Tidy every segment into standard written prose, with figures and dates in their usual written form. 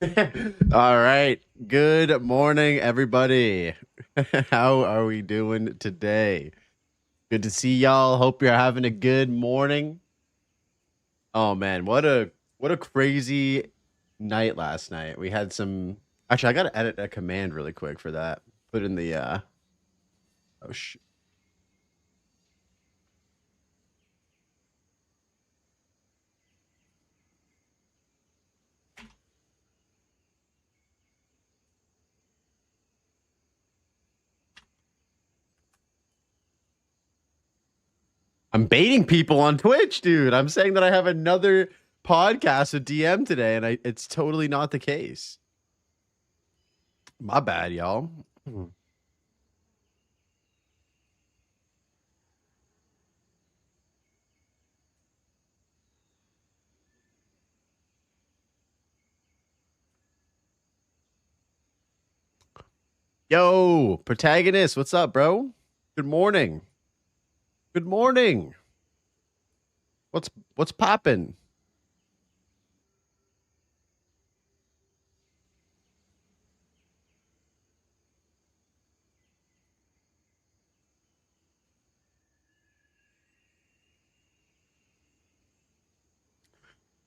All right. Good morning, everybody. How are we doing today? Good to see y'all. Hope you're having a good morning. Oh man, what a crazy night last night. We had some actually I gotta edit a command really quick for that. Put in the oh sh I'm baiting people on Twitch, dude. I'm saying that I have another podcast with DM today, and it's totally not the case. My bad, y'all. Yo, protagonist, what's up, bro? Good morning. Good morning. What's poppin'?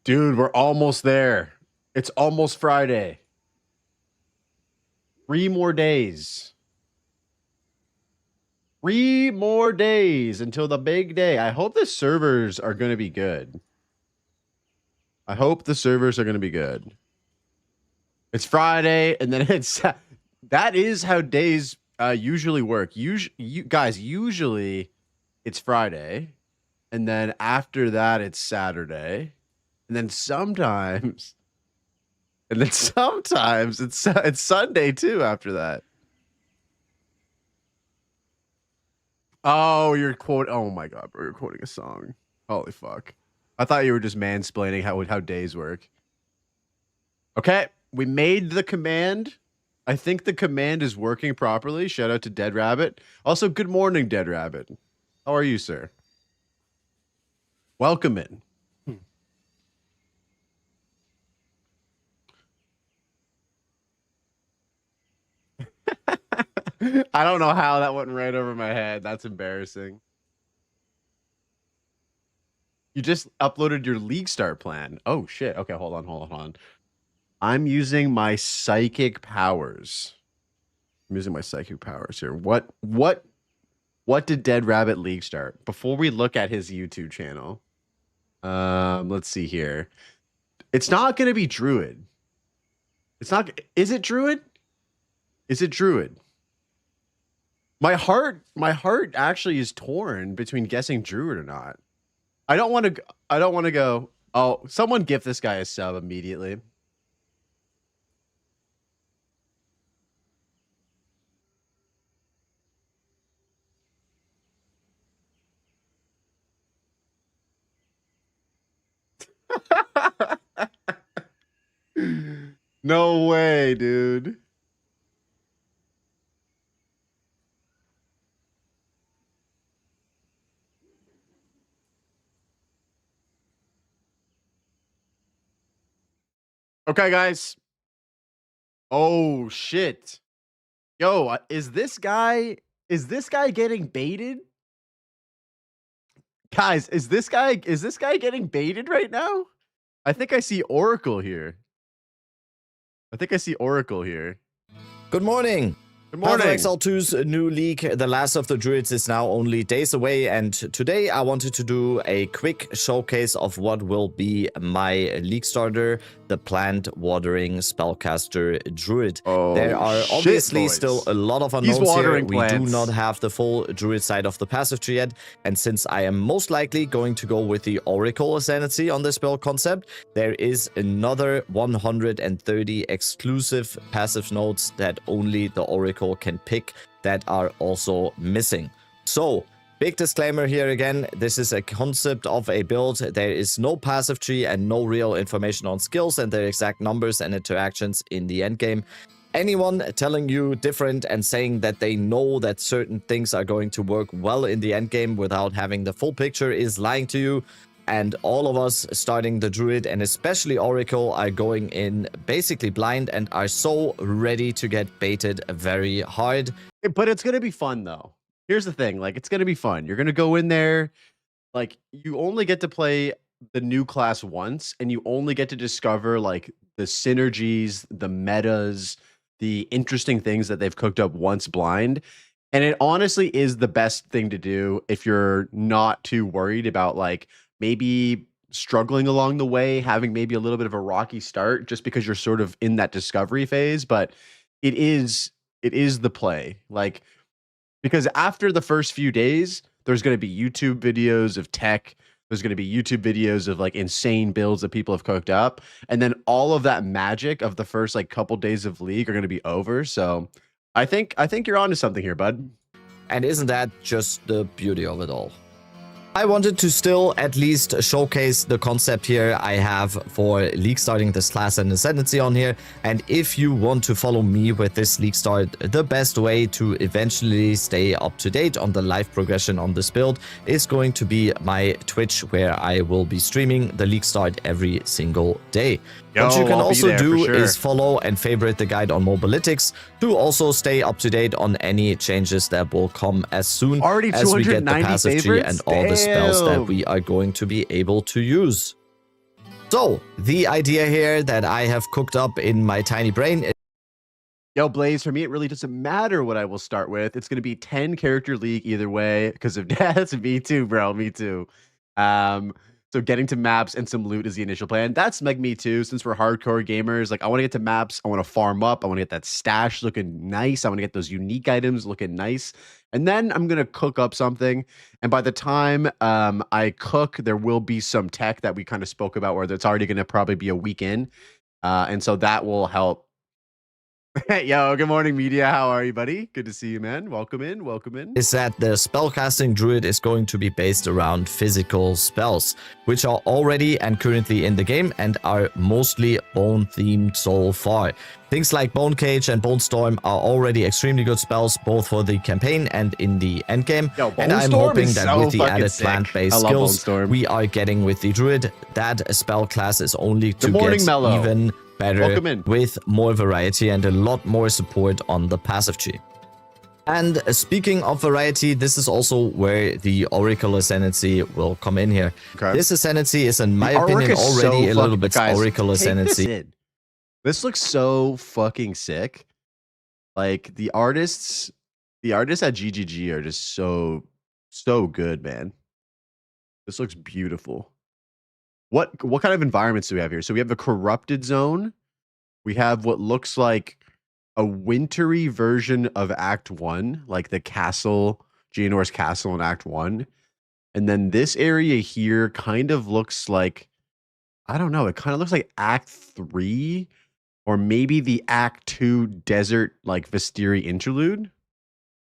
Dude, we're almost there. It's almost Friday. 3 more days. 3 more days until the big day. I hope the servers are going to be good. I hope the servers are going to be good. It's Friday, and then it's that is how days usually work. Usually it's Friday, and then after that it's Saturday, and then sometimes it's Sunday too after that. Oh, you're quote. Oh my god, bro, you're quoting a song. Holy fuck! I thought you were just mansplaining how days work. Okay, we made the command. I think the command is working properly. Shout out to Dead Rabbit. Also, good morning, Dead Rabbit. How are you, sir? Welcome in. I don't know how that went right over my head. That's embarrassing. You just uploaded your League Start plan. Oh shit. Okay, hold on. I'm using my psychic powers. I'm using my psychic powers here. What did Dead Rabbit League start? Before we look at his YouTube channel. Let's see here. It's not gonna be Druid. It's not. Is it Druid? Is it Druid? My heart actually is torn between guessing Druid or not. I don't want to. I don't want to go. Oh, someone gift this guy a sub immediately. No way, dude. Okay, guys. Oh shit. Yo, is this guy getting baited? Guys, is this guy getting baited right now? I think I see Oracle here. I think I see Oracle here. Good morning. Good Path of morning. Exile 2's new league, The Last of the Druids, is now only days away, and today I wanted to do a quick showcase of what will be my league starter, the Plant Watering Spellcaster Druid. Oh, there are shit, obviously boys. still a lot of He's unknowns here. watering We plants. do not have the full Druid side of the passive tree yet, and since I am most likely going to go with the Oracle Ascendancy on this spell concept, there is another 130 exclusive passive nodes that only the Oracle can pick that are also missing. So, big disclaimer here again, this is a concept of a build. There is no passive tree and no real information on skills and their exact numbers and interactions in the endgame. Anyone telling you different and saying that they know that certain things are going to work well in the endgame without having the full picture is lying to you. and all of us starting the Druid, and especially Oracle, are going in basically blind and are so ready to get baited very hard. But it's gonna be fun though. Here's the thing, like it's gonna be fun. You're gonna go in there, like you only get to play the new class once, and you only get to discover like the synergies, the metas, the interesting things that they've cooked up once blind. And it honestly is the best thing to do if you're not too worried about like maybe struggling along the way, having maybe a little bit of a rocky start just because you're sort of in that discovery phase. But it is the play. Like, because after the first few days, there's going to be YouTube videos of tech. There's going to be YouTube videos of like insane builds that people have cooked up. And then all of that magic of the first like couple days of League are going to be over. So I think you're onto something here, bud. And isn't that just the beauty of it all? I wanted to still at least showcase the concept here I have for League starting this class and Ascendancy on here. And if you want to follow me with this League start, the best way to eventually stay up to date on the live progression on this build is going to be my Twitch, where I will be streaming the League start every single day. What you can also do is follow and favorite the guide on Mobalytics to also stay up to date on any changes that will come as soon as we get the passive tree and all the spells that we are going to be able to use. So, the idea here that I have cooked up in my tiny brain is... Yo, Blaze, for me, it really doesn't matter what I will start with. It's going to be 10 character League either way because of deaths. Me too, bro. Me too. So getting to maps and some loot is the initial plan. That's like me too, since we're hardcore gamers. Like I want to get to maps. I want to farm up. I want to get that stash looking nice. I want to get those unique items looking nice. And then I'm going to cook up something. And by the time I cook, there will be some tech that we kind of spoke about where it's already going to probably be a week in. And so that will help. Yo, good morning, media. How are you, buddy? Good to see you, man. Welcome in. Welcome in. Is that the spellcasting druid is going to be based around physical spells, which are already and currently in the game and are mostly bone themed so far. Things like Bone Cage and Bone Storm are already extremely good spells, both for the campaign and in the endgame. And I'm hoping that with the added plant-based skills we are getting with the druid, that spell class is only to get even better with more variety and a lot more support on the passive tree. And speaking of variety, this is also where the Oracle Ascendancy will come in here. This Ascendancy is, in my opinion, already a little bit Oracle Ascendancy. This looks so fucking sick. Like the artists at GGG are just so good, man. This looks beautiful. What kind of environments do we have here? So we have the corrupted zone. We have what looks like a wintry version of Act 1, like the castle, Geonor's castle in Act 1. And then this area here kind of looks like, I don't know, it kind of looks like Act 3 or maybe the Act 2 desert, like Vistiri interlude.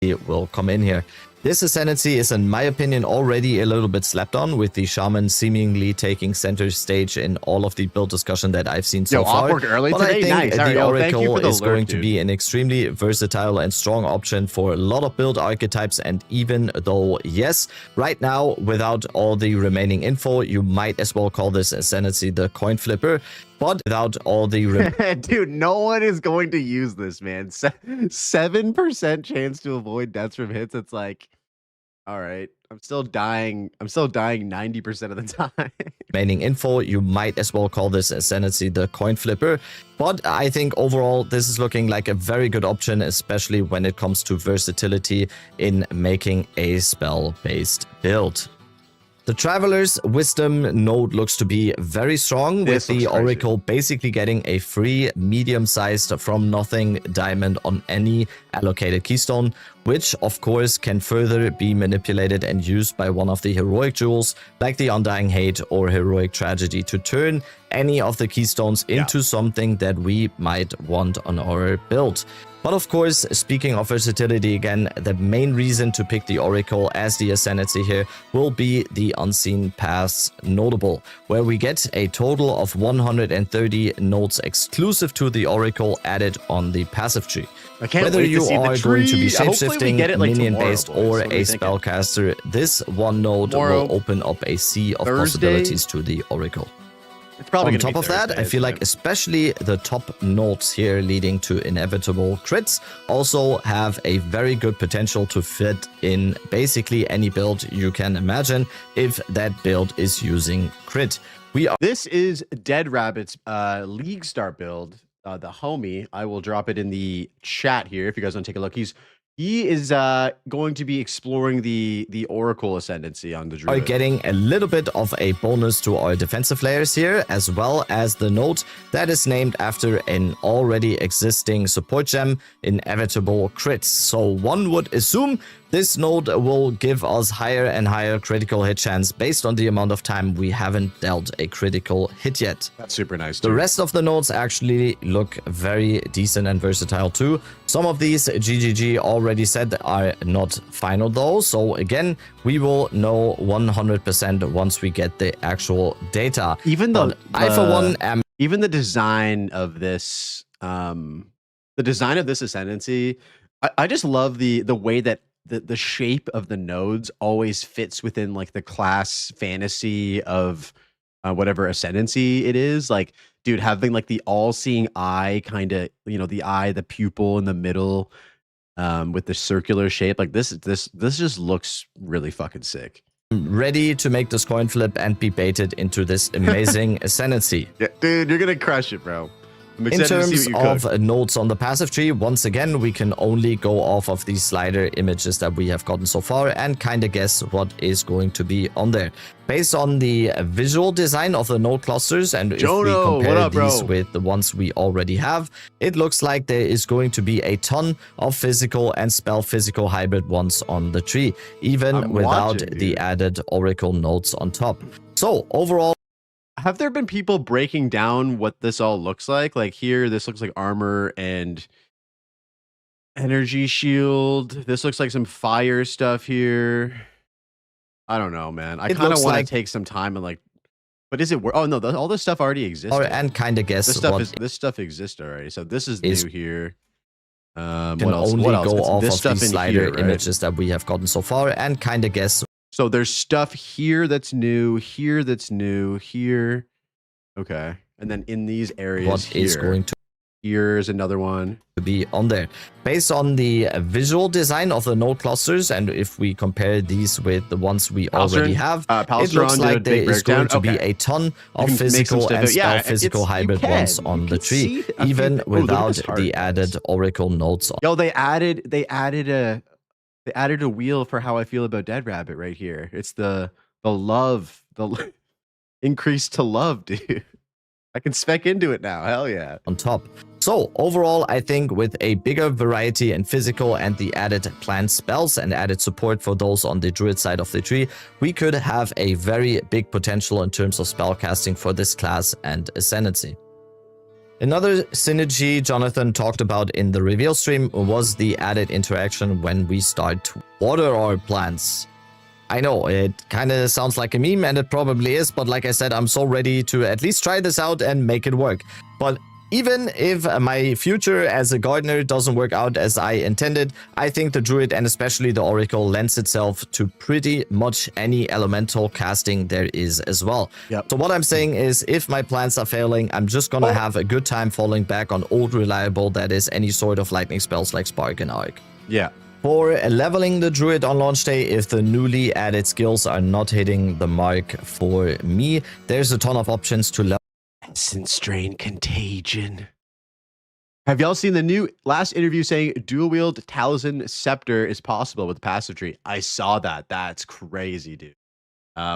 It will come in here. This Ascendancy is, in my opinion, already a little bit slept on, with the Shaman seemingly taking center stage in all of the build discussion that I've seen so far. Early but today. I think the Oracle is going to be an extremely versatile and strong option for a lot of build archetypes. And even though, yes, right now, without all the remaining info, you might as well call this Ascendancy the coin flipper. But without all the... Dude, no one is going to use this, man. 7% chance to avoid deaths from hits. It's like, all right, I'm still dying 90% of the time. Remaining info, you might as well call this Ascendancy the coin flipper. But I think overall, this is looking like a very good option, especially when it comes to versatility in making a spell-based build. The Traveler's Wisdom node looks to be very strong, with the Oracle basically getting a free medium-sized from nothing diamond on any allocated keystone, which of course can further be manipulated and used by one of the heroic jewels like the Undying Hate or Heroic Tragedy to turn any of the keystones into something that we might want on our build. But of course, speaking of versatility again, the main reason to pick the Oracle as the Ascendancy here will be the Unseen Paths notable, where we get a total of 130 nodes exclusive to the Oracle added on the passive tree. I can't Whether wait you to see the are going to be tree. Hopefully we shapeshifting, get it, like, minion-based, tomorrow, boys. or What are a you thinking? spellcaster, this one node Tomorrow, will open up a sea of Thursday? possibilities to the Oracle. It's probably On gonna top be of that, Thursday, I feel isn't like it? especially the top nodes here leading to inevitable crits also have a very good potential to fit in basically any build you can imagine if that build is using crit. This is Dead Rabbit's League Start build, the homie. I will drop it in the chat here if you guys want to take a look. He is going to be exploring the Oracle Ascendancy on the Are Druid. getting a little bit of a bonus to our defensive layers here, as well as the node that is named after an already existing support gem, Inevitable Crits. So one would assume this node will give us higher and higher critical hit chance based on the amount of time we haven't dealt a critical hit yet. That's super nice, The too. rest of the nodes actually look very decent and versatile too. Some of these, GGG already said, are not final though. So again, we will know 100% once we get the actual data. Even But I, for one, am even the design of this, Ascendancy, I just love the way that the shape of the nodes always fits within like the class fantasy of whatever Ascendancy it is. Like, dude, having like the all-seeing eye, kind of, the eye, the pupil in the middle, with the circular shape, like this just looks really fucking sick. ready to make this coin flip and be baited into this amazing ascendancy. Yeah, dude, you're gonna crush it, bro. I'm In excited to terms see what you of cook. nodes on the passive tree, once again, we can only go off of these slider images that we have gotten so far and kind of guess what is going to be on there. Based on the visual design of the node clusters, and if we Jono, what compare up, bro? these with the ones we already have, it looks like there is going to be a ton of physical and spell physical hybrid ones on the tree, even I'm without watching, the dude. added oracle nodes on top. So overall, Have there been people breaking down what this all looks like? Like here, this looks like armor and energy shield. This looks like some fire stuff here. I don't know, man. I It kind of looks want to like- take some time and like, but is it? Oh no, all this stuff already exists. and kind of guess This stuff exists already. So this is is- new here. can What else? only What else? go It's off this of stuff these in slider here, right? images that we have gotten so far and kind of guess So there's stuff here that's new, here that's new, here. Okay. And then in these areas what here, is going to here's another one. be on there. Based on the visual design of the node clusters, and if we compare these with the ones we already Palstron? have, it Palstron looks did a like there big is going to breakdown. be a ton You of can make some physical stuff and out- yeah, spell physical it's- you hybrid can. ones on You the can tree, see a few even thi- Ooh, look at without this art, the guys. added oracle nodes on. Yo, they added a wheel for how I feel about Dead Rabbit right here. It's the love, increase to love, dude. I can spec into it now. Hell yeah. On top. So overall, I think with a bigger variety in physical and the added plant spells and added support for those on the druid side of the tree, we could have a very big potential in terms of spell casting for this class and ascendancy. Another synergy Jonathan talked about in the reveal stream was the added interaction when we start to water our plants. I know, it kind of sounds like a meme, and it probably is, but like I said, I'm so ready to at least try this out and make it work. But even if my future as a gardener doesn't work out as I intended, I think the druid and especially the oracle lends itself to pretty much any elemental casting there is as well. Yep. So what I'm saying is, if my plans are failing, I'm just gonna have a good time falling back on old reliable, that is any sort of lightning spells like Spark and Arc. Yeah. For leveling the druid on launch day, if the newly added skills are not hitting the mark for me, there's a ton of options to level. Essence Strain Contagion. Have y'all seen the new last interview saying dual wield Talisman Scepter is possible with the passive tree? I saw that. That's crazy, dude.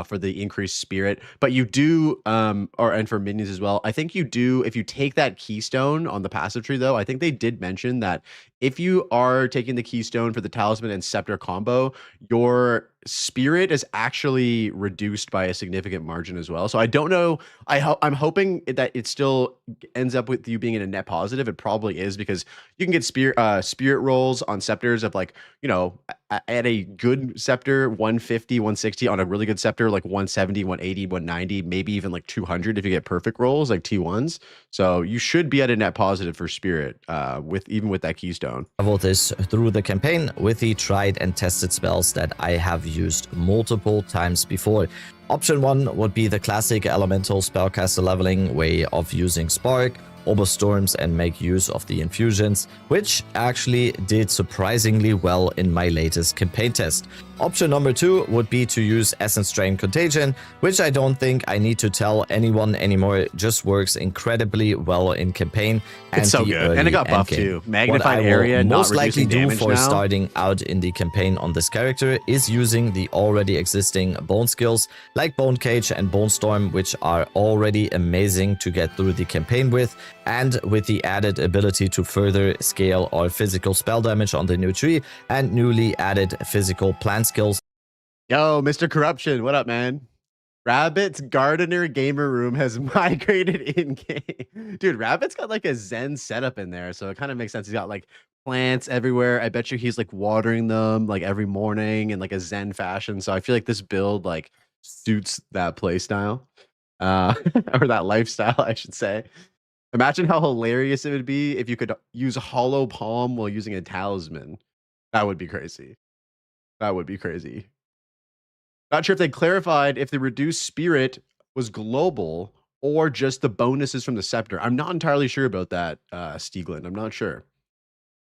For the increased spirit, but you do, and for minions as well. I think you do, if you take that keystone on the passive tree, though, I think they did mention that if you are taking the keystone for the talisman and scepter combo, your spirit is actually reduced by a significant margin as well. So I don't know. I'm hoping that it still ends up with you being in a net positive. It probably is, because you can get spirit rolls on scepters of, like, you know, at a good scepter 150, 160, on a really good scepter like 170, 180, 190, maybe even like 200 if you get perfect rolls like T1s. So you should be at a net positive for spirit with that keystone. Level this through the campaign with the tried and tested spells that I have used multiple times before. Option 1 would be the classic elemental spellcaster leveling way of using Spark, Oberstorms, and make use of the infusions, which actually did surprisingly well in my latest campaign test. Option number 2 would be to use Essence Drain Contagion, which I don't think I need to tell anyone anymore. It just works incredibly well in campaign. It's so good, and it got buffed too. Magnified area, most not likely do damage for now. starting out in the campaign on this character is using the already existing bone skills like Bone Cage and Bone Storm, which are already amazing to get through the campaign with, and with the added ability to further scale our physical spell damage on the new tree and newly added physical plant skills. Yo, Mr. Corruption, what up, man? Rabbit's Gardener Gamer Room has migrated in game. Dude, Rabbit's got like a Zen setup in there, so it kind of makes sense. He's got like plants everywhere. I bet you he's like watering them like every morning in like a Zen fashion. So I feel like this build like suits that play style, or that lifestyle, I should say. Imagine how hilarious it would be if you could use Hollow Palm while using a talisman. That would be crazy. That would be crazy. Not sure if they clarified if the reduced spirit was global or just the bonuses from the scepter. I'm not entirely sure about that, Stieglin. I'm not sure.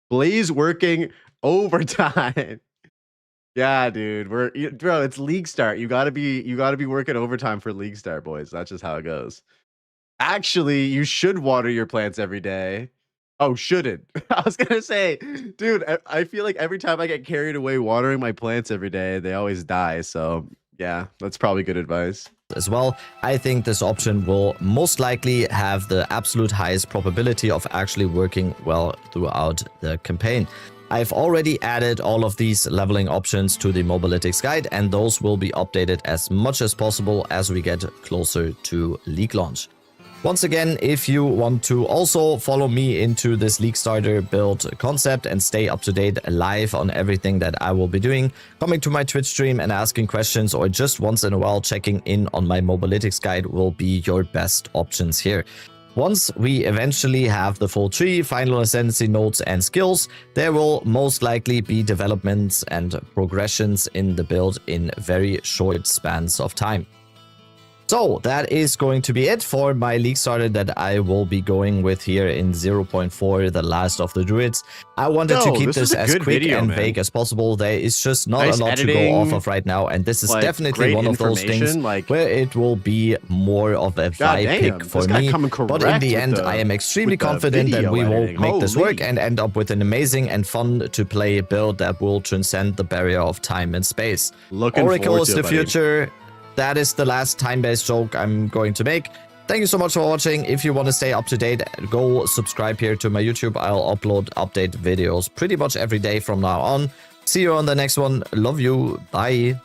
Blaze working overtime. Yeah, dude. Bro, it's League Start. You gotta be working overtime for League Start, boys. That's just how it goes. Actually, you should water your plants every day. Oh, shouldn't. I was gonna say, dude, I feel like every time I get carried away watering my plants every day, they always die. So yeah, that's probably good advice. As well, I think this option will most likely have the absolute highest probability of actually working well throughout the campaign. I've already added all of these leveling options to the Mobalytics guide, and those will be updated as much as possible as we get closer to League launch. Once again, if you want to also follow me into this League Starter build concept and stay up to date live on everything that I will be doing, coming to my Twitch stream and asking questions, or just once in a while checking in on my Mobalytics guide will be your best options here. Once we eventually have the full tree, final ascendancy nodes and skills, there will most likely be developments and progressions in the build in very short spans of time. So that is going to be it for my League Starter that I will be going with here in 0.4, the last of the druids. I wanted to keep this as quick and vague as possible. There is just not a lot to go off of right now, and this is definitely one of those things where it will be more of a vibe pick for me. But in the end, I am extremely confident that we will make this work and end up with an amazing and fun to play build that will transcend the barrier of time and space. Oracle is the future. That is the last time-based joke I'm going to make. Thank you so much for watching. If you want to stay up to date, go subscribe here to my YouTube. I'll upload update videos pretty much every day from now on. See you on the next one. Love you. Bye.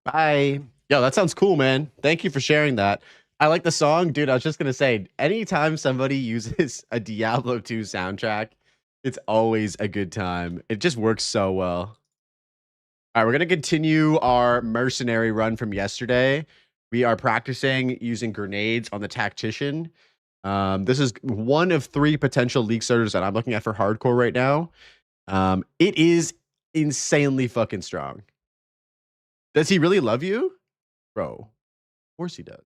Bye. Yo, that sounds cool, man. Thank you for sharing that. I like the song. Dude, I was just going to say, anytime somebody uses a Diablo 2 soundtrack, it's always a good time. It just works so well. All right, we're going to continue our mercenary run from yesterday. We are practicing using grenades on the tactician. This is one of 3 potential League starters that I'm looking at for hardcore right now. It is insanely fucking strong. Does he really love you? Bro, of course he does.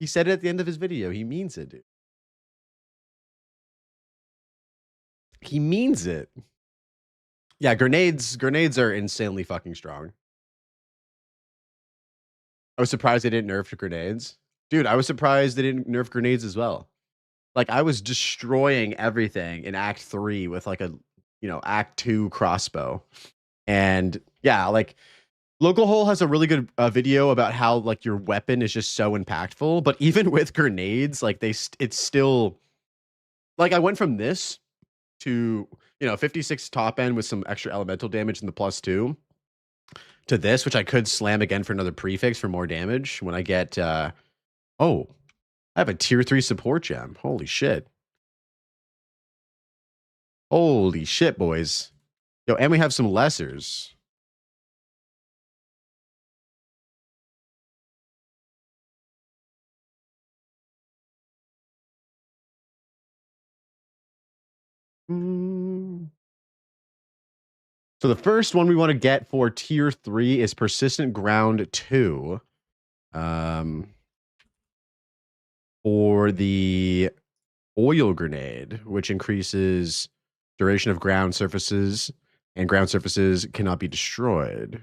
He said it at the end of his video. He means it, dude. He means it. Yeah, grenades are insanely fucking strong. I was surprised they didn't nerf grenades. Dude, I was surprised they didn't nerf grenades as well. Like, I was destroying everything in Act 3 with like a, Act 2 crossbow. And yeah, like, Local Hole has a really good video about how like your weapon is just so impactful. But even with grenades, like it's still, like, I went from this to, you know, 56 top end with some extra elemental damage and the +2 to this, which I could slam again for another prefix for more damage when I get, oh, I have a tier 3 support gem. Holy shit. Holy shit, boys. Yo, and we have some lessers. So the first one we want to get for tier 3 is Persistent Ground 2. For the Oil Grenade, which increases duration of ground surfaces, and ground surfaces cannot be destroyed.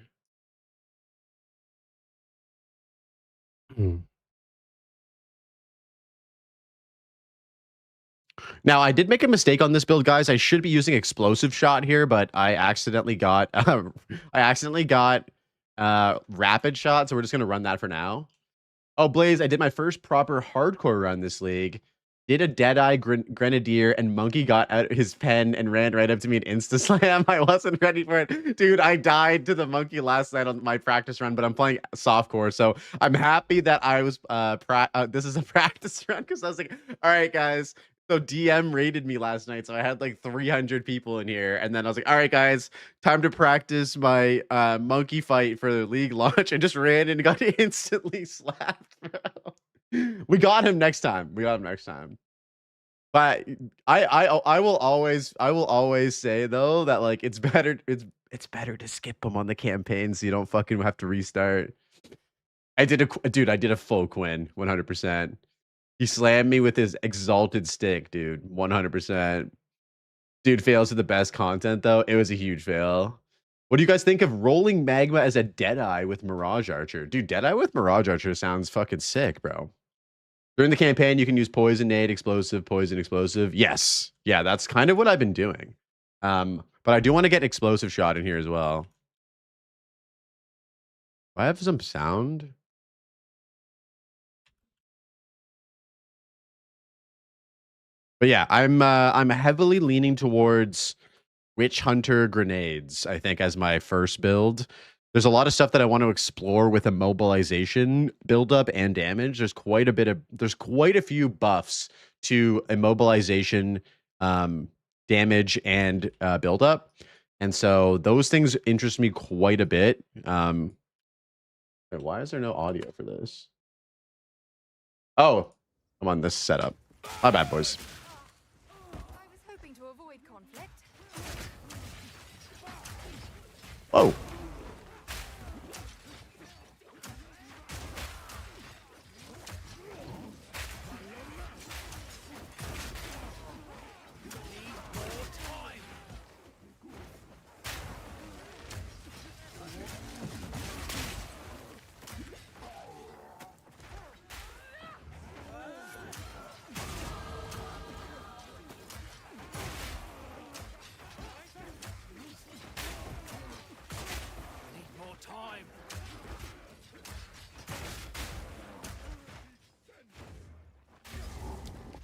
Now, I did make a mistake on this build, guys. I should be using Explosive Shot here, but I accidentally got Rapid Shot, so we're just gonna run that for now. Oh, Blaze, I did my first proper hardcore run this league. Did a Deadeye Grenadier, and Monkey got out his pen and ran right up to me and insta-slam. I wasn't ready for it. Dude, I died to the Monkey last night on my practice run, but I'm playing softcore, so I'm happy that I was, this is a practice run, because I was like, all right, guys. So DM raided me last night, so I had like 300 people in here, and then I was like, all right, guys, time to practice my monkey fight for the league launch, and just ran and got instantly slapped, bro. We got him next time. But I will always say though that like it's better better to skip him on the campaign so you don't fucking have to restart. I did a full Quinn 100%. He slammed me with his exalted stick, dude. 100%. Dude fails to the best content though. It was a huge fail. What do you guys think of rolling magma as a Deadeye with Mirage Archer? Dude, Deadeye with Mirage Archer sounds fucking sick, bro. During the campaign, you can use poison, nade, explosive, poison, explosive. Yes. Yeah, that's kind of what I've been doing. But I do want to get explosive shot in here as well. Do I have some sound? But yeah, I'm heavily leaning towards Witch Hunter grenades, I think, as my first build. There's a lot of stuff that I want to explore with immobilization buildup and damage. There's quite a few buffs to immobilization, damage, and buildup. And so those things interest me quite a bit. Wait, why is there no audio for this? Oh, I'm on this setup. My bad, boys. Oh.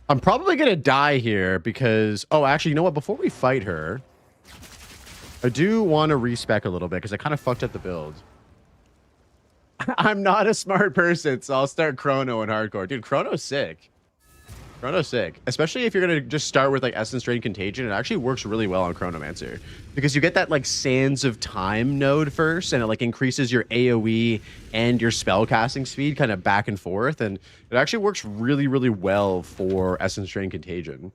I'm probably going to die here because... Oh, actually, you know what? Before we fight her, I do want to respec a little bit because I kind of fucked up the build. I'm not a smart person, so I'll start Chrono in hardcore. Dude, Chrono's sick. Chrono's sick. Especially if you're going to just start with like Essence Drain Contagion. It actually works really well on Chronomancer because you get that like Sands of Time node first, and it like increases your AoE and your spell casting speed kind of back and forth. And it actually works really, really well for Essence Drain Contagion.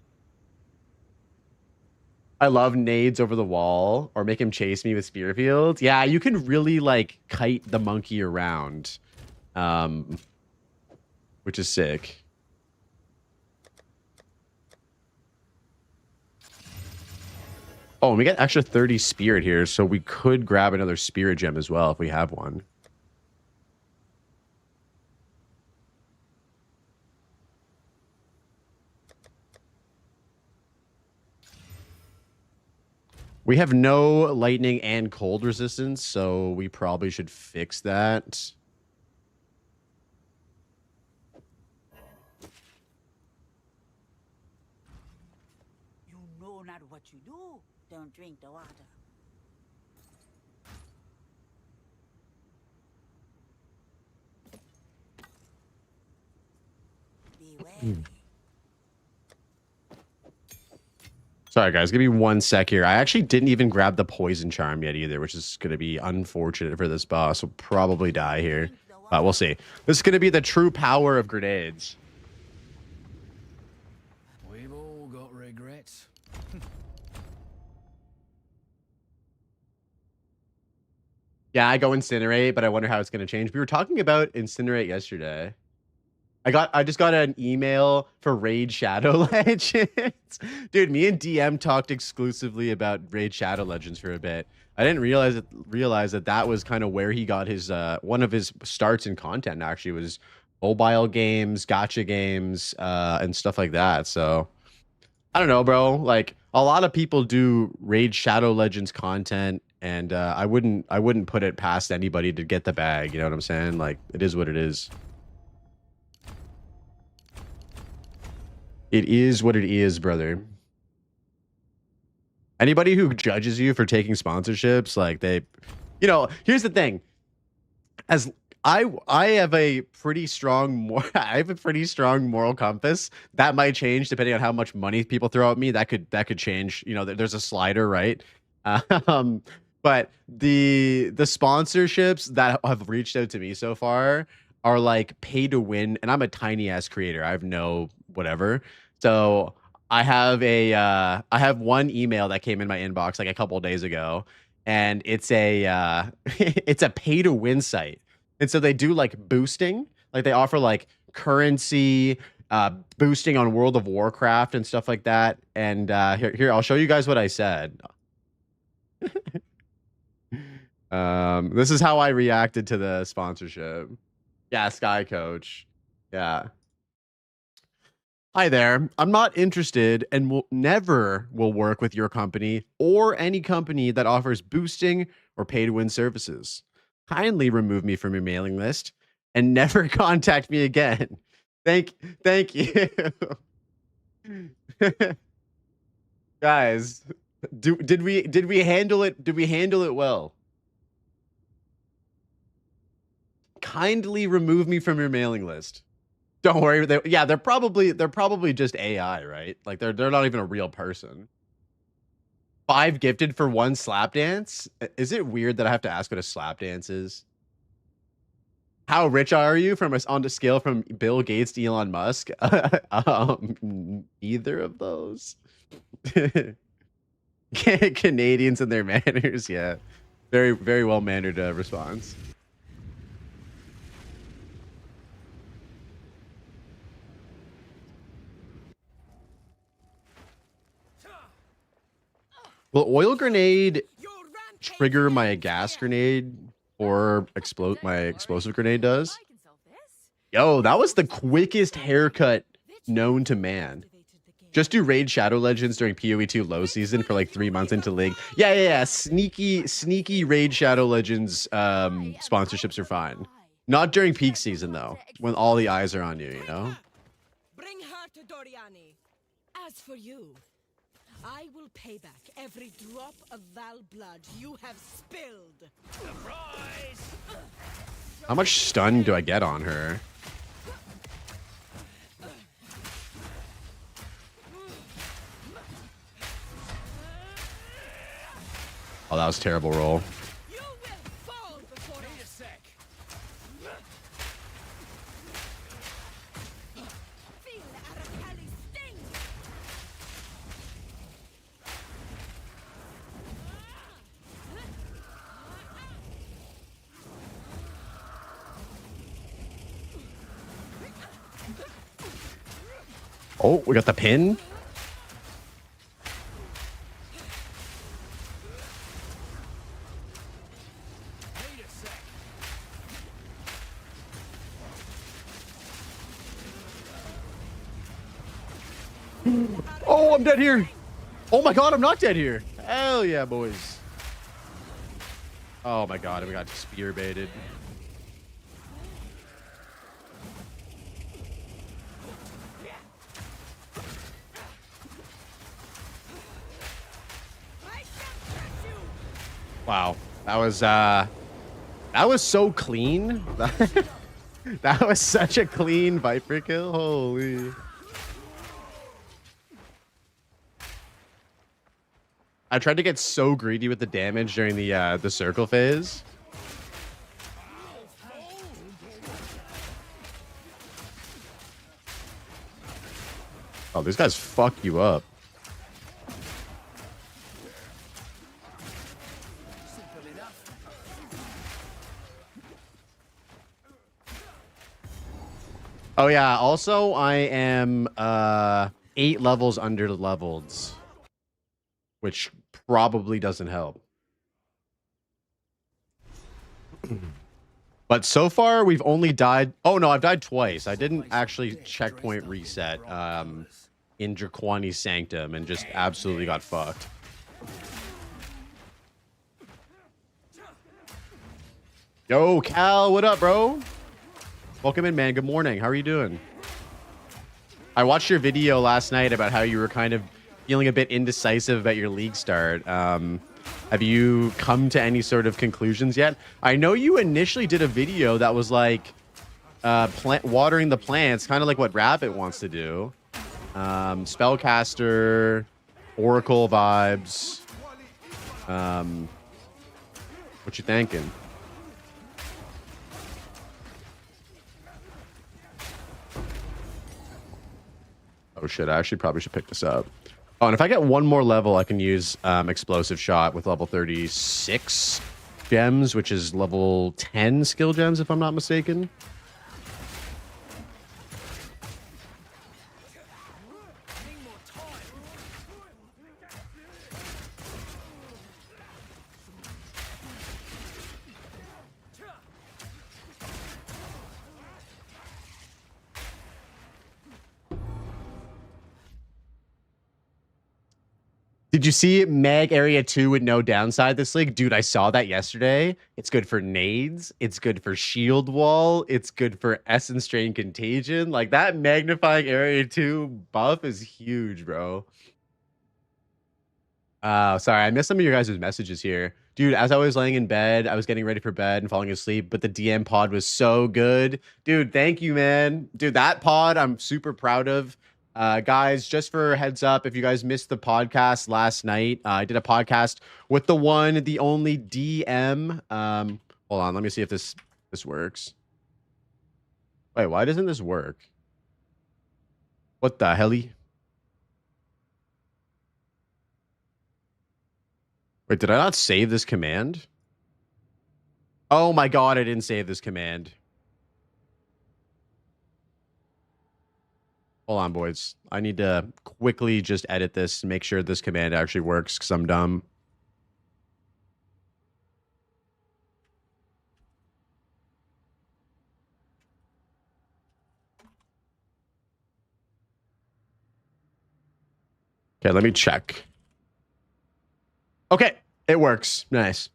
I love nades over the wall or make him chase me with spear fields. Yeah, you can really like kite the monkey around, which is sick. Oh, and we got extra 30 spirit here, so we could grab another spirit gem as well if we have one. We have no lightning and cold resistance, so we probably should fix that. You know not what you do. Don't drink the water. Be wary. Sorry, guys. Give me 1 sec here. I actually didn't even grab the poison charm yet either, which is going to be unfortunate for this boss. We'll probably die here. But we'll see. This is going to be the true power of grenades. We've all got regrets. Yeah, I go incinerate, but I wonder how it's going to change. We were talking about incinerate yesterday. I just got an email for Raid Shadow Legends. Dude, me and DM talked exclusively about Raid Shadow Legends for a bit. I didn't realize that was kind of where he got his one of his starts in content actually was mobile games, gacha games, and stuff like that. So I don't know, bro. Like a lot of people do Raid Shadow Legends content, and I wouldn't put it past anybody to get the bag. You know what I'm saying? Like it is what it is. It is what it is, brother. Anybody who judges you for taking sponsorships, like they, you know, here's the thing. As I have a pretty strong I have a pretty strong moral compass. That might change depending on how much money people throw at me. That could change. You know, there's a slider, right? But the sponsorships that have reached out to me so far are like pay to win, and I'm a tiny ass creator. I have no whatever. So I have one email that came in my inbox like a couple of days ago, and it's a it's a pay to win site. And so they do like boosting, like they offer like currency, boosting on World of Warcraft and stuff like that. And here I'll show you guys what I said. This is how I reacted to the sponsorship. Yeah, Sky Coach. Yeah. Hi there. I'm not interested and will never work with your company or any company that offers boosting or pay to win services. Kindly remove me from your mailing list and never contact me again. Thank you. Guys, did we handle it well? Kindly remove me from your mailing list. Don't worry. They're probably just AI, right? Like they're not even a real person. 5 gifted for 1 slap dance. Is it weird that I have to ask what a slap dance is? How rich are you on the scale from Bill Gates to Elon Musk? Either of those. Canadians and their manners. Yeah, very very well mannered response. Will oil grenade trigger my gas grenade or my explosive grenade does? Yo, that was the quickest haircut known to man. Just do Raid Shadow Legends during PoE2 low season for like 3 months into League. Yeah. Sneaky Raid Shadow Legends sponsorships are fine. Not during peak season though, when all the eyes are on you, you know? Bring her to Doriani. As for you, I will pay back every drop of Val blood you have spilled. Surprise! How much stun do I get on her? Oh, that was a terrible roll. You will fall before a sec. Feel Araceli's sting. Oh, we got the pin. Oh, I'm dead here. Oh my god, I'm not dead here. Hell yeah, boys. Oh my god, we got spear baited. Wow. That was so clean. That was such a clean Viper kill. Holy. I tried to get so greedy with the damage during the circle phase. Oh, these guys fuck you up. Oh yeah, also I am 8 levels under leveled, which probably doesn't help. But so far we've only died. Oh no, I've died twice. I didn't actually checkpoint reset in Draquani's Sanctum and just absolutely got fucked. Yo, Cal, what up, bro? Welcome in, man. Good morning. How are you doing? I watched your video last night about how you were kind of feeling a bit indecisive about your league start. Have you come to any sort of conclusions yet? I know you initially did a video that was like watering the plants, kind of like what Rabbit wants to do. Spellcaster, Oracle vibes. What you thinking? Oh shit, I actually probably should pick this up. Oh, and if I get one more level, I can use Explosive Shot with level 36 gems, which is level 10 skill gems, if I'm not mistaken. Did you see Mag Area 2 with no downside this league? Dude, I saw that yesterday. It's good for nades. It's good for shield wall. It's good for Essence Strain Contagion. Like, that magnifying Area 2 buff is huge, bro. Sorry, I missed some of your guys' messages here. Dude, as I was laying in bed, I was getting ready for bed and falling asleep, but the DM pod was so good. Dude, thank you, man. Dude, that pod I'm super proud of. Guys, just for a heads up, if you guys missed the podcast last night, I did a podcast with the one, the only DM. Hold on, let me see if this works. Wait, why doesn't this work? What the helly? Wait, did I not save this command? Oh my god, I didn't save this command. Hold on, boys. I need to quickly just edit this and make sure this command actually works because I'm dumb. Okay, let me check. Okay, it works. Nice.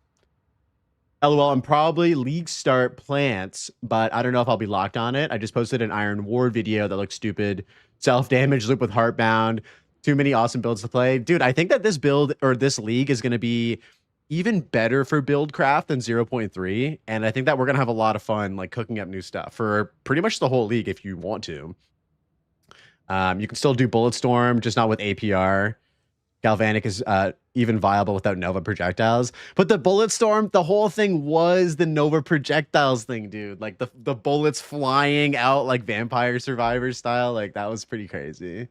LOL, I'm probably league start plants, but I don't know if I'll be locked on it. I just posted an Iron Ward video that looks stupid. Self-damage loop with Heartbound. Too many awesome builds to play. Dude, I think that this build or this league is going to be even better for Buildcraft than 0.3. And I think that we're going to have a lot of fun like cooking up new stuff for pretty much the whole league if you want to. You can still do Bulletstorm, just not with APR. Galvanic is even viable without Nova projectiles. But the Bulletstorm, the whole thing was the Nova projectiles thing, dude. Like the bullets flying out like Vampire Survivor style. Like that was pretty crazy.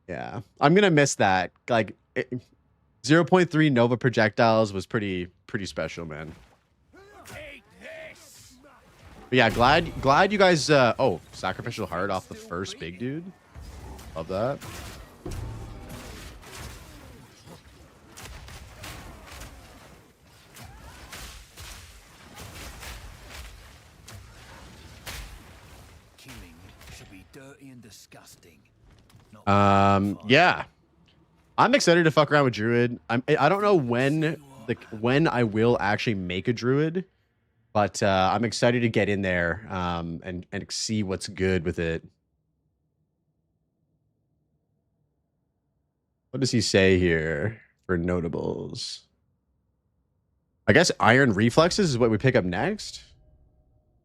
Yeah, I'm gonna miss that. Like 0.3 Nova projectiles was pretty special, man. But yeah, glad you guys. Oh, Sacrificial Heart off the first big dude. Love that. Disgusting. Yeah, I'm excited to fuck around with Druid. I don't know when I will actually make a Druid, but I'm excited to get in there and see what's good with it. What does he say here for notables? I guess Iron Reflexes is what we pick up next.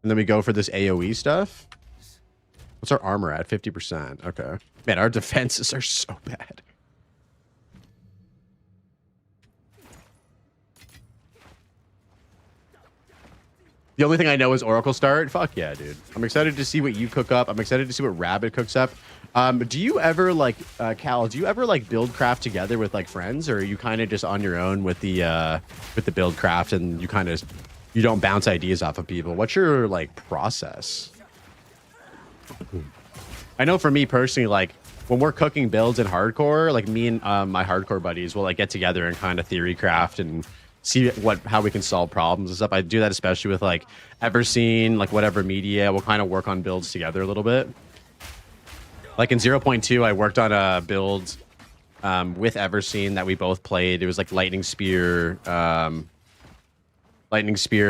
And then we go for this AoE stuff. What's our armor at? 50%. Okay. Man, our defenses are so bad. The only thing I know is Oracle start. Fuck yeah, dude. I'm excited to see what you cook up. I'm excited to see what Rabbit cooks up. Do you ever like Cal? Do you ever like build craft together with like friends, or are you kind of just on your own with the build craft and you don't bounce ideas off of people? What's your like process? I know for me personally, like when we're cooking builds in hardcore, like me and my hardcore buddies will like get together and kind of theory craft and see how we can solve problems and stuff. I do that especially with like Everseen, like whatever media. We'll kind of work on builds together a little bit. Like in 0.2, I worked on a build with Everseen that we both played. It was like Lightning Spear,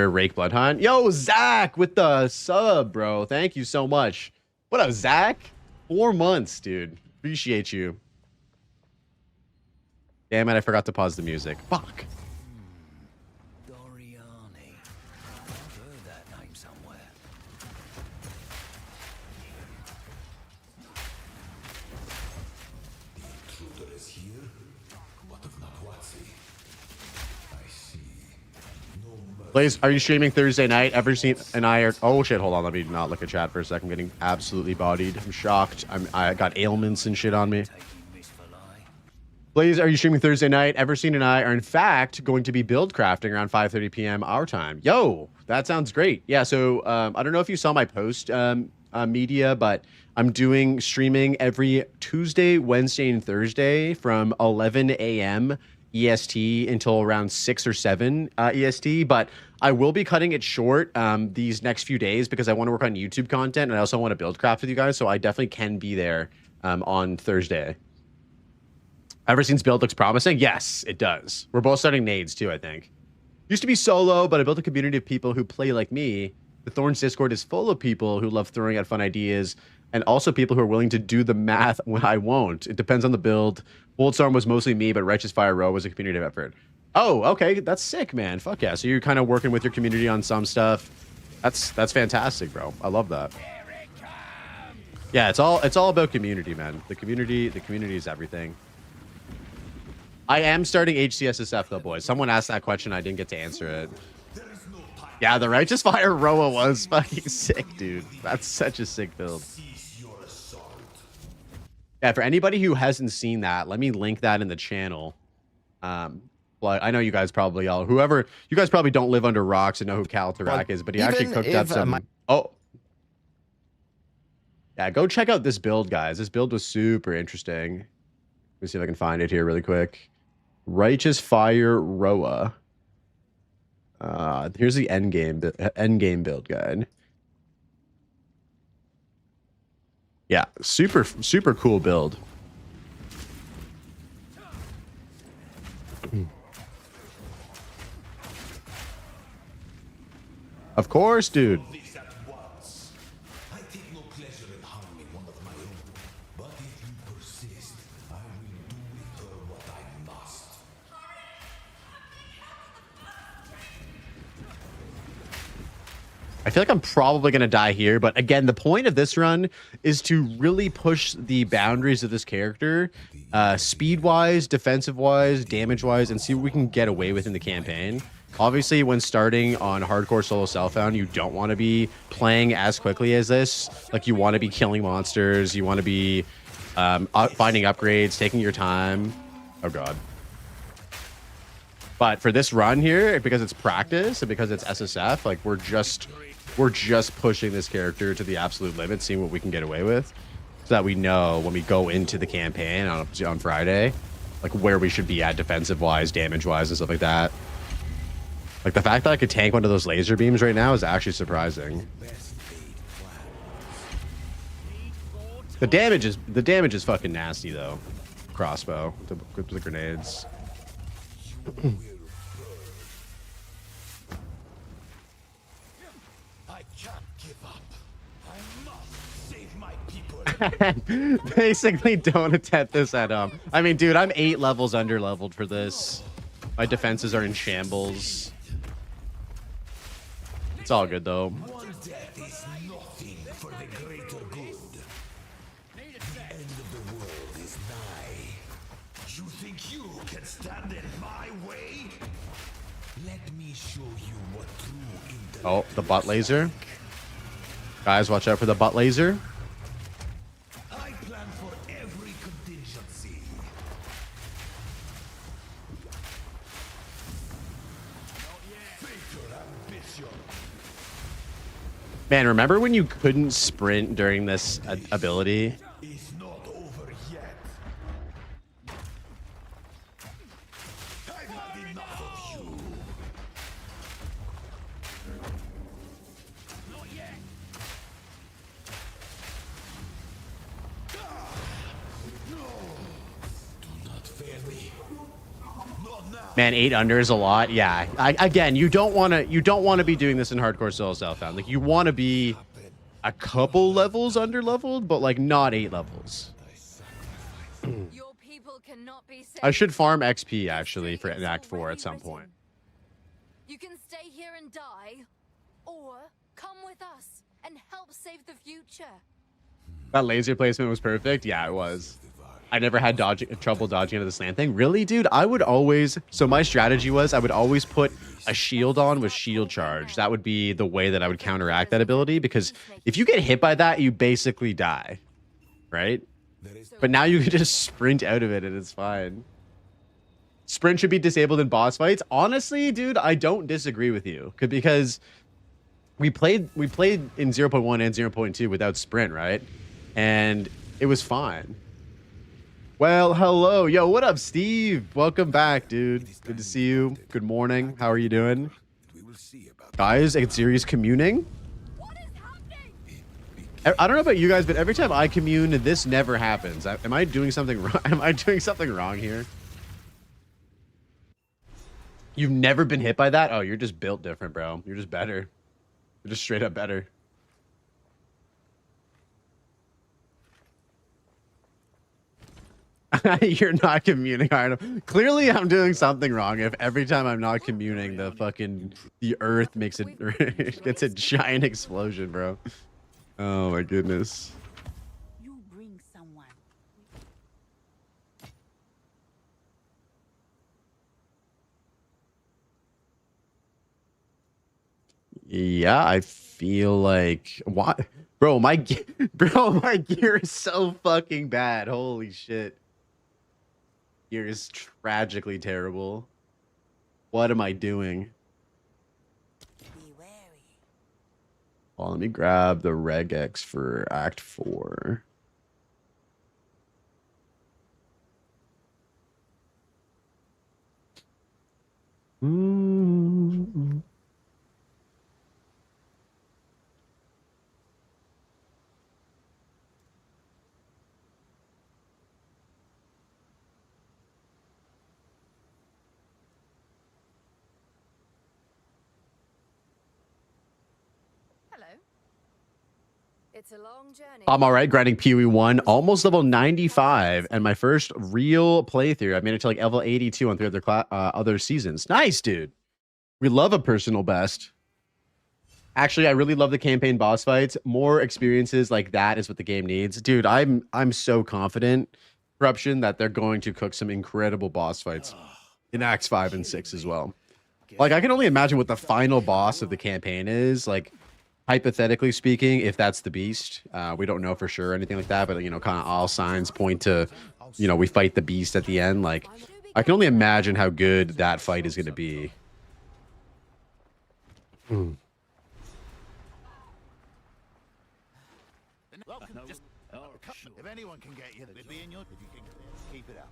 Rake Blood Hunt. Yo, Zach with the sub, bro. Thank you so much. What up, Zach? 4 months, dude. Appreciate you. Damn it, I forgot to pause the music. Fuck. Doriani. I've heard that name somewhere. Intruder is here. What of Nahuatzi? I see. No mercy. Blaze, are you streaming Thursday night? Everseen and I are... Oh, shit. Hold on. Let me not look at chat for a second. I'm getting absolutely bodied. I'm shocked. I got ailments and shit on me. Taking Miss Falai. Blaze, are you streaming Thursday night? Everseen and I are, in fact, going to be build crafting around 5:30 p.m. our time. Yo, that sounds great. Yeah, so I don't know if you saw my post media, but I'm doing streaming every Tuesday, Wednesday, and Thursday from 11 a.m. EST until around 6 or 7 EST. But I will be cutting it short these next few days because I want to work on YouTube content and I also want to build craft with you guys. So I definitely can be there on Thursday. Everseen's build looks promising. Yes, it does. We're both starting nades too, I think. Used to be solo, but I built a community of people who play like me. The Thorns Discord is full of people who love throwing out fun ideas and also people who are willing to do the math when I won't. It depends on the build. Boltstorm was mostly me, but Righteous Fire Row was a community effort. Oh, okay. That's sick, man. Fuck yeah. So you're kind of working with your community on some stuff. That's fantastic, bro. I love that. Yeah, it's all about community, man. The community is everything. I am starting HCSSF though, boys. Someone asked that question. I didn't get to answer it. Yeah, the Righteous Fire Roa was fucking sick, dude. That's such a sick build. Yeah, for anybody who hasn't seen that, let me link that in the channel. Well, I know you guys probably you guys probably don't live under rocks and know who Cal Tarak is, but he actually cooked up some... Yeah, go check out this build, guys. This build was super interesting. Let me see if I can find it here really quick. Righteous Fire Roa. Here's the end game build guide. Yeah, super cool build. Of course, dude. I take no pleasure in harming one of my own, but if you persist, I will do with her what I must. I feel like I'm probably going to die here, but again, the point of this run is to really push the boundaries of this character, speed-wise, defensive-wise, damage-wise, and see what we can get away with in the campaign. Obviously, when starting on hardcore solo self-found, you don't want to be playing as quickly as this. Like, you want to be killing monsters, you want to be finding upgrades, taking your time. Oh, God. But for this run here, because it's practice and because it's SSF, like, we're just pushing this character to the absolute limit, seeing what we can get away with, so that we know when we go into the campaign on Friday, like, where we should be at defensive-wise, damage-wise, and stuff like that. Like, the fact that I could tank one of those laser beams right now is actually surprising. The damage is fucking nasty though. Crossbow with the grenades. I can't give up. I must save my people. Basically, don't attempt this at I mean, dude, I'm 8 levels under leveled for this. My defenses are in shambles. It's all good though. One death is nothing for the greater good. The end of the world is nigh. You think you can stand in my way? Let me show you what true intellect Oh, the butt looks laser. like. Guys, watch out for the butt laser. I plan for every contingency. Faker ambition. Man, remember when you couldn't sprint during this ability? Is not over yet. I've had enough of you. Not yet. No. Do not fail me. Not now. Man, 8 under is a lot. Yeah. Again, you don't want to be doing this in hardcore solo self-found. Like you want to be a couple levels under leveled, but like not 8 levels. Your people cannot be saved. I should farm XP actually for Act 4 at some point. You can stay here and die, or come with us and help save the future. That laser placement was perfect. Yeah, it was. I never had trouble dodging into the slant thing. Really, dude? I would always... So my strategy was I would always put a shield on with shield charge. That would be the way that I would counteract that ability, because if you get hit by that, you basically die. Right? But now you can just sprint out of it and it's fine. Sprint should be disabled in boss fights. Honestly, dude, I don't disagree with you. Because we played in 0.1 and 0.2 without sprint, right? And it was fine. Well, hello. Yo, what up, Steve? Welcome back, dude. Good to see you. Good morning. How are you doing? We will see about Guys, it's serious communing. What is happening? I don't know about you guys, but every time I commune, this never happens. Am I doing something wrong? Am I doing something wrong here? You've never been hit by that? Oh, you're just built different, bro. You're just better. You're just straight up better. You're not communing hard enough. Clearly, I'm doing something wrong. If every time I'm not communing, the earth makes it gets a giant explosion, bro. Oh my goodness. You bring someone. Yeah, I feel like what, bro? My gear is so fucking bad. Holy shit. Gear is tragically terrible. What am I doing? Be wary. Well, let me grab the regex for Act 4. Hello. It's a long journey. I'm all right, grinding PoE 1, almost level 95, and my first real playthrough. I made it to like level 82 on 3 other seasons. Nice, dude. We love a personal best. Actually, I really love the campaign boss fights. More experiences like that is what the game needs. Dude, I'm so confident, Corruption, that they're going to cook some incredible boss fights in Acts 5 and 6 as well. Like, I can only imagine what the final boss of the campaign is. Like, hypothetically speaking, if that's the beast. We don't know for sure or anything like that, but, you know, kind of all signs point to, you know, we fight the beast at the end. Like, I can only imagine how good that fight is going to be. If anyone can get you, they'd be in your. If you can keep it up.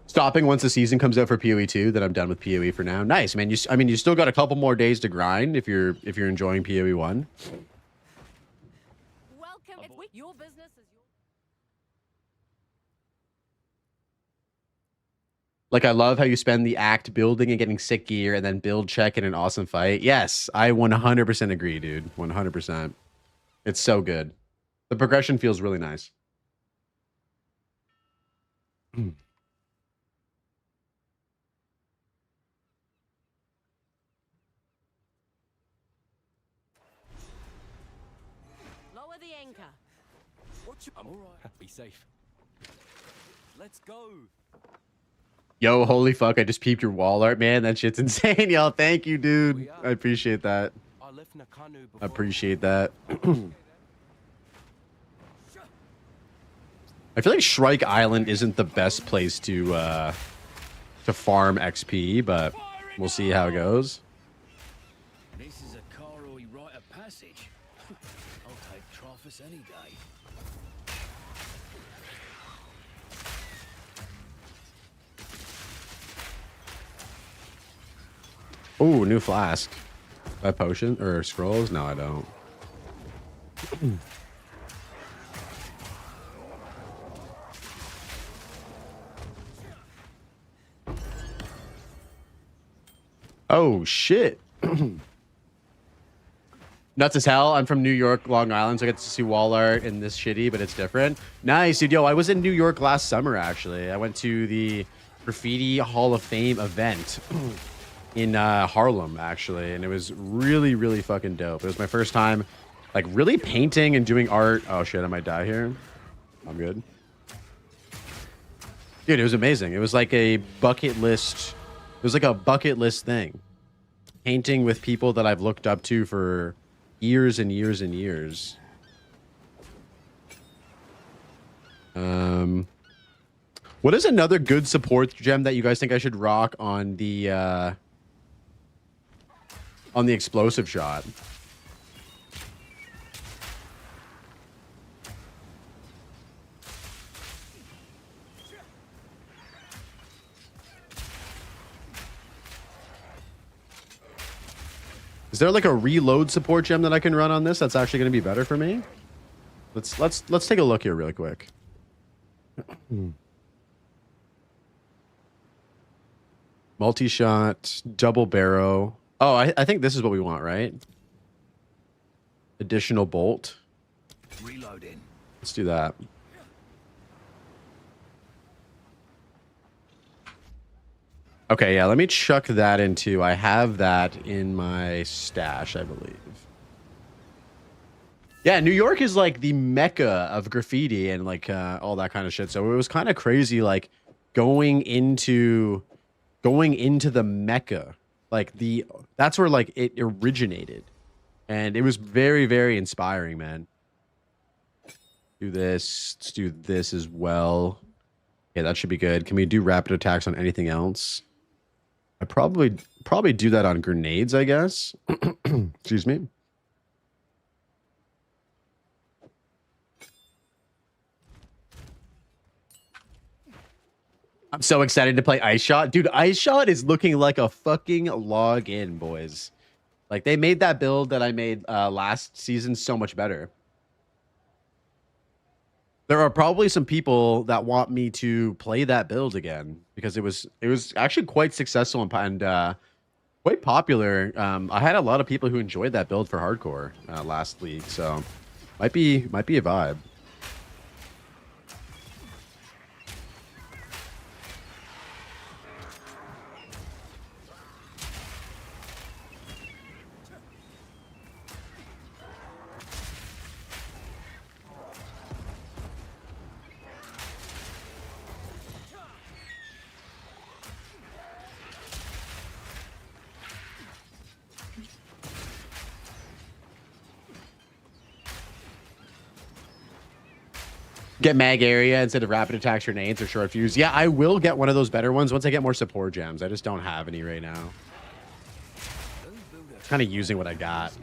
Stopping once the season comes out for PoE 2, then I'm done with PoE for now. Nice, man. I mean, you still got a couple more days to grind if you're enjoying PoE 1. Welcome. Your business is your. Like, I love how you spend the act building and getting sick gear and then build check in an awesome fight. Yes, I 100% agree, dude. 100%. It's so good. The progression feels really nice. I'm all right. Be safe. Let's go. Yo, holy fuck! I just peeped your wall art, man. That shit's insane, y'all. Thank you, dude. I appreciate that. I left Nakanu I appreciate that. I feel like Shrike Island isn't the best place to farm XP, but we'll see how it goes. This is a Karoi rite of passage. I'll take Trophus any day. Oh, new flask. That potion or scrolls? No, I don't. Oh shit. Nuts as hell. I'm from New York, Long Island, so I get to see wall art in this shitty, but it's different. Nice, dude. Yo, I was in New York last summer, actually. I went to the Graffiti Hall of Fame event in Harlem, actually, and it was really, really fucking dope. It was my first time, like, really painting and doing art. Oh, shit, I might die here. I'm good. Dude, it was amazing. It was like a bucket list. It was like a bucket list thing. Painting with people that I've looked up to for years and years and years. What is another good support gem that you guys think I should rock on the explosive shot? Is there like a reload support gem that I can run on this that's actually going to be better for me? Let's take a look here really quick. Multi-shot, double barrel. Oh, I think this is what we want, right? Additional bolt. Reloading. Let's do that. Okay, yeah, let me chuck that into. I have that in my stash, I believe. Yeah, New York is like the mecca of graffiti and like all that kind of shit. So it was kind of crazy, like going into the mecca, like that's where like it originated, and it was very, very inspiring, man. Do this. Let's do this as well. Yeah, that should be good. Can we do rapid attacks on anything else? I probably do that on grenades, I guess. Excuse me. I'm so excited to play Ice Shot. Dude, Ice Shot is looking like a fucking login, boys. Like, they made that build that I made last season so much better. There are probably some people that want me to play that build again because it was actually quite successful and quite popular. I had a lot of people who enjoyed that build for hardcore last league, so might be a vibe. Get mag area instead of rapid attacks, grenades, or short fuse. Yeah, I will get one of those better ones once I get more support gems. I just don't have any right now. Kind of using what I got.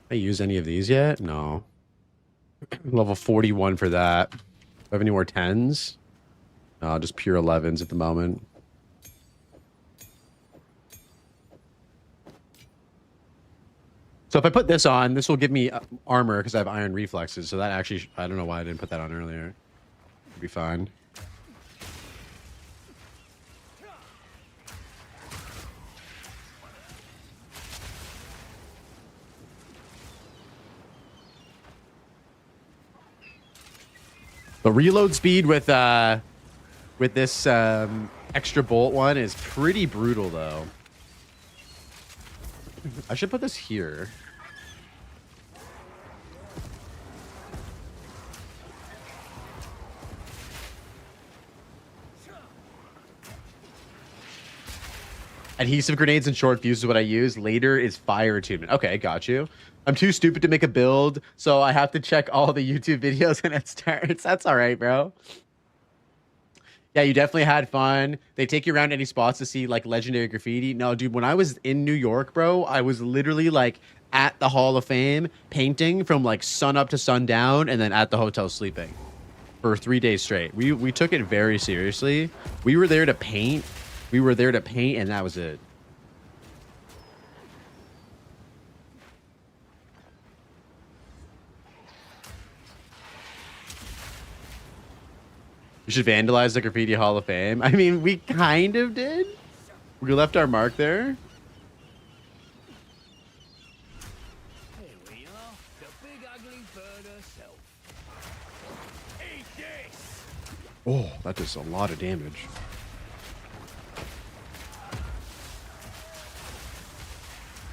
I use any of these yet? No. Level 41 for that. Do I have any more 10s? No, just pure 11s at the moment. So if I put this on, this will give me armor because I have iron reflexes. So that actually, I don't know why I didn't put that on earlier. It'd be fine. The reload speed with with this extra bolt one is pretty brutal, though. I should put this here. Adhesive grenades and short fuse is what I use. Later is fire attunement. Okay, got you. I'm too stupid to make a build, so I have to check all the YouTube videos when it starts. That's all right, bro. Yeah, you definitely had fun. They take you around any spots to see like legendary graffiti. No, dude, when I was in New York, bro, I was literally like at the Hall of Fame painting from like sun up to sundown, and then at the hotel sleeping for 3 days straight. We took it very seriously. We were there to paint. We were there to paint, and that was it. You should vandalize the Graffiti Hall of Fame. I mean, we kind of did. We left our mark there. Here we are, the big ugly bird herself. Eat this! Oh, that does a lot of damage.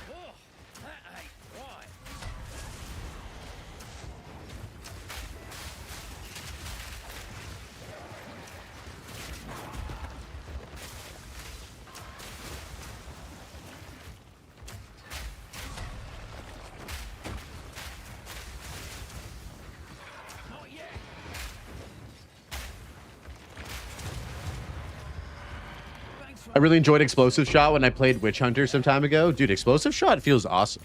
Oh, that ain't right. Not yet. Thanks for I really enjoyed Explosive Shot when I played Witch Hunter some time ago. Dude, Explosive Shot feels awesome.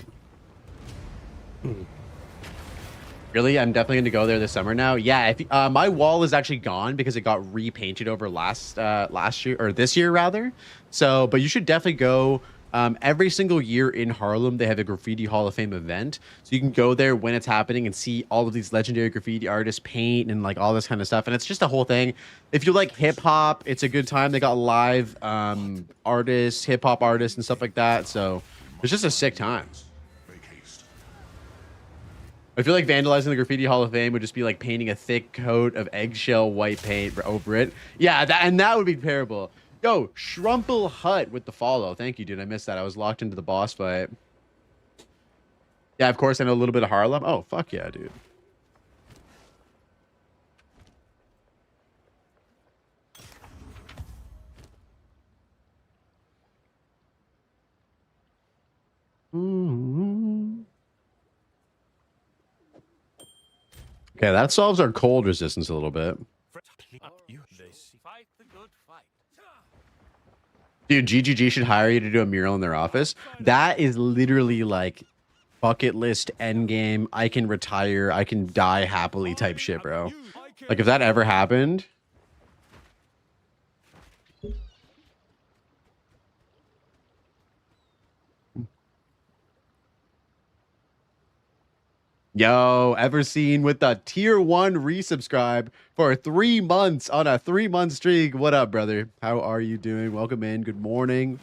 Really? I'm definitely going to go there this summer now. Yeah, if my wall is actually gone because it got repainted over last year, or this year rather. So, but you should definitely go. Every single year in Harlem, they have a Graffiti Hall of Fame event. So you can go there when it's happening and see all of these legendary graffiti artists paint and like all this kind of stuff. And it's just a whole thing. If you like hip hop, it's a good time. They got live artists, hip hop artists and stuff like that. So it's just a sick time. I feel like vandalizing the Graffiti Hall of Fame would just be like painting a thick coat of eggshell white paint over it. Yeah, that would be terrible. Yo, Shrumple Hut with the follow. Thank you, dude. I missed that. I was locked into the boss fight. Yeah, of course, I know a little bit of Harlem. Oh, fuck yeah, dude. Okay, that solves our cold resistance a little bit. Fight the good fight. Dude, GGG should hire you to do a mural in their office. That is literally like bucket list endgame. I can retire. I can die happily type shit, bro. Like if that ever happened. Yo, Everseen with the tier 1 resubscribe for 3 months on a 3-month streak. What up, brother? How are you doing? Welcome in. Good morning.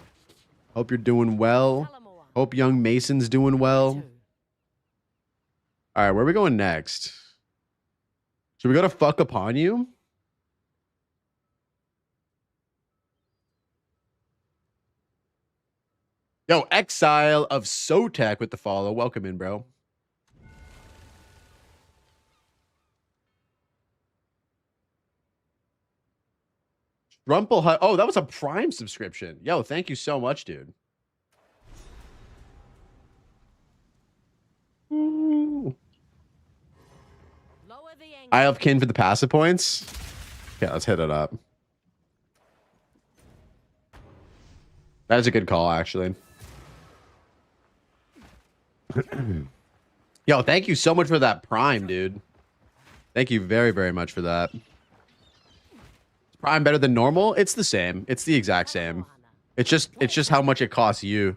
Hope you're doing well. Hope young Mason's doing well. All right, where are we going next? Should we go to Fuck Upon You? Yo, Exile of Sotek with the follow. Welcome in, bro. Rumple Hut. Oh, that was a Prime subscription. Yo, thank you so much, dude. I have kin for the passive points. Yeah, let's hit it up. That is a good call, actually. Yo, thank you so much for that Prime, dude. Thank you very, very much for that. Prime better than normal? It's the same. It's the exact same. It's just how much it costs you.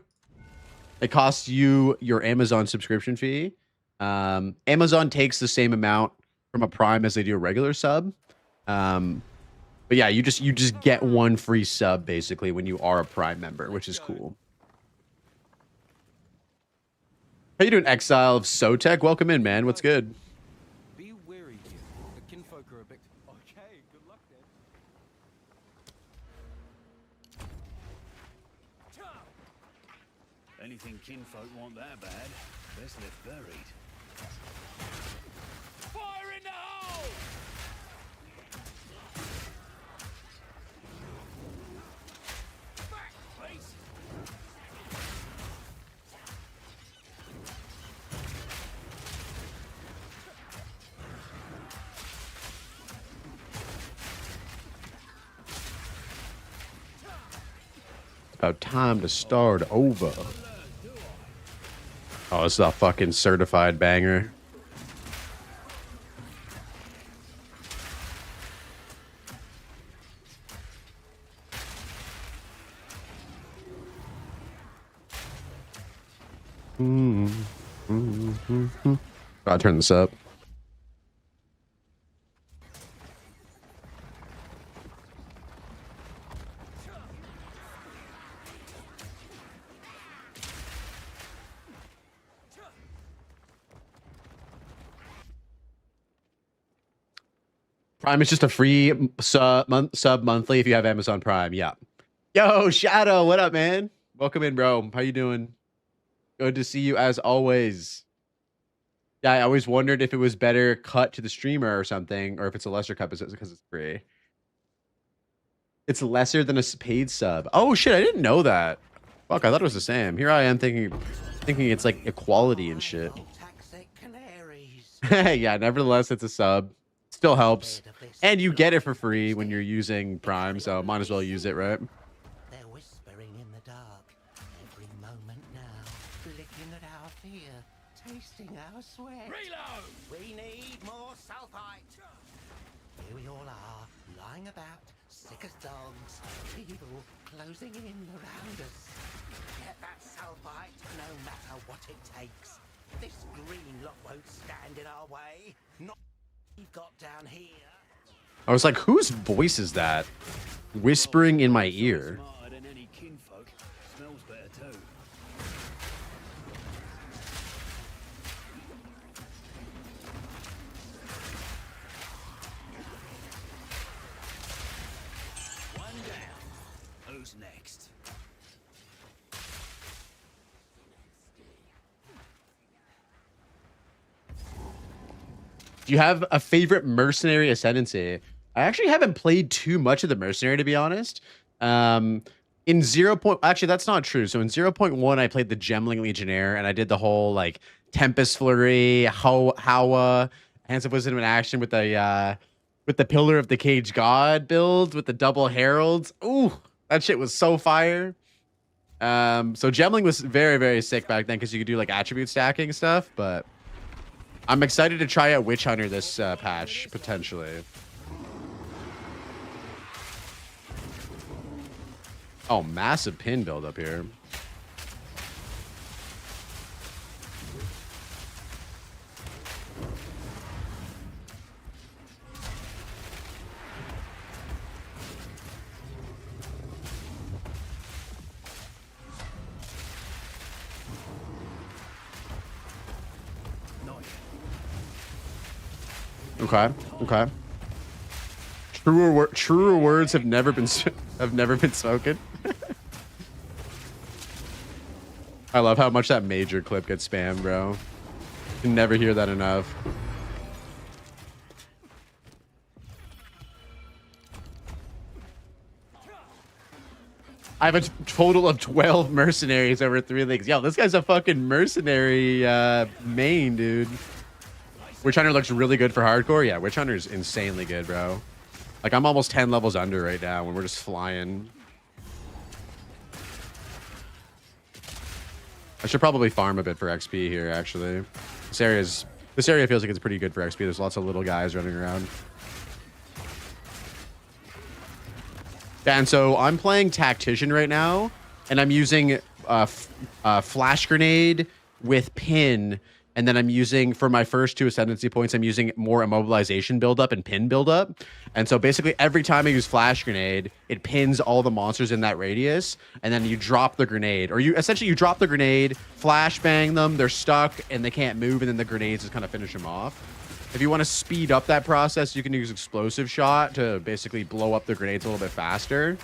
It costs you your Amazon subscription fee. Amazon takes the same amount from a Prime as they do a regular sub. But yeah, you just get one free sub basically when you are a Prime member, which is cool. How you doing, Exile of Sotek? Welcome in, man. What's good? Be wary here. The kinfolk are a bit. Okay, good luck then. anything kinfolk want that bad, best left buried. Fire in the hole! Back, please! About time to start over. Oh, this is a fucking certified banger. Gotta turn this up. Prime is just a free sub monthly if you have Amazon Prime. Yeah. Yo, Shadow, what up, man? Welcome in, bro. How you doing? Good to see you as always. Yeah, I always wondered if it was better cut to the streamer or something, or if it's a lesser cut because it's free. It's lesser than a paid sub. Oh shit, I didn't know that. Fuck, I thought it was the same. Here I am thinking it's like equality and shit. Yeah, nevertheless, it's a sub. Still helps. And you get it for free when you're using Prime, so might as well use it, right? They're whispering in the dark. Every moment now, licking at our fear, tasting our sweat. Reload! We need more sulfite. Here we all are, lying about, sick as dogs, evil closing in around us. Get that sulfite, no matter what it takes. This green lot won't stand in our way. Not we've got down here. I was like, whose voice is that? Whispering in my ear. Smarter than any kinfolk. Smells better too. One down. Who's next? Do you have a favorite mercenary ascendancy? I actually haven't played too much of the mercenary, to be honest. In 0. Actually, that's not true. So in 0.1, I played the Gemling Legionnaire, and I did the whole like Tempest Flurry, Hawa, Hands of Wisdom in action with the Pillar of the Cage God build with the double heralds. Ooh, that shit was so fire. So Gemling was very, very sick back then because you could do like attribute stacking stuff, but I'm excited to try out Witch Hunter this patch, potentially. Oh, massive pin build up here. Okay. Okay. Truer words have never been spoken. I love how much that major clip gets spammed, bro. You can never hear that enough. I have a total of 12 mercenaries over 3 leagues. Yo, this guy's a fucking mercenary main, dude. Witch Hunter looks really good for hardcore. Yeah, Witch Hunter is insanely good, bro. Like, I'm almost 10 levels under right now when we're just flying. I should probably farm a bit for XP here, actually. This area feels like it's pretty good for XP. There's lots of little guys running around. Yeah, and so I'm playing Tactician right now, and I'm using Flash Grenade with Pin, and then I'm using, for my first 2 Ascendancy points, I'm using more Immobilization buildup and Pin buildup. And so basically every time I use Flash Grenade, it pins all the monsters in that radius, and then you drop the grenade. Or you drop the grenade, flashbang them, they're stuck, and they can't move, and then the grenades just kind of finish them off. If you want to speed up that process, you can use Explosive Shot to basically blow up the grenades a little bit faster.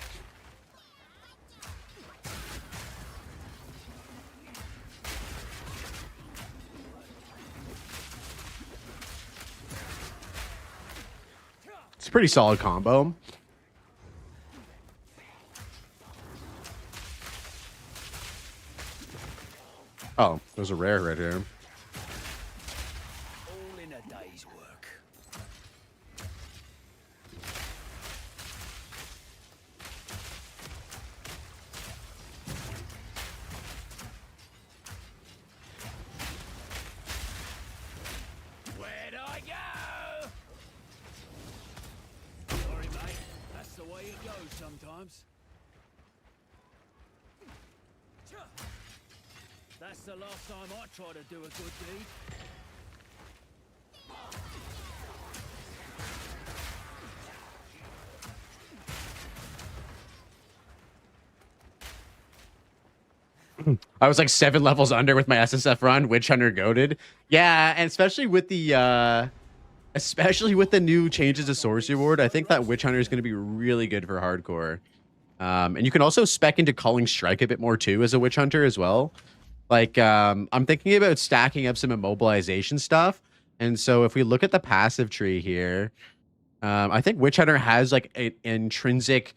pretty solid combo. Oh, there's a rare right here. All in a day's work. Where'd I go? Sorry, mate. That's the way it goes sometimes. That's the last time I try to do a good deed. I was like 7 levels under with my SSF run, Witch Hunter goated. Yeah, and especially with the new changes to Sorcery Ward, I think that Witch Hunter is going to be really good for hardcore. And you can also spec into Culling Strike a bit more too as a Witch Hunter as well. Like, I'm thinking about stacking up some immobilization stuff. And so if we look at the passive tree here, I think Witch Hunter has like an intrinsic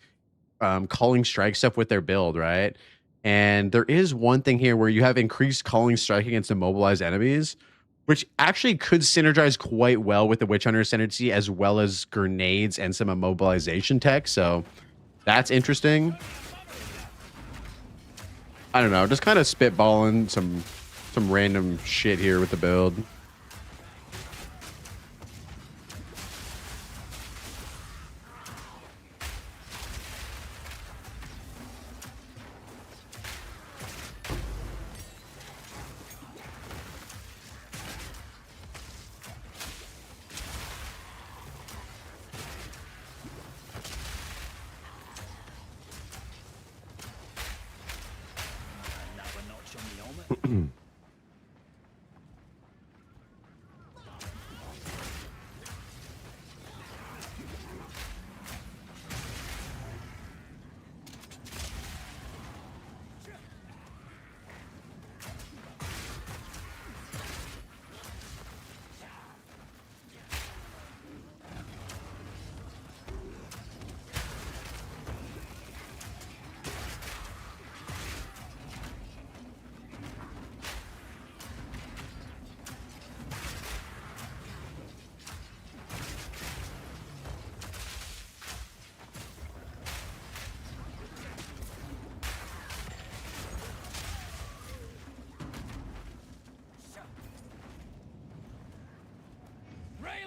Culling Strike stuff with their build, right? And there is one thing here where you have increased Culling Strike against immobilized enemies, which actually could synergize quite well with the Witch Hunter ascendancy, as well as grenades and some immobilization tech. So that's interesting. I don't know, just kind of spitballing some random shit here with the build. Another notch on the helmet.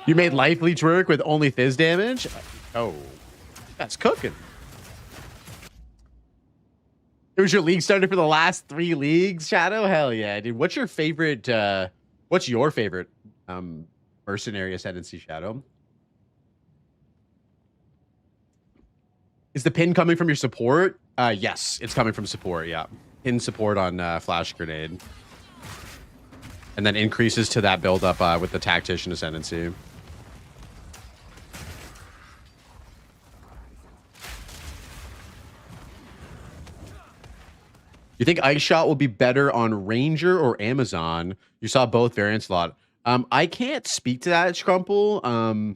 You made Life Leech work with only Fizz damage? Oh, that's cooking. It was your league starter for the last 3 leagues, Shadow? Hell yeah, dude. What's your favorite mercenary ascendancy, Shadow? Is the pin coming from your support? Yes, it's coming from support, yeah. Pin support on Flash Grenade. And then increases to that build up with the Tactician ascendancy. You think Ice Shot will be better on Ranger or Amazon? You saw both variants a lot. I can't speak to that, Scrumple.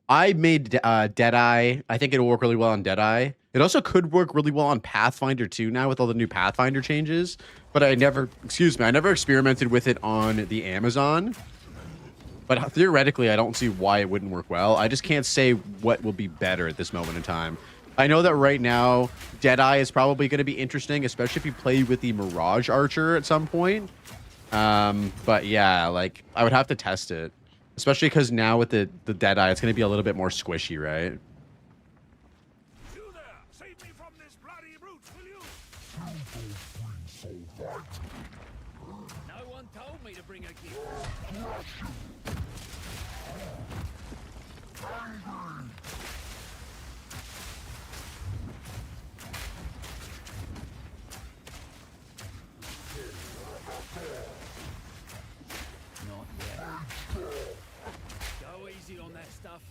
I made Deadeye. I think it'll work really well on Deadeye. It also could work really well on Pathfinder too now with all the new Pathfinder changes. But I never experimented with it on the Amazon. But theoretically, I don't see why it wouldn't work well. I just can't say what will be better at this moment in time. I know that right now, Deadeye is probably going to be interesting, especially if you play with the Mirage Archer at some point. But yeah, like, I would have to test it. Especially because now with the Deadeye, it's going to be a little bit more squishy, right? You there! Save me from this bloody brute, will you? No one told me to bring a gift. Not yet. Go easy on that stuff.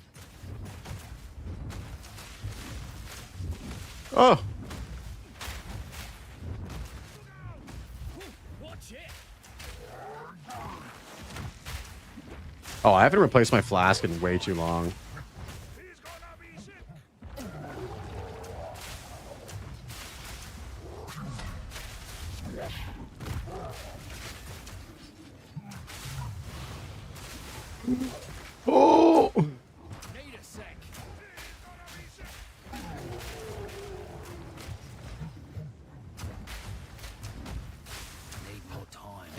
Oh, Watch it. I haven't replaced my flask in way too long. He's gonna Oh! Need a sec. Need more time.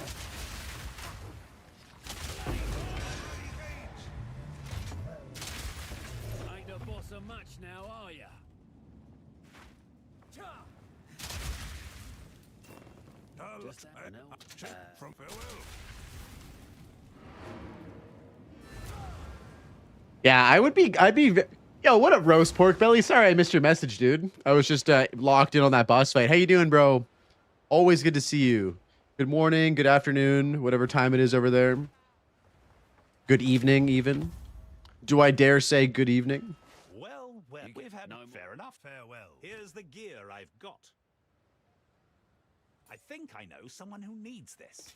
Ain't the boss of much now, are ya? Just happened now. From farewell. Yeah, I'd be, yo, what up, roast pork belly? Sorry I missed your message, dude. I was just locked in on that boss fight. How you doing, bro? Always good to see you. Good morning, good afternoon, whatever time it is over there. Good evening, even. Do I dare say good evening? Well, we've had no more. fair enough. Farewell. Here's the gear I've got. I think I know someone who needs this.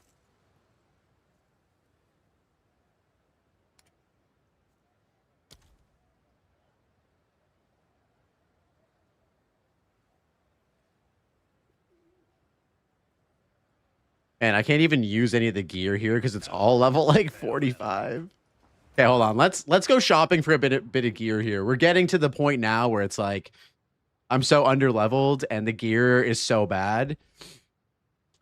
And I can't even use any of the gear here because it's all level like 45. Okay, hold on. Let's go shopping for a bit of gear here. We're getting to the point now where it's like I'm so under leveled and the gear is so bad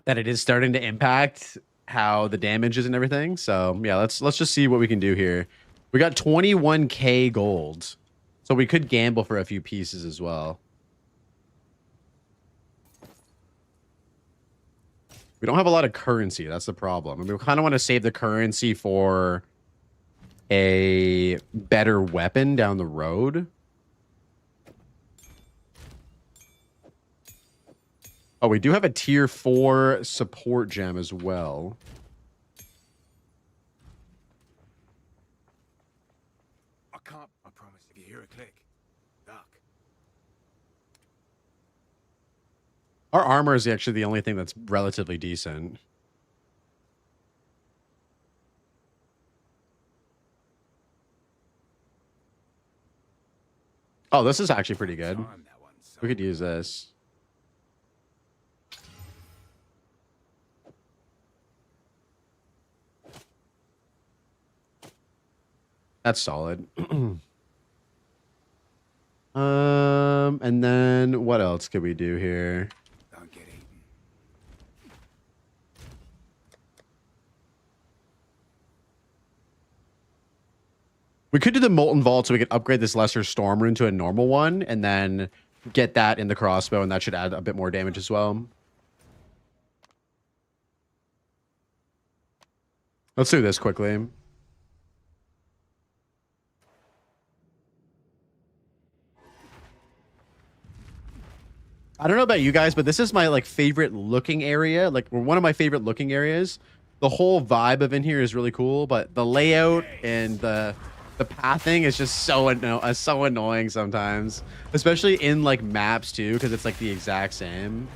that it is starting to impact how the damage is and everything. So yeah, let's just see what we can do here. We got 21k gold, so we could gamble for a few pieces as well. We don't have a lot of currency. That's the problem. I mean, we kind of want to save the currency for a better weapon down the road. Oh, we do have a tier 4 support gem as well. I can't. I promise. If you hear a click, duck. Our armor is actually the only thing that's relatively decent. Oh, this is actually pretty good. Time that one, son. We could use this. That's solid. And then what else could we do here? Don't get eaten. We could do the Molten Vault so we could upgrade this Lesser Storm Rune to a normal one and then get that in the crossbow, and that should add a bit more damage as well. Let's do this quickly. I don't know about you guys, but this is my like favorite looking area, like one of my favorite looking areas. The whole vibe of in here is really cool, but the layout and the pathing is just so annoying sometimes, especially in like maps too, because it's like the exact same.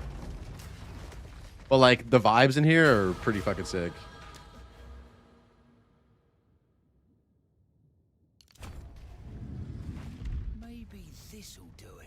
But like the vibes in here are pretty fucking sick. Maybe this'll do it.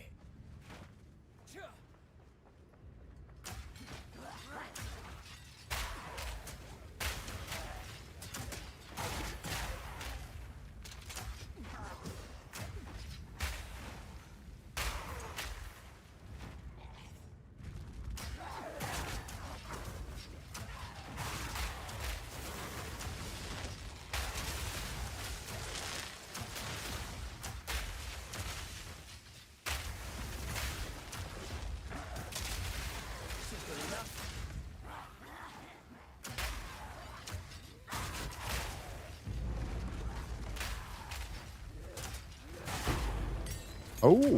Oh, we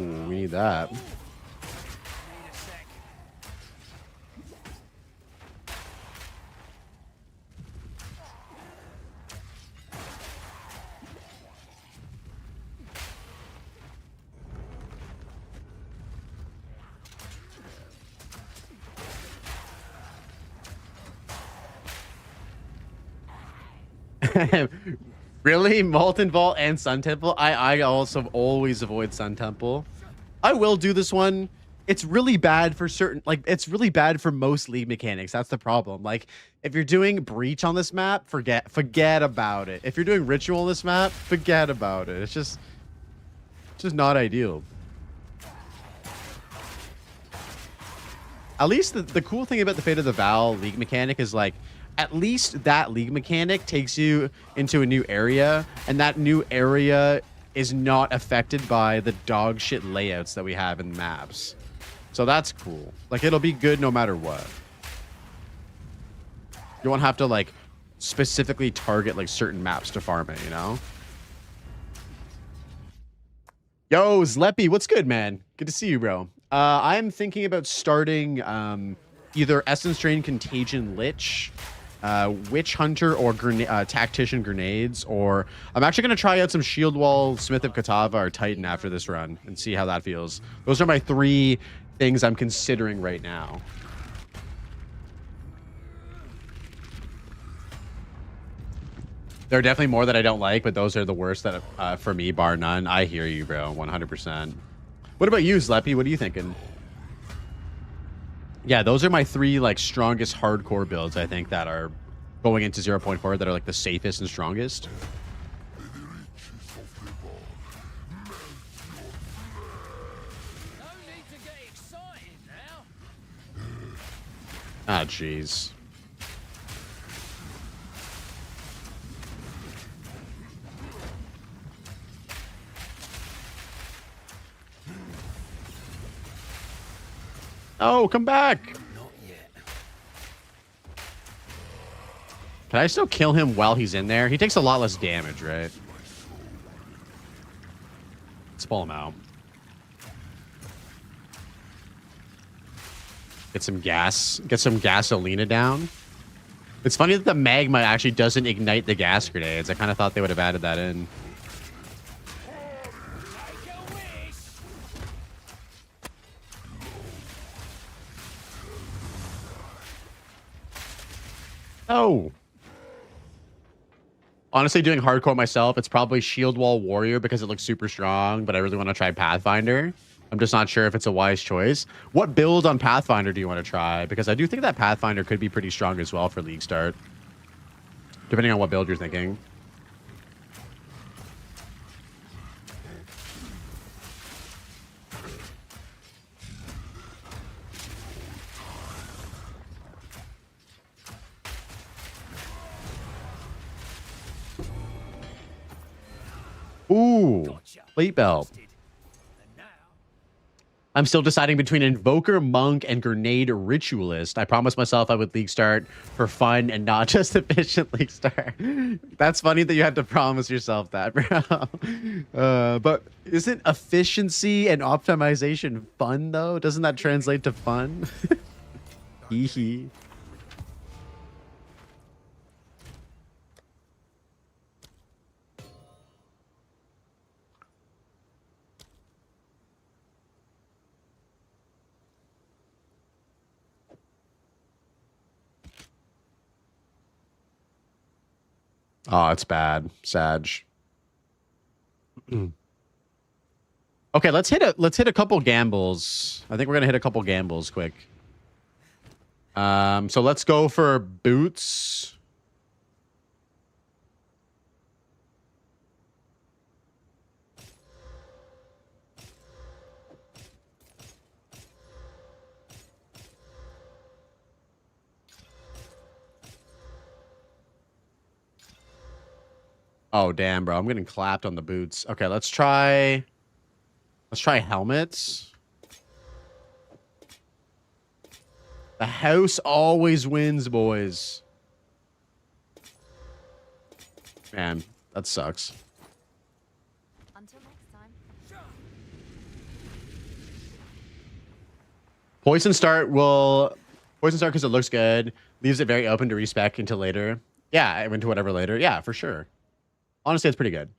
need that. Need a sec. Really? Molten Vault and Sun Temple? I also always avoid Sun Temple. I will do this one it's really bad for certain, like it's really bad for most league mechanics. That's the problem. Like if you're doing breach on this map, forget about it. If you're doing ritual on this map, forget about it. It's just not ideal. At least the cool thing about the Fate of the Vow league mechanic is like, at least that league mechanic takes you into a new area, and that new area is not affected by the dog shit layouts that we have in maps. So that's cool. Like, it'll be good no matter what. You won't have to, like, specifically target, like, certain maps to farm it, you know? Yo, Zleppy, what's good, man? Good to see you, bro. I'm thinking about starting either Essence Drain Contagion Lich, Witch Hunter, or Tactician Grenades, or I'm actually going to try out some Shield Wall, Smith of Katava, or Titan after this run and see how that feels. Those are my 3 things I'm considering right now. There are definitely more that I don't like, but those are the worst that for me, bar none. I hear you, bro, 100%. What about you, Zleppy? What are you thinking? Yeah, those are my 3 like strongest hardcore builds, I think, that are going into 0.4 that are like the safest and strongest. No need to get excited now. Ah, jeez. Oh, come back! Not yet. Can I still kill him while he's in there? He takes a lot less damage, right? Let's pull him out. Get some gas. Get some gasolina down. It's funny that the magma actually doesn't ignite the gas grenades. I kind of thought they would have added that in. Oh. Honestly, doing hardcore myself, it's probably Shield Wall Warrior because it looks super strong, but I really want to try Pathfinder. I'm just not sure if it's a wise choice. What build on Pathfinder do you want to try? Because I do think that Pathfinder could be pretty strong as well for League Start. Depending on what build you're thinking. Ooh, plate belt. I'm still deciding between Invoker, Monk, and Grenade Ritualist. I promised myself I would League Start for fun and not just efficient League Start. That's funny that you had to promise yourself that, bro. But isn't efficiency and optimization fun, though? Doesn't that translate to fun? Hee hee. Oh, it's bad. Sag. Okay, let's hit a couple gambles. I think we're gonna hit a couple gambles quick. So let's go for boots. Oh, damn, bro. I'm getting clapped on the boots. Okay, let's try helmets. The house always wins, boys. Man, that sucks. Until next time. Poison start because it looks good. Leaves it very open to respec until later. Yeah, into whatever later. Yeah, for sure. Honestly, it's pretty good.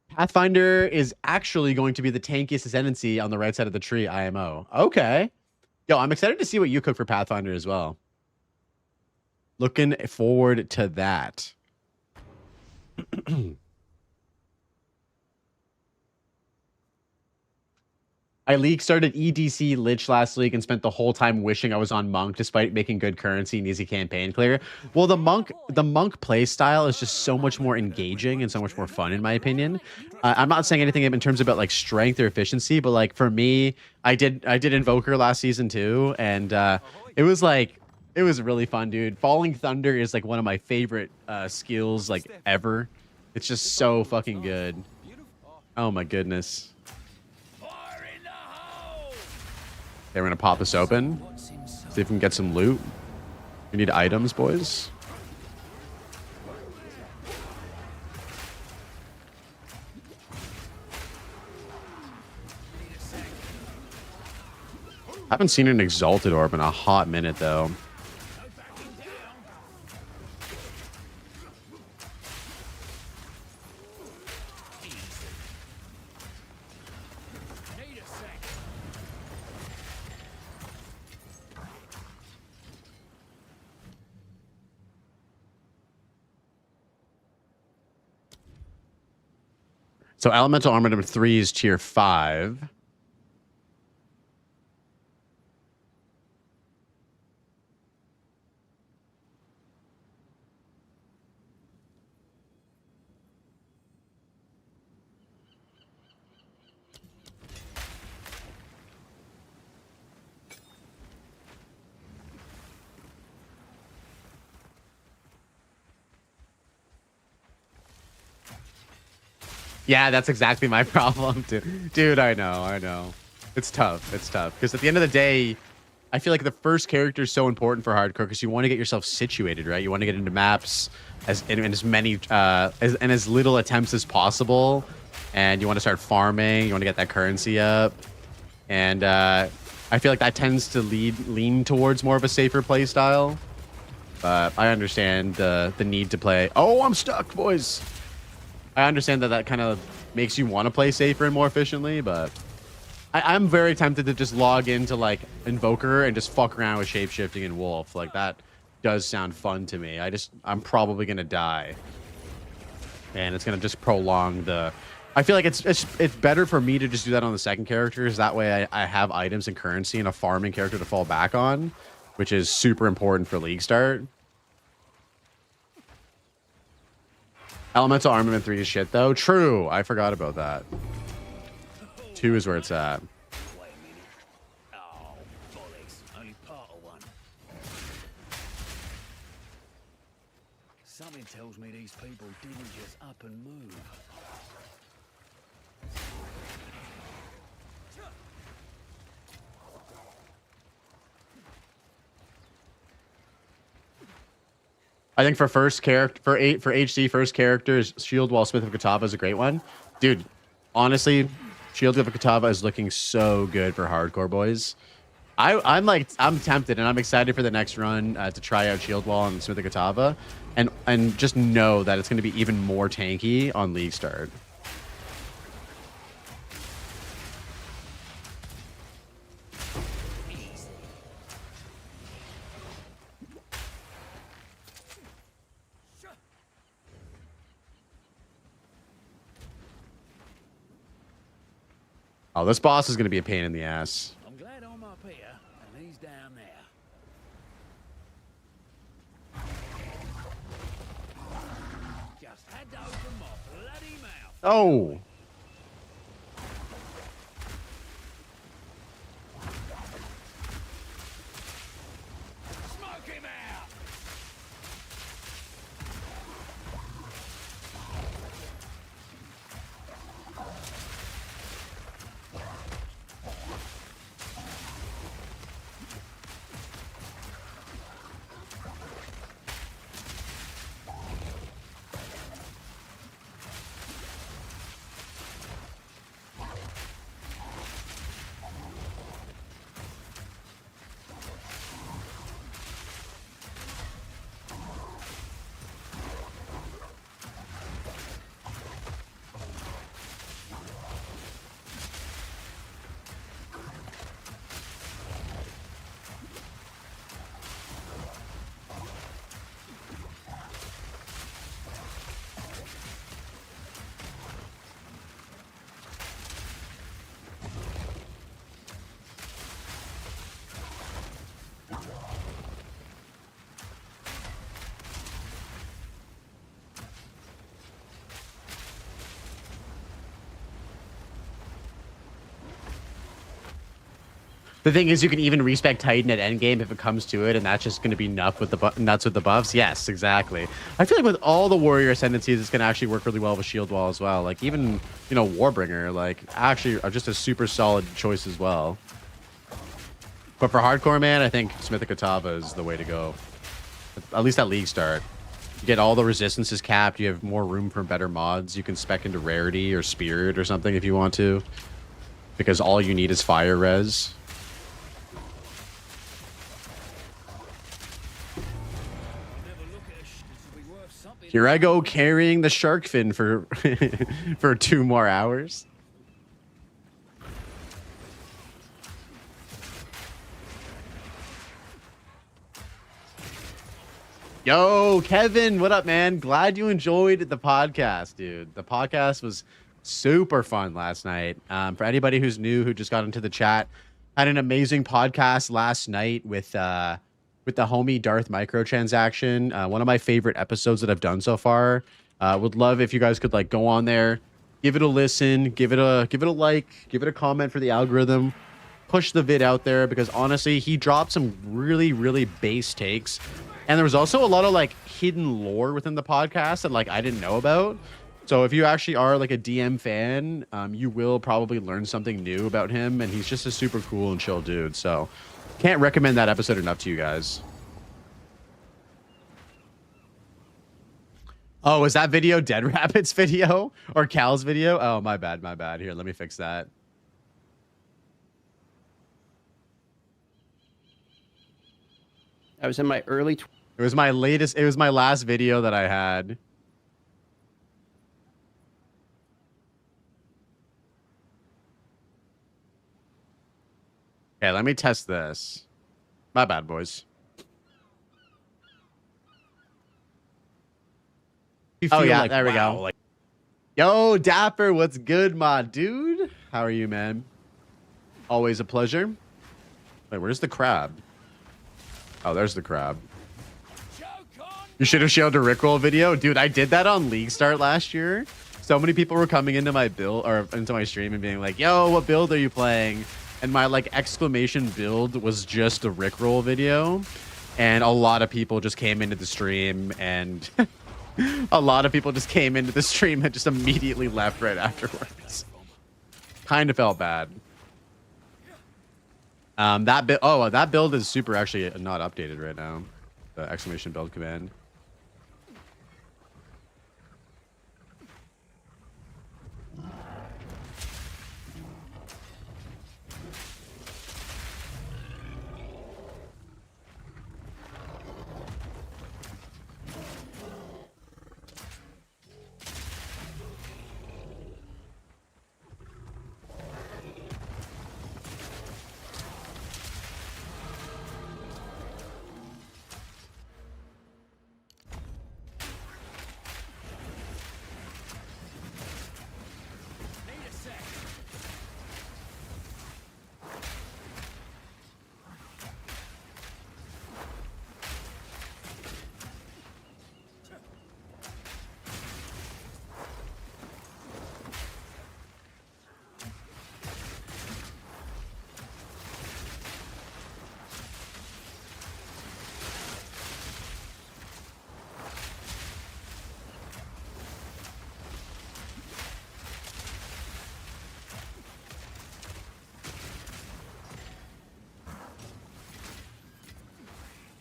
Pathfinder is actually going to be the tankiest ascendancy on the right side of the tree, IMO. Okay. Yo, I'm excited to see what you cook for Pathfinder as well. Looking forward to that. I league started EDC Lich last week and spent the whole time wishing I was on Monk, despite making good currency and easy campaign clear. Well, the Monk play style is just so much more engaging and so much more fun, in my opinion. I'm not saying anything in terms about like strength or efficiency, but like for me, I did Invoker last season too, and it was like it was really fun, dude. Falling Thunder is like one of my favorite skills like ever. It's just so fucking good. Oh my goodness. Okay, we're gonna pop this open. See if we can get some loot. We need items, boys. Haven't seen an Exalted Orb in a hot minute, though. So Elemental Armor number 3 is tier 5. Yeah, that's exactly my problem, dude. Dude, I know. It's tough. It's tough. Because at the end of the day, I feel like the first character is so important for hardcore because you want to get yourself situated, right? You want to get into maps in as many as little attempts as possible, and you want to start farming. You want to get that currency up, and I feel like that tends to lean towards more of a safer play style. But I understand the need to play. Oh, I'm stuck, boys. I understand that kind of makes you want to play safer and more efficiently, but I'm very tempted to just log into like Invoker and just fuck around with shapeshifting and Wolf. Like that does sound fun to me. I'm probably gonna die, and it's gonna just prolong the. I feel like it's better for me to just do that on the second character, because that way I have items and currency and a farming character to fall back on, which is super important for League start. Elemental Armament 3 is shit, though. True. I forgot about that. 2 is where it's at. Wait a minute. Oh, bollocks. Only part of one. Something tells me these people didn't just up and move. I think for first character, for HC first characters, Shield Wall Smith of Katava is a great one. Dude, honestly, Shield of Katava is looking so good for hardcore, boys. I'm tempted and I'm excited for the next run to try out Shield Wall and Smith of Katava, and just know that it's going to be even more tanky on League start. Oh, this boss is going to be a pain in the ass. I'm glad I'm up here and he's down there. Just had to open my bloody mouth. Oh. Smoke him out. The thing is, you can even respec Titan at endgame if it comes to it, and that's just going to be nuts with the buffs. Yes, exactly. I feel like with all the warrior ascendancies, it's going to actually work really well with shield wall as well. Like even Warbringer, like actually are just a super solid choice as well. But for hardcore, man, I think Smithic Atava is the way to go. At least at league start. You get all the resistances capped. You have more room for better mods. You can spec into rarity or spirit or something if you want to, because all you need is fire res. Here I go carrying the shark fin for for 2 more hours. Yo, Kevin, what up, man? Glad you enjoyed the podcast, dude. The podcast was super fun last night. For anybody who's new, who just got into the chat, had an amazing podcast last night with the homie Darth microtransaction. One of my favorite episodes that I've done so far. Would love if you guys could like go on there, give it a listen, give it a like, give it a comment for the algorithm, push the vid out there, because honestly, he dropped some really, really base takes. And there was also a lot of like hidden lore within the podcast that like I didn't know about. So if you actually are like a DM fan, you will probably learn something new about him, and he's just a super cool and chill dude. So can't recommend that episode enough to you guys. Oh, was that video Dead Rabbit's video or Cal's video? Oh, my bad, my bad. Here, let me fix that. I was in my early. It was my latest. It was my last video that I had. Okay, let me test this. My bad, boys. Oh yeah, like, there we go. Like, yo, Dapper, what's good, my dude? How are you, man? Always a pleasure. Wait, where's the crab? Oh, there's the crab. You should have showed a Rickroll video. Dude, I did that on League Start last year. So many people were coming into my build or into my stream and being like, yo, what build are you playing? And my like exclamation build was just a Rickroll video. And a lot of people just came into the stream and a lot of people just came into the stream and just immediately left right afterwards. Kind of felt bad. That build is super actually not updated right now. The exclamation build command.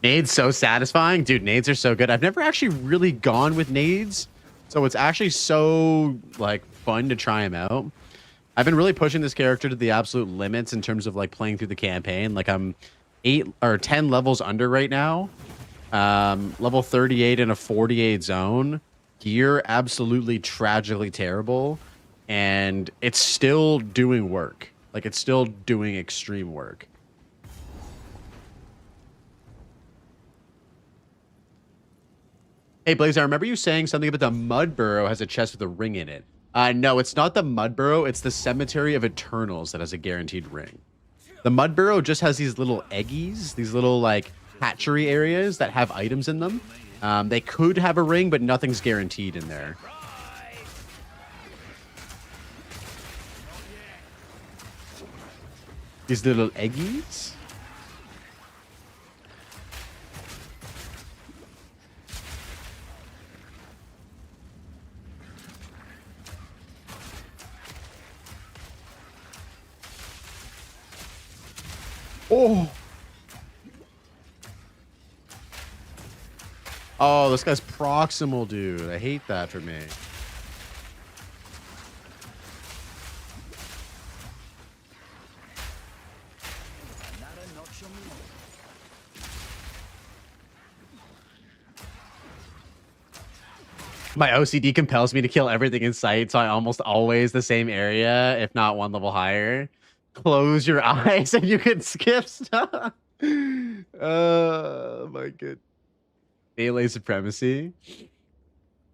Nades so satisfying. Dude, nades are so good. I've never actually really gone with nades, so it's actually so like fun to try them out. I've been really pushing this character to the absolute limits in terms of like playing through the campaign. Like I'm 8 or 10 levels under right now. Level 38 in a 48 zone. Gear absolutely tragically terrible, and it's still doing work. Like it's still doing extreme work. Hey, Blaze, I remember you saying something about the Mud Burrow has a chest with a ring in it. No, it's not the Mud Burrow. It's the Cemetery of Eternals that has a guaranteed ring. The Mud Burrow just has these little eggies, these little, like, hatchery areas that have items in them. They could have a ring, but nothing's guaranteed in there. These little eggies. Oh. Oh, this guy's proximal, dude. I hate that for me. My OCD compels me to kill everything in sight, so I almost always the same area, if not one level higher. Close your eyes and you can skip stuff. Oh my god. Melee supremacy.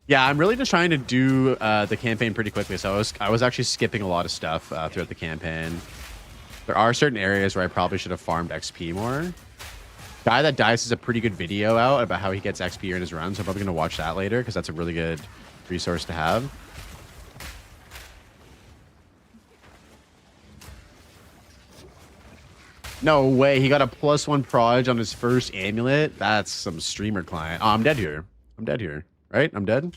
Yeah, I'm really just trying to do the campaign pretty quickly. So I was actually skipping a lot of stuff throughout the campaign. There are certain areas where I probably should have farmed XP more. Guy That Dies is a pretty good video out about how he gets XP in his runs. So I'm probably going to watch that later because that's a really good resource to have. No way. He got a +1 proj on his first amulet. That's some streamer client. Oh, I'm dead here. I'm dead here. Right? I'm dead?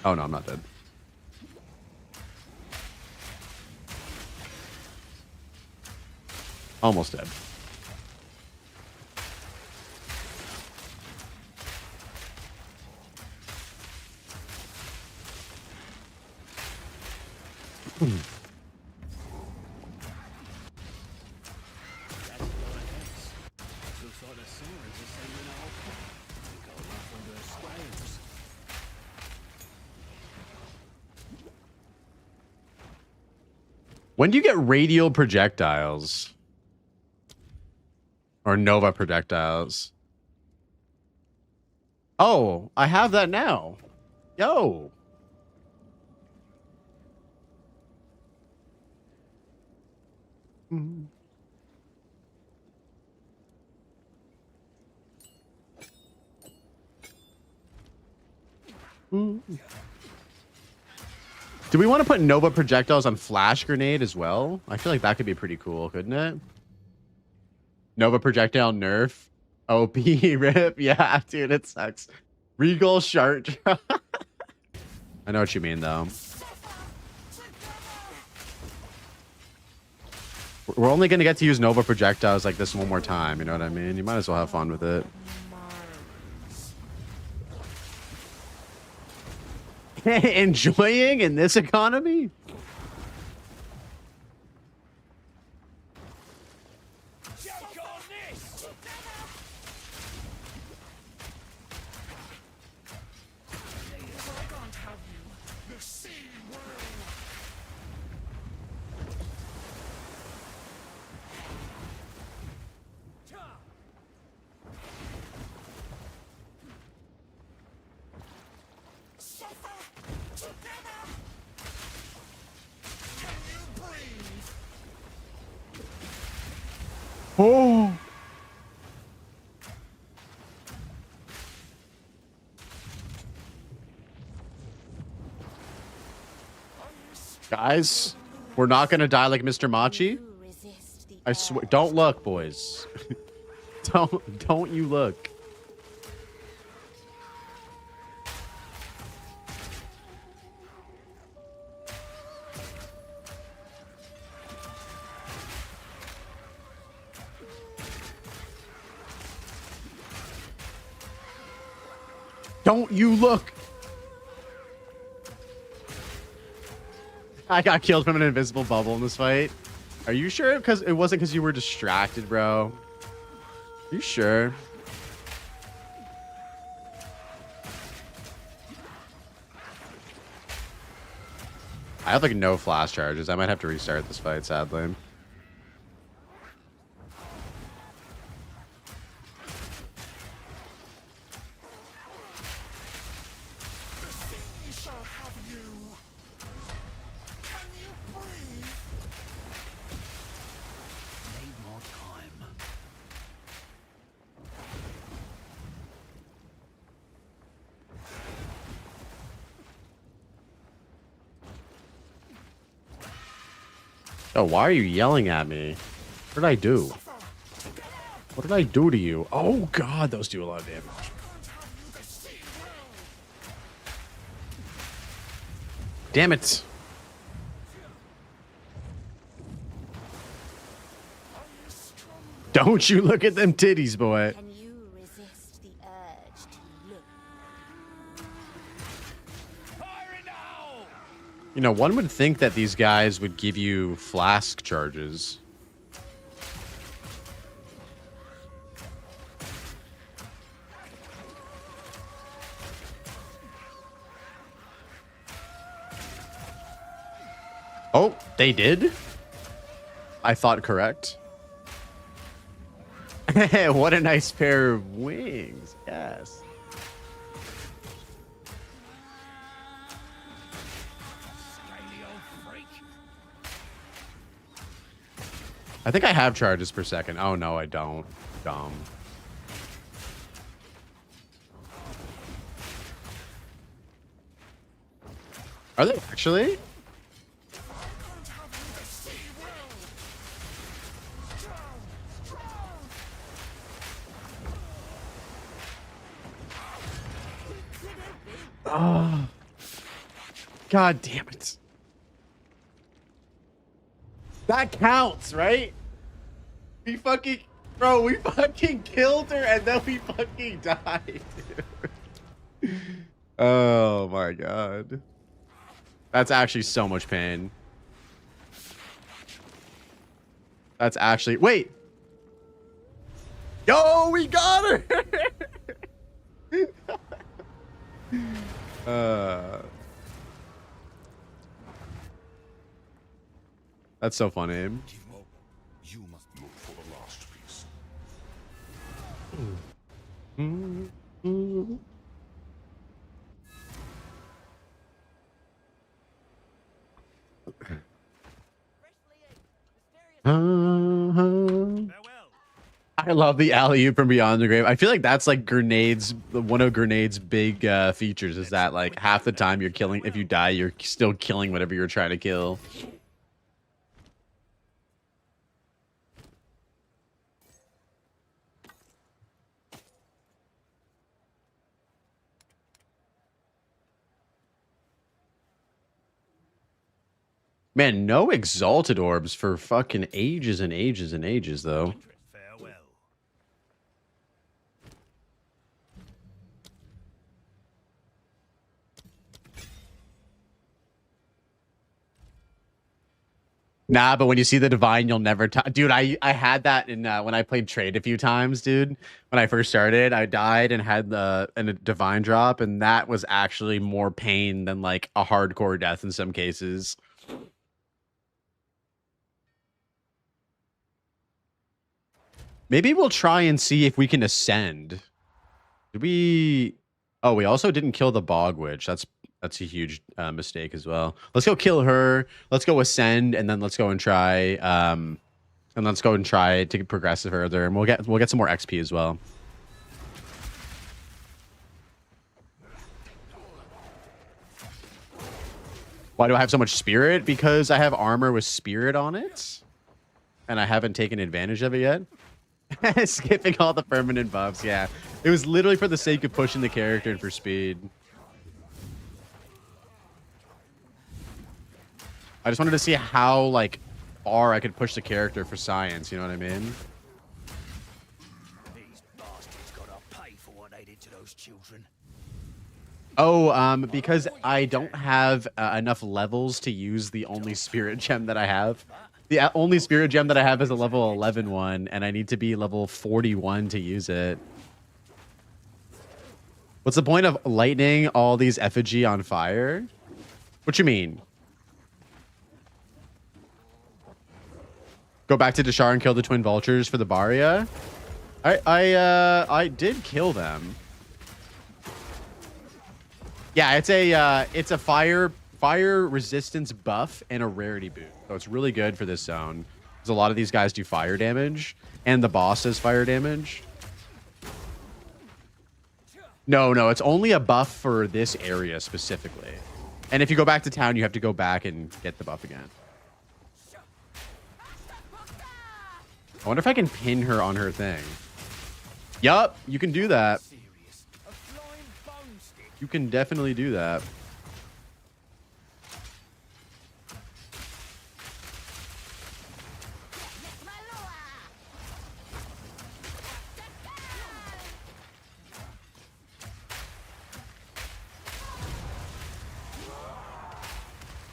Oh, no, I'm not dead. Almost dead. When do you get radial projectiles? Or Nova projectiles? Oh, I have that now. Yo. Mm. Mm. Do we want to put Nova projectiles on Flash Grenade as well? I feel like that could be pretty cool, couldn't it? Nova projectile nerf. OP rip. Yeah, dude, it sucks. Regal Shart. I know what you mean, though. We're only going to get to use Nova projectiles like this one more time. You know what I mean? You might as well have fun with it. Enjoying in this economy? Oh. Guys, we're not going to die like Mr. Machi. I swear. Don't look, boys. don't you look. Don't you look. I got killed from an invisible bubble in this fight. Are you sure? Because it wasn't because you were distracted, bro. You sure? I have like no flash charges. I might have to restart this fight, sadly. Oh, why are you yelling at me? What did I do? What did I do to you? Oh god, those do a lot of damage. Damn it. Don't you look at them titties, boy. Can you resist the urge to look? You know, one would think that these guys would give you flask charges. Oh, they did? I thought correct. What a nice pair of wings. Yes. I think I have charges per second. Oh, no, I don't. Dumb. Are they actually? Oh. God damn it. That counts, right? We fucking... Bro, we fucking killed her and then we fucking died. Oh my god. That's actually so much pain. That's actually... Wait! Yo, we got her! That's so funny. You must look for the last piece. I love the alley-oop from Beyond the Grave. I feel like that's like Grenade's, one of Grenade's big features is that like half the time you're killing, if you die, you're still killing whatever you're trying to kill. Man, no exalted orbs for fucking ages and ages and ages, though. Farewell. Nah, but when you see the divine, you'll never... Dude, I had that in when I played trade a few times, dude. When I first started, I died and had a divine drop, and that was actually more pain than, like, a hardcore death in some cases. Maybe we'll try and see if we can ascend. Did we... Oh, we also didn't kill the Bog Witch. That's a huge mistake as well. Let's go kill her. Let's go ascend, and then let's go and try... and let's go and try to progress further, and we'll get some more XP as well. Why do I have so much spirit? Because I have armor with spirit on it, and I haven't taken advantage of it yet. Skipping all the permanent buffs, yeah. It was literally for the sake of pushing the character and for speed. I just wanted to see how, like, far I could push the character for science, you know what I mean? These bastards gotta pay for what they did to those children. Oh, because I don't have enough levels to use the only spirit gem that I have. The only spirit gem that I have is a level 11 one, and I need to be level 41 to use it. What's the point of lighting all these effigy on fire? What you mean? Go back to Dashar and kill the twin vultures for the Barya? I did kill them. Yeah, it's a fire resistance buff and a rarity boost. So it's really good for this zone. Because a lot of these guys do fire damage, and the boss does fire damage. No, it's only a buff for this area specifically. And if you go back to town, you have to go back and get the buff again. I wonder if I can pin her on her thing. Yup, you can do that. Serious. A flying bone stick. You can definitely do that.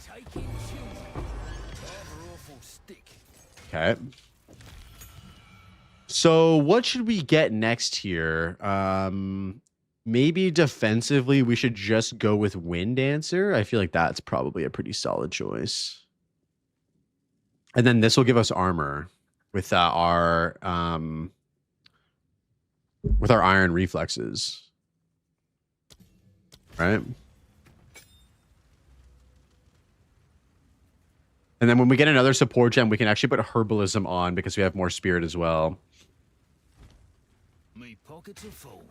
Taking children. Rather awful stick. Okay. So what should we get next here? Maybe defensively, we should just go with Wind Dancer. I feel like that's probably a pretty solid choice. And then this will give us armor with our iron reflexes. Right? And then when we get another support gem, we can actually put herbalism on because we have more spirit as well. Me pockets are full.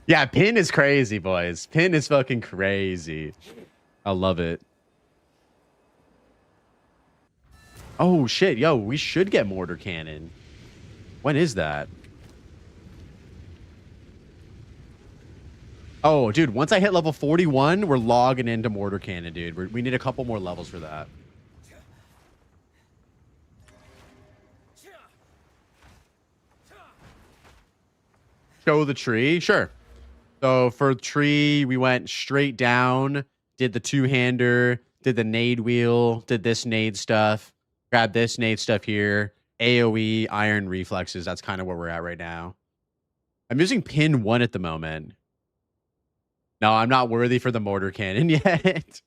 Yeah, pin is crazy, boys. Pin is fucking crazy. I love it. Oh, shit. Yo, we should get mortar cannon. When is that? Oh, dude, once I hit level 41, we're logging into mortar cannon, dude. We need a couple more levels for that. Show the tree? Sure. So for tree, we went straight down, did the two-hander, did the nade wheel, did this nade stuff, grabbed this nade stuff here, AoE, iron reflexes. That's kind of where we're at right now. I'm using pin 1 at the moment. No, I'm not worthy for the mortar cannon yet.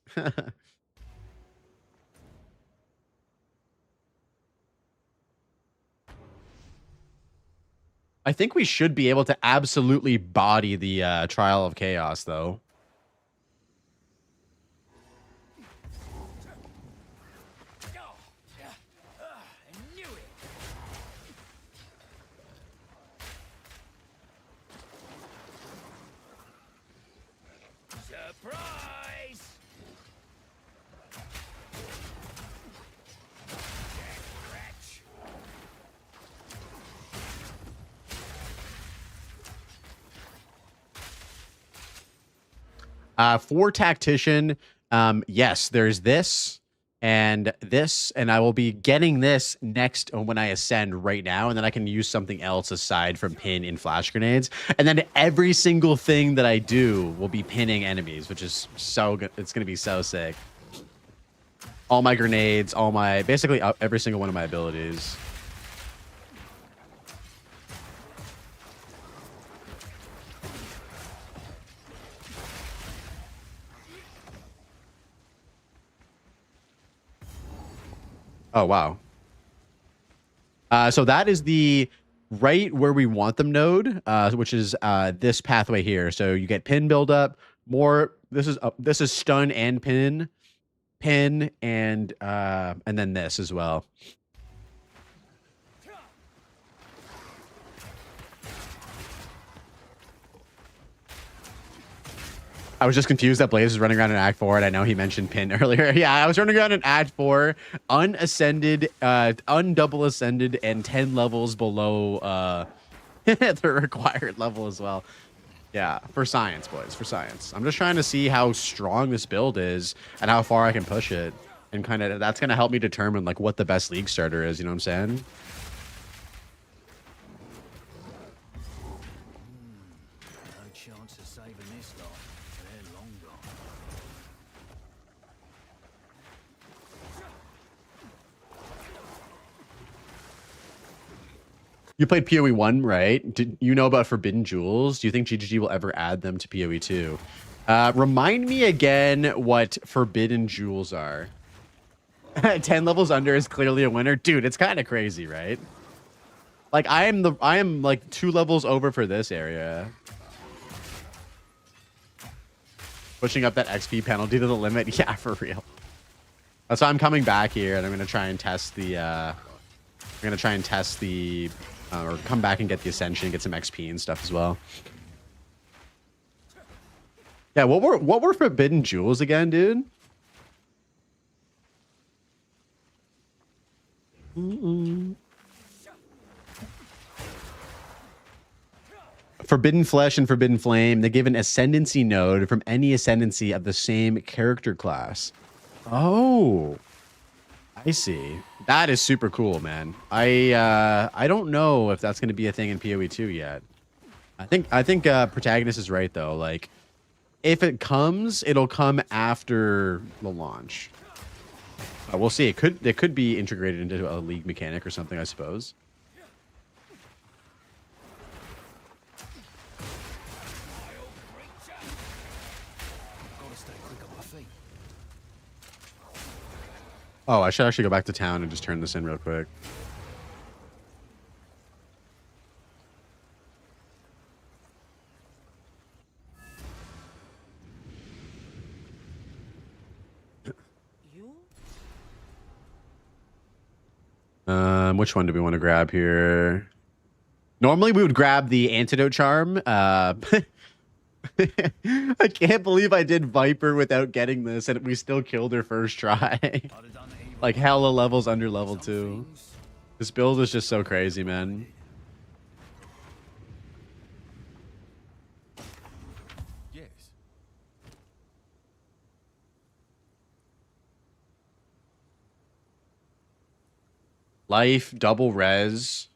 I think we should be able to absolutely body the Trial of Chaos, though. I knew it. Surprise! Wretch. For Tactician, yes, there's this, and I will be getting this next when I ascend right now, and then I can use something else aside from pin in flash grenades. And then every single thing that I do will be pinning enemies, which is so good. It's going to be so sick. All my grenades, basically every single one of my abilities. Oh, wow. So that is the right where we want them node, which is this pathway here. So you get pin buildup, more. This is stun and pin, and then this as well. I was just confused that Blaze was running around in Act 4, and I know he mentioned pin earlier. Yeah, I was running around in Act 4, unascended, undouble ascended, and 10 levels below the required level as well. Yeah, for science, boys, for science. I'm just trying to see how strong this build is and how far I can push it. And kind of that's going to help me determine like what the best league starter is, you know what I'm saying? No chance of saving this lot. They're long gone. You played PoE 1, right? Did you know about Forbidden Jewels? Do you think GGG will ever add them to PoE 2? Remind me again what Forbidden Jewels are. 10 levels under is clearly a winner. Dude, it's kind of crazy, right? Like I am like 2 levels over for this area. Pushing up that XP penalty to the limit. Yeah, for real. That's why I'm coming back here and I'm going to try and test the or come back and get the Ascension, get some XP and stuff as well. Yeah, what were Forbidden Jewels again, dude? Forbidden Flesh and Forbidden Flame. They give an ascendancy node from any ascendancy of the same character class. Oh, I see. That is super cool, man. I don't know if that's going to be a thing in PoE 2 yet. I think Protagonist is right though. Like, if it comes, it'll come after the launch. We'll see. It could be integrated into a league mechanic or something, I suppose. Oh, I should actually go back to town and just turn this in real quick. Which one do we want to grab here? Normally we would grab the antidote charm. I can't believe I did Viper without getting this and we still killed her first try. Like hella levels under level 2. This build is just so crazy, man. Yes. Life, double res.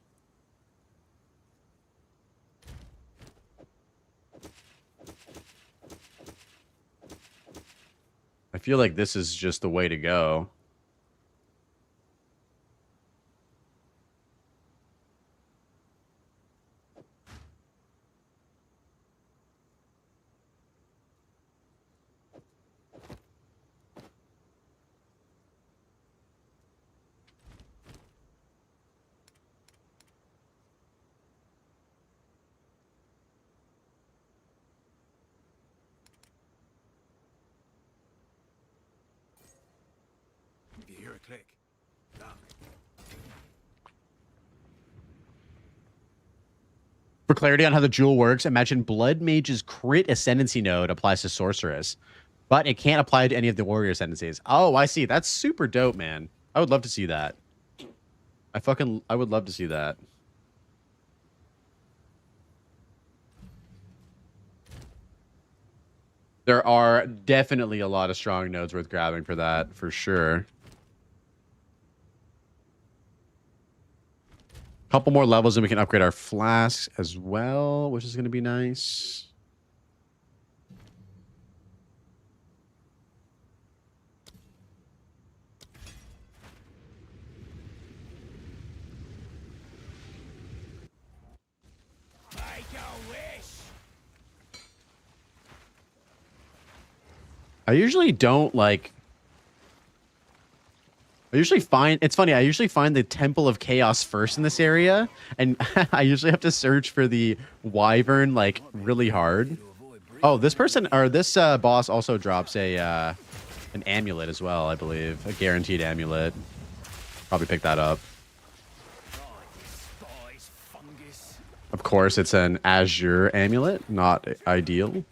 I feel like this is just the way to go. If you hear a click, For clarity on how the jewel works, imagine Blood Mage's crit ascendancy node applies to Sorceress, but it can't apply to any of the warrior ascendancies. Oh, I see. That's super dope, man. I would love to see that. I would love to see that. There are definitely a lot of strong nodes worth grabbing for that, for sure. Couple more levels and we can upgrade our flasks as well, which is going to be nice. I usually don't like... I usually find... It's funny, I usually find the Temple of Chaos first in this area, and I usually have to search for the Wyvern, like, really hard. Oh, this person, or this boss also drops a an amulet as well, I believe. A guaranteed amulet. Probably pick that up. Of course, it's an Azure amulet, not ideal.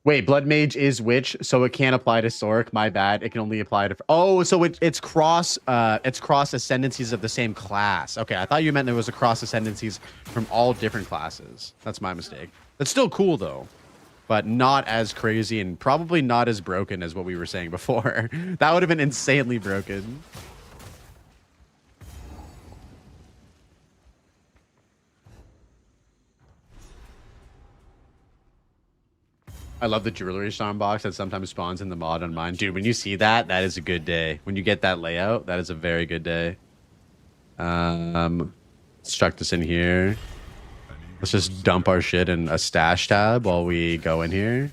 Wait, Blood Mage is Witch, so it can't apply to Sork. My bad. It can only apply to... Oh, so it's cross ascendancies of the same class. Okay, I thought you meant there was a cross ascendancies from all different classes. That's my mistake. That's still cool, though. But not as crazy and probably not as broken as what we were saying before. That would have been insanely broken. I love the jewelry storm box that sometimes spawns in the mod on mine. Dude, when you see that, that is a good day. When you get that layout, that is a very good day. Let's chuck this in here. Let's just dump our shit in a stash tab while we go in here.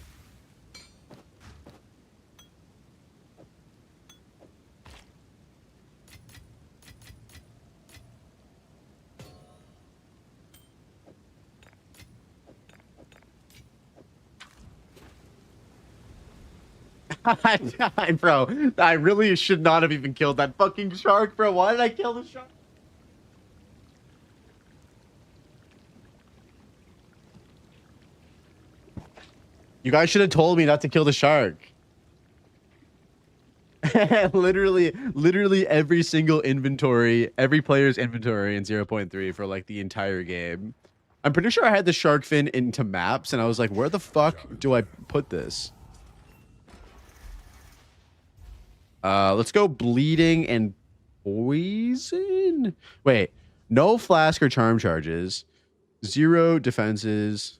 Bro, I really should not have even killed that fucking shark, bro. Why did I kill the shark? You guys should have told me not to kill the shark. literally every single inventory, every player's inventory in 0.3 for like the entire game. I'm pretty sure I had the shark fin into maps and I was like, where the fuck do I put this? Let's go bleeding and poison. Wait, no flask or charm charges, 0 defenses.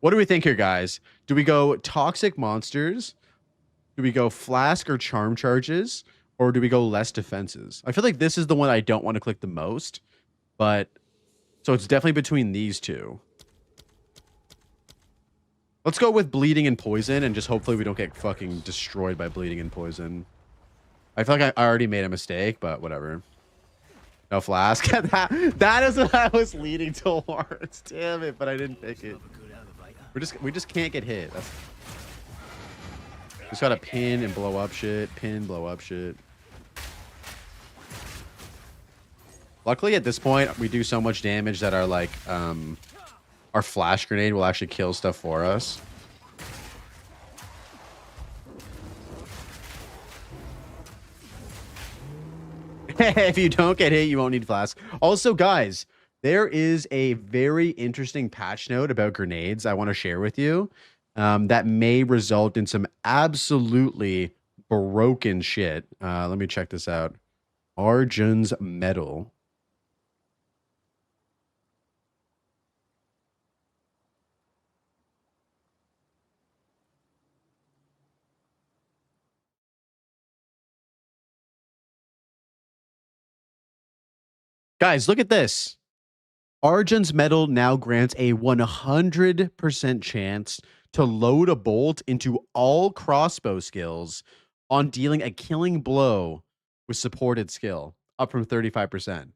What do we think here, guys? Do we go toxic monsters? Do we go flask or charm charges? Or do we go less defenses? I feel like this is the one I don't want to click the most. But, so it's definitely between these two. Let's go with bleeding and poison and just hopefully we don't get fucking destroyed by bleeding and poison. I feel like I already made a mistake, but whatever. No flask. that is what I was leading towards. Damn it, but I didn't pick it. We just can't get hit. Just gotta pin and blow up shit. Pin, blow up shit. Luckily at this point we do so much damage that our like our flash grenade will actually kill stuff for us. If you don't get hit, you won't need flask. Also, guys, there is a very interesting patch note about grenades I want to share with you that may result in some absolutely broken shit. Let me check this out. Arjun's Medal. Guys, look at this. Arjun's Medal now grants a 100% chance to load a bolt into all crossbow skills on dealing a killing blow with supported skill, up from 35%.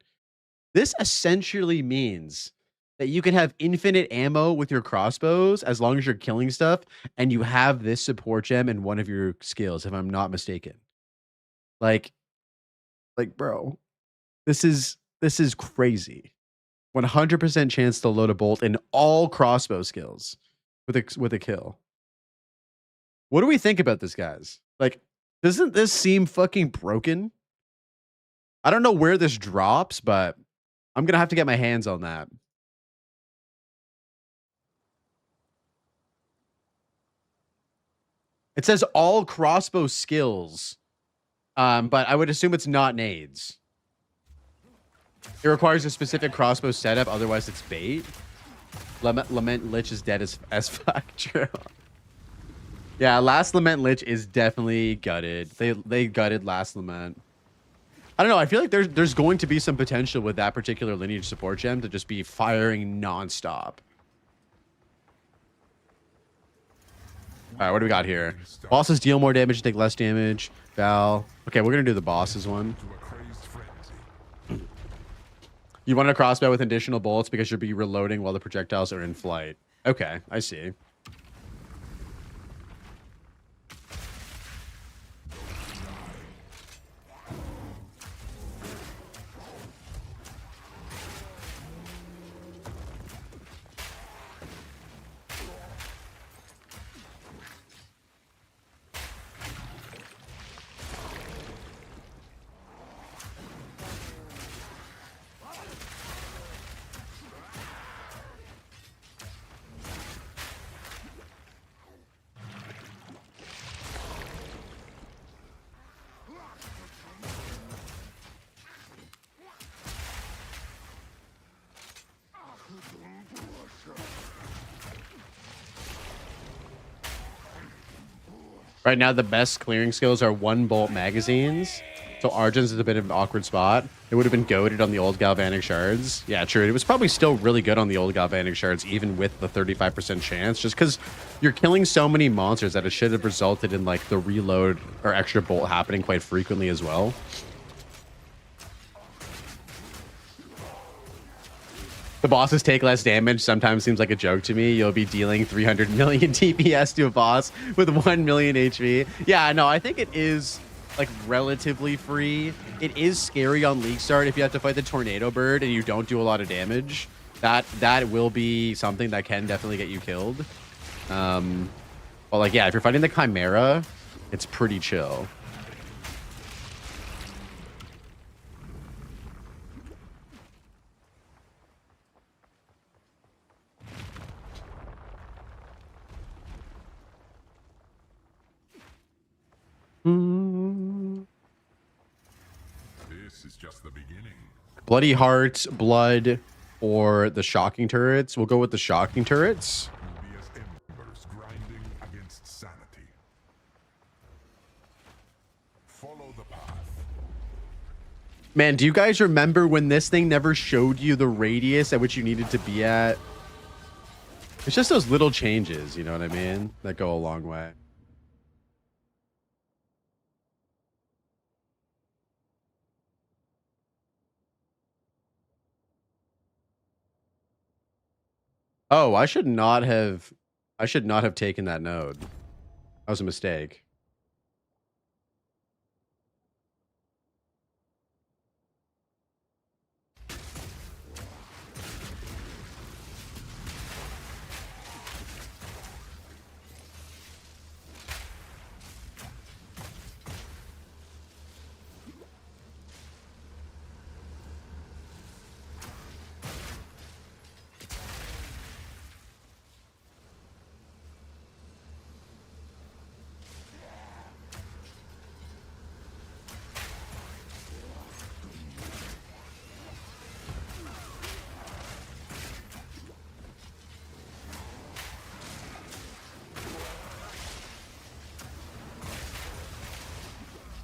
This essentially means that you can have infinite ammo with your crossbows as long as you're killing stuff, and you have this support gem in one of your skills, if I'm not mistaken. Like bro, this is crazy. 100% chance to load a bolt in all crossbow skills with a kill. What do we think about this, guys? Like, doesn't this seem fucking broken? I don't know where this drops, but I'm gonna have to get my hands on that. It says all crossbow skills, but I would assume it's not nades. It requires a specific crossbow setup, otherwise it's bait. Lament Lich is dead as fuck. True. Yeah, Last Lament Lich is definitely gutted. They gutted Last Lament. I don't know. I feel like there's going to be some potential with that particular lineage support gem to just be firing nonstop. All right, what do we got here? Bosses deal more damage, take less damage. Val. Okay, we're gonna do the bosses one. You want a crossbow with additional bullets because you'll be reloading while the projectiles are in flight. Okay, I see. Right now, the best clearing skills are 1-bolt magazines. So Arjun's is a bit of an awkward spot. It would have been goated on the old Galvanic Shards. Yeah, true. It was probably still really good on the old Galvanic Shards, even with the 35% chance, just because you're killing so many monsters that it should have resulted in like the reload or extra bolt happening quite frequently as well. The bosses take less damage sometimes seems like a joke to me. You'll be dealing 300 million DPS to a boss with 1 million HP. Yeah, no, I think it is like relatively free. It is scary on League Start if you have to fight the Tornado Bird and you don't do a lot of damage. That will be something that can definitely get you killed. But like, yeah, if you're fighting the Chimera, it's pretty chill. This is just the beginning. Bloody Hearts, Blood, or the Shocking Turrets. We'll go with the Shocking Turrets. Will be as embers grinding against sanity. Follow the path. Man, do you guys remember when this thing never showed you the radius at which you needed to be at? It's just those little changes, you know what I mean? That go a long way. Oh, I should not have taken that node. That was a mistake.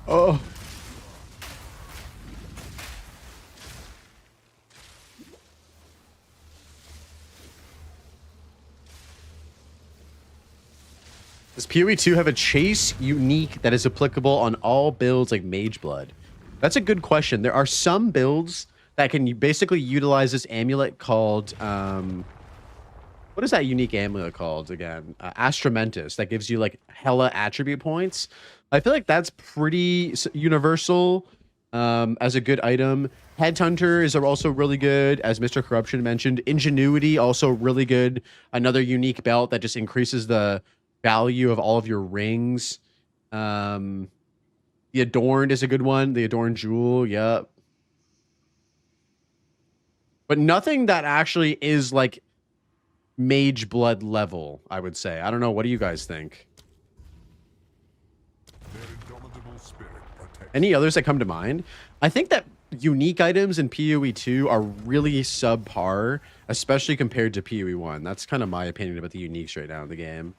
Oh. Does PoE 2 have a chase unique that is applicable on all builds like Mage Blood? That's a good question. There are some builds that can basically utilize this amulet called what is that unique amulet called again? Astramentus, that gives you like hella attribute points. I feel like that's pretty universal as a good item. Headhunter is also really good, as Mr. Corruption mentioned. Ingenuity, also really good. Another unique belt that just increases the value of all of your rings. The Adorned is a good one. The Adorned Jewel, yep. But nothing that actually is like Mage Blood level, I would say. I don't know. What do you guys think? Any others that come to mind? I think that unique items in PoE 2 are really subpar, especially compared to PoE 1. That's kind of my opinion about the uniques right now in the game.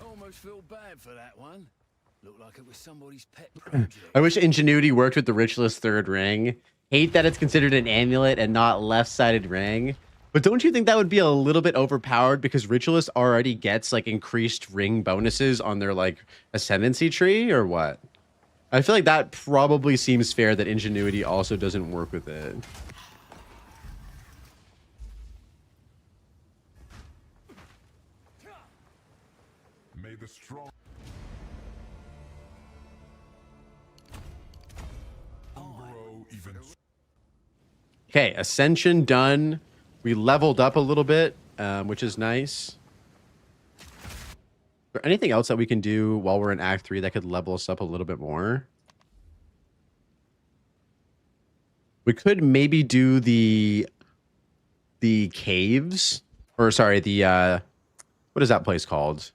Almost feel bad for that one. Looked like it was somebody's pet project. I wish Ingenuity worked with the Ritualist third ring. Hate that it's considered an amulet and not left-sided ring. But don't you think that would be a little bit overpowered because Ritualist already gets like increased ring bonuses on their like ascendancy tree or what? I feel like that probably seems fair that Ingenuity also doesn't work with it. May the strong grow even. Okay, Ascension done. We leveled up a little bit, which is nice. Is there anything else that we can do while we're in Act 3 that could level us up a little bit more? We could maybe do the caves, or sorry, the what is that place called?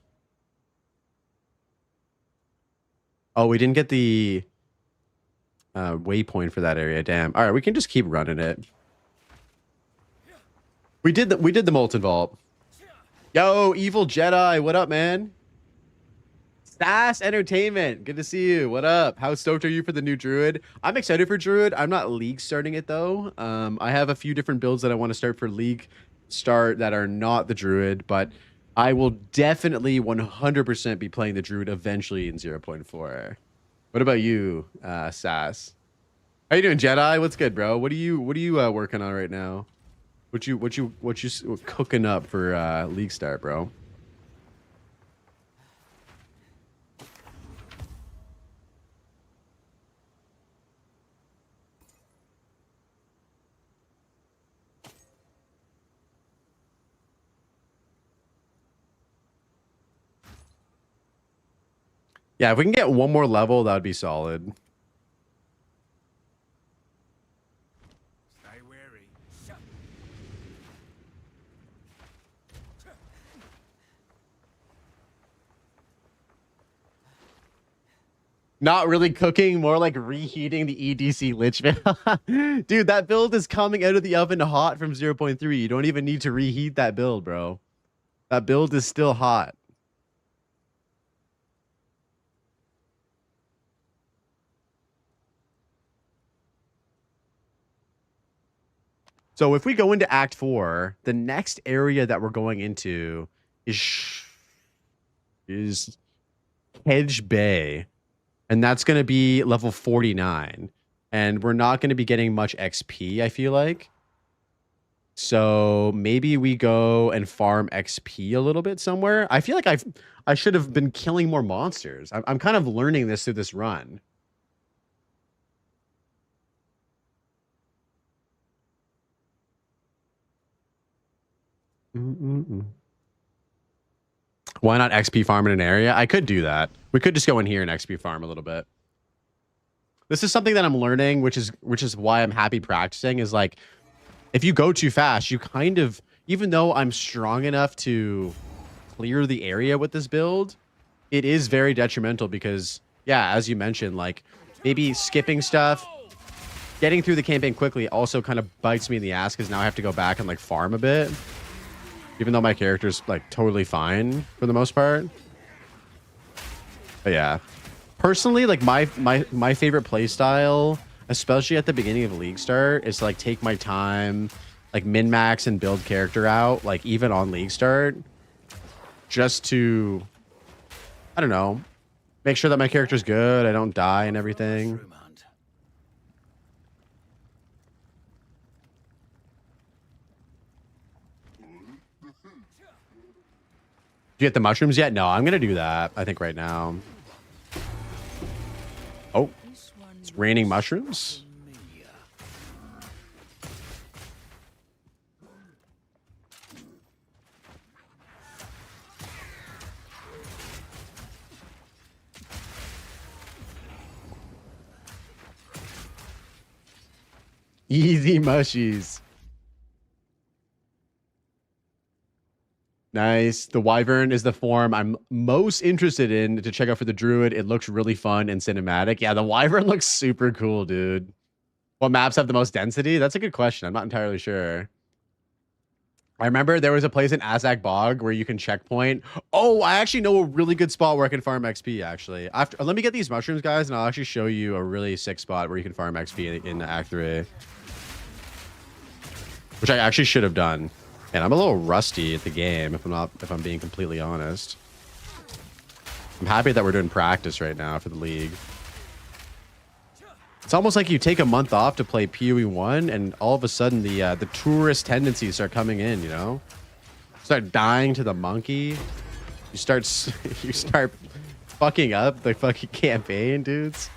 Oh, we didn't get the waypoint for that area. Damn. All right, we can just keep running it. We did the Molten Vault. Yo, Evil Jedi, what up, man? Sass Entertainment, good to see you. What up? How stoked are you for the new Druid? I'm excited for Druid. I'm not League starting it though. I have a few different builds that I want to start for League start that are not the Druid, but I will definitely 100% be playing the Druid eventually in 0.4. What about you, Sass? How you doing, Jedi? What's good, bro? What are you working on right now? What you cooking up for League start, bro? Yeah, if we can get one more level, that would be solid. Stay wary. Not really cooking, more like reheating the EDC Lich build. Dude, that build is coming out of the oven hot from 0.3. You don't even need to reheat that build, bro. That build is still hot. So if we go into Act 4, the next area that we're going into is Hedge Bay. And that's going to be level 49. And we're not going to be getting much XP, I feel like. So maybe we go and farm XP a little bit somewhere. I feel like I should have been killing more monsters. I'm kind of learning this through this run. Why not XP farm in an area? I could do that. We could just go in here and XP farm a little bit. This is something that I'm learning, which is why I'm happy practicing, is like, if you go too fast, you kind of, even though I'm strong enough to clear the area with this build, it is very detrimental because, yeah, as you mentioned, like maybe skipping stuff, getting through the campaign quickly also kind of bites me in the ass because now I have to go back and like farm a bit. Even though my character's like totally fine for the most part. But yeah. Personally, like my favorite play style, especially at the beginning of League Start, is to like take my time, like min-max and build character out, like even on League Start. Just to, I don't know, make sure that my character's good, I don't die and everything. You get the mushrooms yet? No, I'm gonna do that, I think, right now. Oh, it's raining mushrooms. Easy mushies. Nice. The Wyvern is the form I'm most interested in to check out for the Druid. It looks really fun and cinematic. Yeah, the Wyvern looks super cool, dude. What maps have the most density? That's a good question. I'm not entirely sure. I remember there was a place in Azak Bog where you can checkpoint. Oh, I actually know a really good spot where I can farm XP, actually. Let me get these mushrooms, guys, and I'll actually show you a really sick spot where you can farm XP in Act 3. Which I actually should have done. And I'm a little rusty at the game, if I'm being completely honest. I'm happy that we're doing practice right now for the league. It's almost like you take a month off to play PoE 1, and all of a sudden the tourist tendencies start coming in, you know? Start dying to the monkey. You start fucking up the fucking campaign, dudes.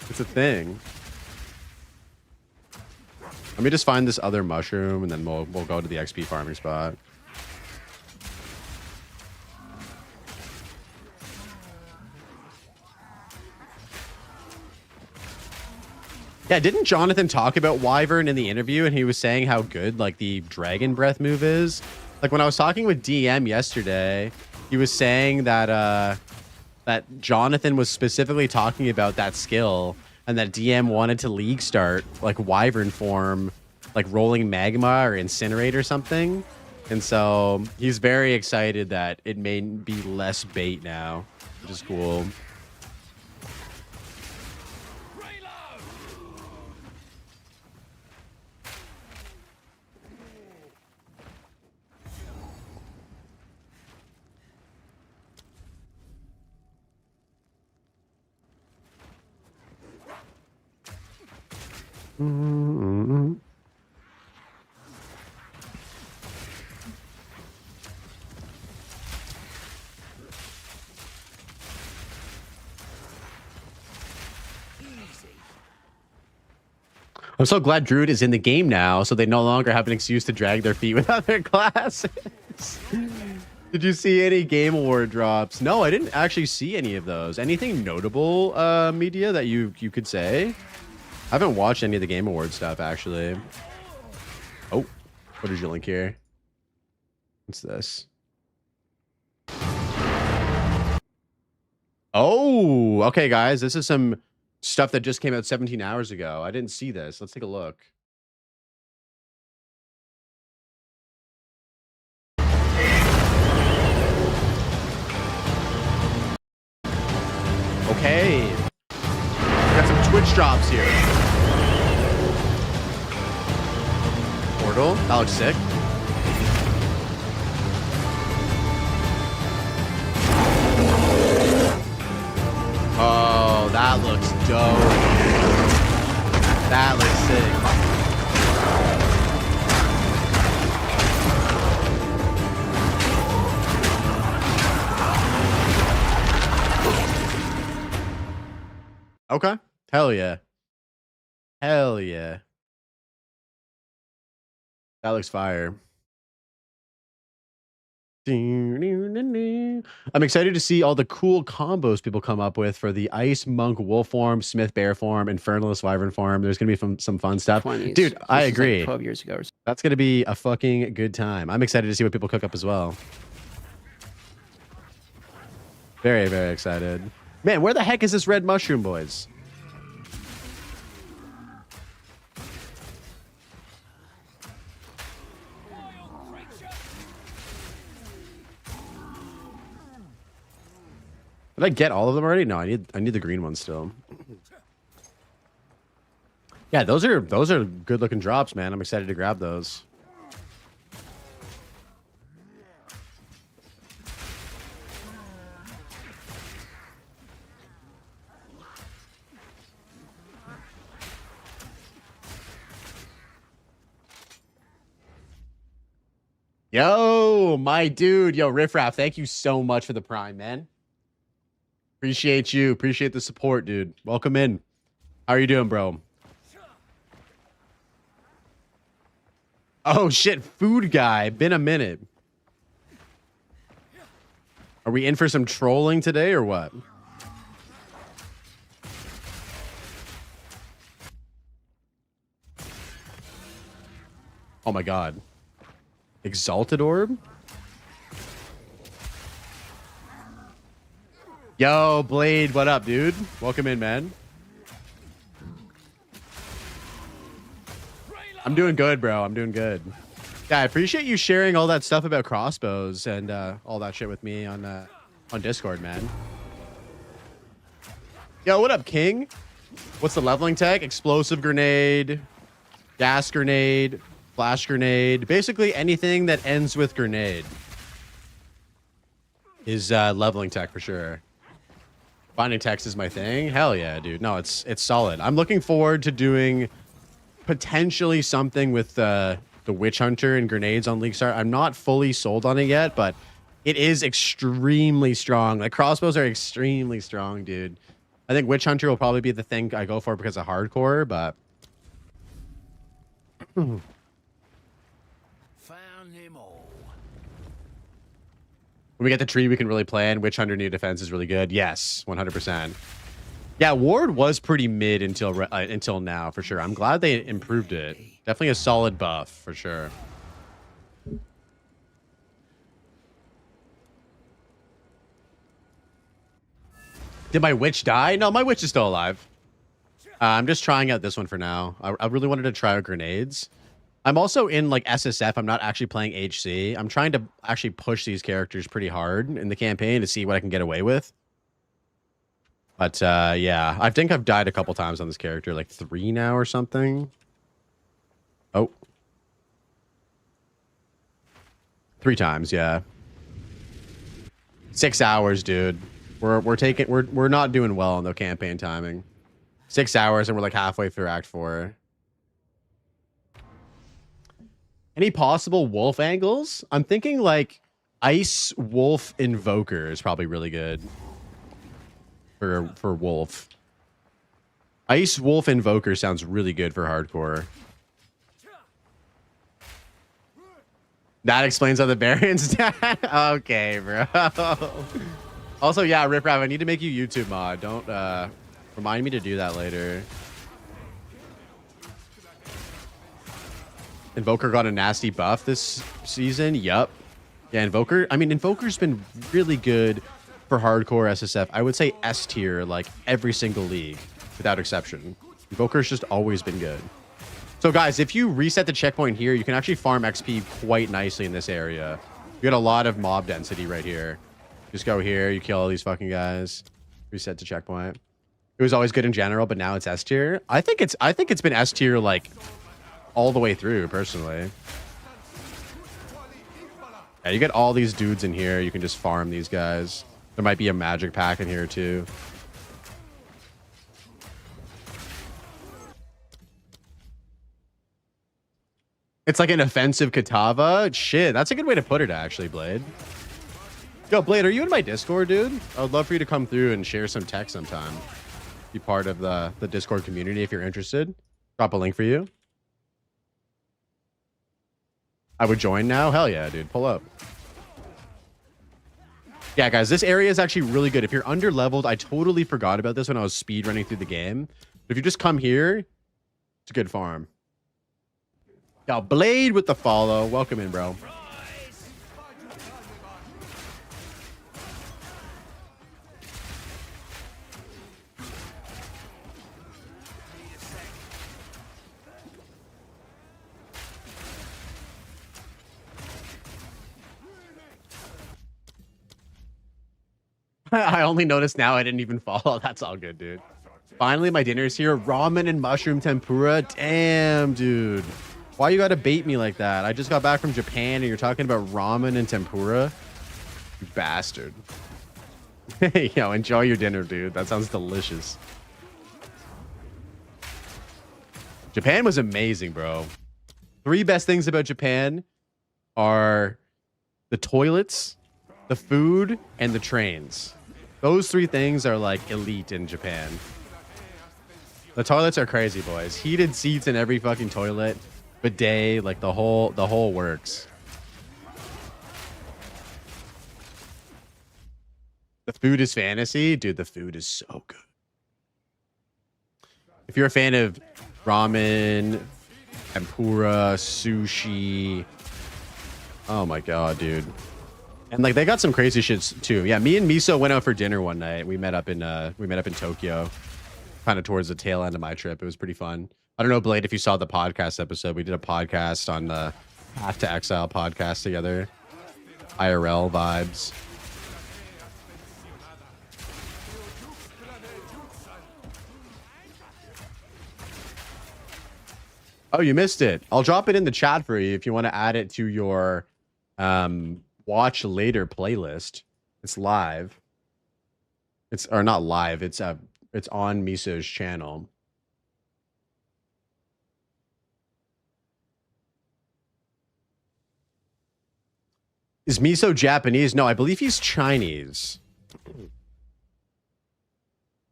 It's a thing. Let me just find this other mushroom, and then we'll go to the XP farming spot. Yeah, didn't Jonathan talk about Wyvern in the interview, and he was saying how good like the Dragon Breath move is? Like when I was talking with DM yesterday, he was saying that that Jonathan was specifically talking about that skill, and that DM wanted to league start like Wyvern form, like rolling magma or incinerate or something. And so he's very excited that it may be less bait now, which is cool. Mm-hmm. I'm so glad Druid is in the game now, so they no longer have an excuse to drag their feet with other classes. Did you see any Game Award drops? No, I didn't actually see any of those. Anything notable, media, that you could say? I haven't watched any of the Game Award stuff, actually. Oh, what is your link here? What's this? Oh, okay, guys. This is some stuff that just came out 17 hours ago. I didn't see this. Let's take a look. Okay. Got some Twitch drops here. Portal. That looks sick. Oh, that looks dope. That looks sick. Okay. Hell yeah. Hell yeah. That looks fire. I'm excited to see all the cool combos people come up with for the Ice Monk Wolf form, Smith Bear form, Infernalist Wyvern form. There's going to be some fun stuff. 20s. Dude, I agree. Like 12 years ago. That's going to be a fucking good time. I'm excited to see what people cook up as well. Very, very excited. Man, where the heck is this red mushroom, boys? Did I get all of them already? No, I need the green one still. Yeah, those are good looking drops, man. I'm excited to grab those. Yo, my dude. Yo, Riffraff, thank you so much for the prime, man. Appreciate you. Appreciate the support, dude. Welcome in. How are you doing, bro? Oh, shit. Food guy. Been a minute. Are we in for some trolling today or what? Oh, my God. Exalted Orb? Yo, Blade, what up, dude? Welcome in, man. I'm doing good, bro. I'm doing good. Yeah, I appreciate you sharing all that stuff about crossbows and all that shit with me on Discord, man. Yo, what up, King? What's the leveling tech? Explosive grenade, gas grenade, flash grenade. Basically anything that ends with grenade is leveling tech for sure. Binding text is my thing. Hell yeah, dude. No, it's solid. I'm looking forward to doing potentially something with the Witch Hunter and grenades on League Start. I'm not fully sold on it yet, but it is extremely strong. Like, crossbows are extremely strong, dude. I think Witch Hunter will probably be the thing I go for because of hardcore, but Found him all. when we get the tree, we can really plan. Witch Hunter new defense is really good. Yes, 100%. Yeah, Ward was pretty mid until now, for sure. I'm glad they improved it. Definitely a solid buff, for sure. Did my witch die? No, my witch is still alive. I'm just trying out this one for now. I really wanted to try out grenades. I'm also in like SSF. I'm not actually playing HC. I'm trying to actually push these characters pretty hard in the campaign to see what I can get away with. But yeah, I think I've died a couple times on this character, like 3 now or something. Oh. 3 times, yeah. 6 hours, dude. We're not doing well on the campaign timing. 6 hours and we're like halfway through Act 4. Any possible wolf angles? I'm thinking like Ice Wolf Invoker is probably really good for wolf. Ice Wolf Invoker sounds really good for hardcore. That explains how the Baron's dead. Okay, bro. Also, yeah, Rip Rap, I need to make you YouTube mod. Don't remind me to do that later. Invoker got a nasty buff this season. Yup. Yeah, Invoker. I mean, Invoker's been really good for hardcore SSF. I would say S tier like every single league without exception. Invoker's just always been good. So guys, if you reset the checkpoint here, you can actually farm XP quite nicely in this area. You got a lot of mob density right here. Just go here, you kill all these fucking guys. Reset the checkpoint. It was always good in general, but now it's S tier. I think it's been S tier like all the way through, personally. Yeah, you get all these dudes in here. You can just farm these guys. There might be a magic pack in here too. It's like an offensive Katava. Shit, that's a good way to put it, actually, Blade. Yo, Blade, are you in my Discord, dude? I would love for you to come through and share some tech sometime. Be part of the Discord community if you're interested. Drop a link for you. I would join now? Hell yeah, dude. Pull up. Yeah, guys, this area is actually really good. If you're under-leveled, I totally forgot about this when I was speed running through the game. But if you just come here, it's a good farm. Yo, Blade with the follow. Welcome in, bro. I only noticed now I didn't even follow. That's all good, dude. Finally, my dinner's here. Ramen and mushroom tempura. Damn, dude. Why you gotta bait me like that? I just got back from Japan and you're talking about ramen and tempura? You bastard. Hey, yo, enjoy your dinner, dude. That sounds delicious. Japan was amazing, bro. 3 best things about Japan are the toilets, the food, and the trains. Those 3 things are like elite in Japan. The toilets are crazy, boys. Heated seats in every fucking toilet. Bidet, like the whole works. The food is fantasy. Dude, the food is so good. If you're a fan of ramen, tempura, sushi. Oh my god, dude. And like they got some crazy shits too. Yeah, me and Miso went out for dinner one night. We met up in Tokyo, kind of towards the tail end of my trip. It was pretty fun. I don't know, Blade, if you saw the podcast episode. We did a podcast on the Path to Exile podcast together. IRL vibes. Oh, you missed it. I'll drop it in the chat for you if you want to add it to your watch later playlist. It's live. Or not live. It's on Miso's channel. Is Miso Japanese? No, I believe he's Chinese.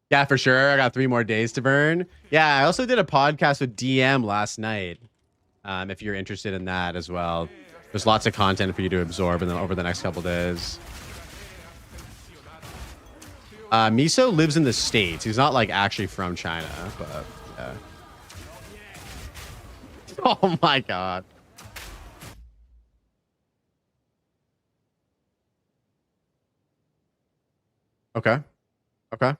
Yeah, for sure. I got 3 more days to burn. Yeah, I also did a podcast with DM last night. If you're interested in that as well. There's lots of content for you to absorb over the next couple days. Miso lives in the States. He's not like actually from China, but yeah. Oh my god. Okay. Okay.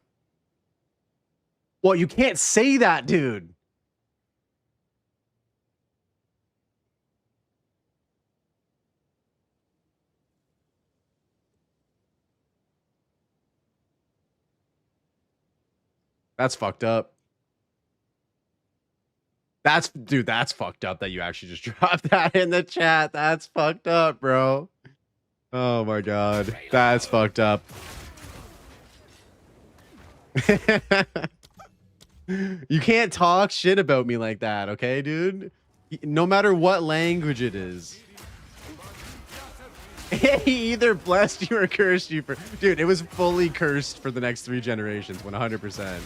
Well, you can't say that, dude. That's fucked up. That's fucked up that you actually just dropped that in the chat. That's fucked up, bro. Oh my god. That's fucked up. You can't talk shit about me like that, okay, dude? No matter what language it is. He either blessed you or cursed you for... Dude, it was fully cursed for the next 3 generations, 100%.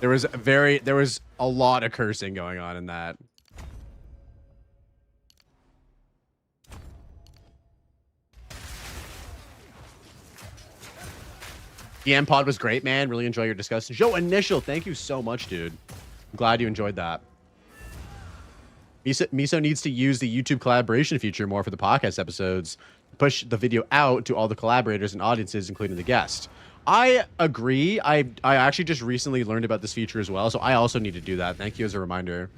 There was a lot of cursing going on in that. The M pod was great, man. Really enjoy your discussion. Yo, Initial, thank you so much, dude. I'm glad you enjoyed that. Miso needs to use the YouTube collaboration feature more for the podcast episodes. Push the video out to all the collaborators and audiences, including the guest. I agree. I actually just recently learned about this feature as well, so I also need to do that. Thank you as a reminder.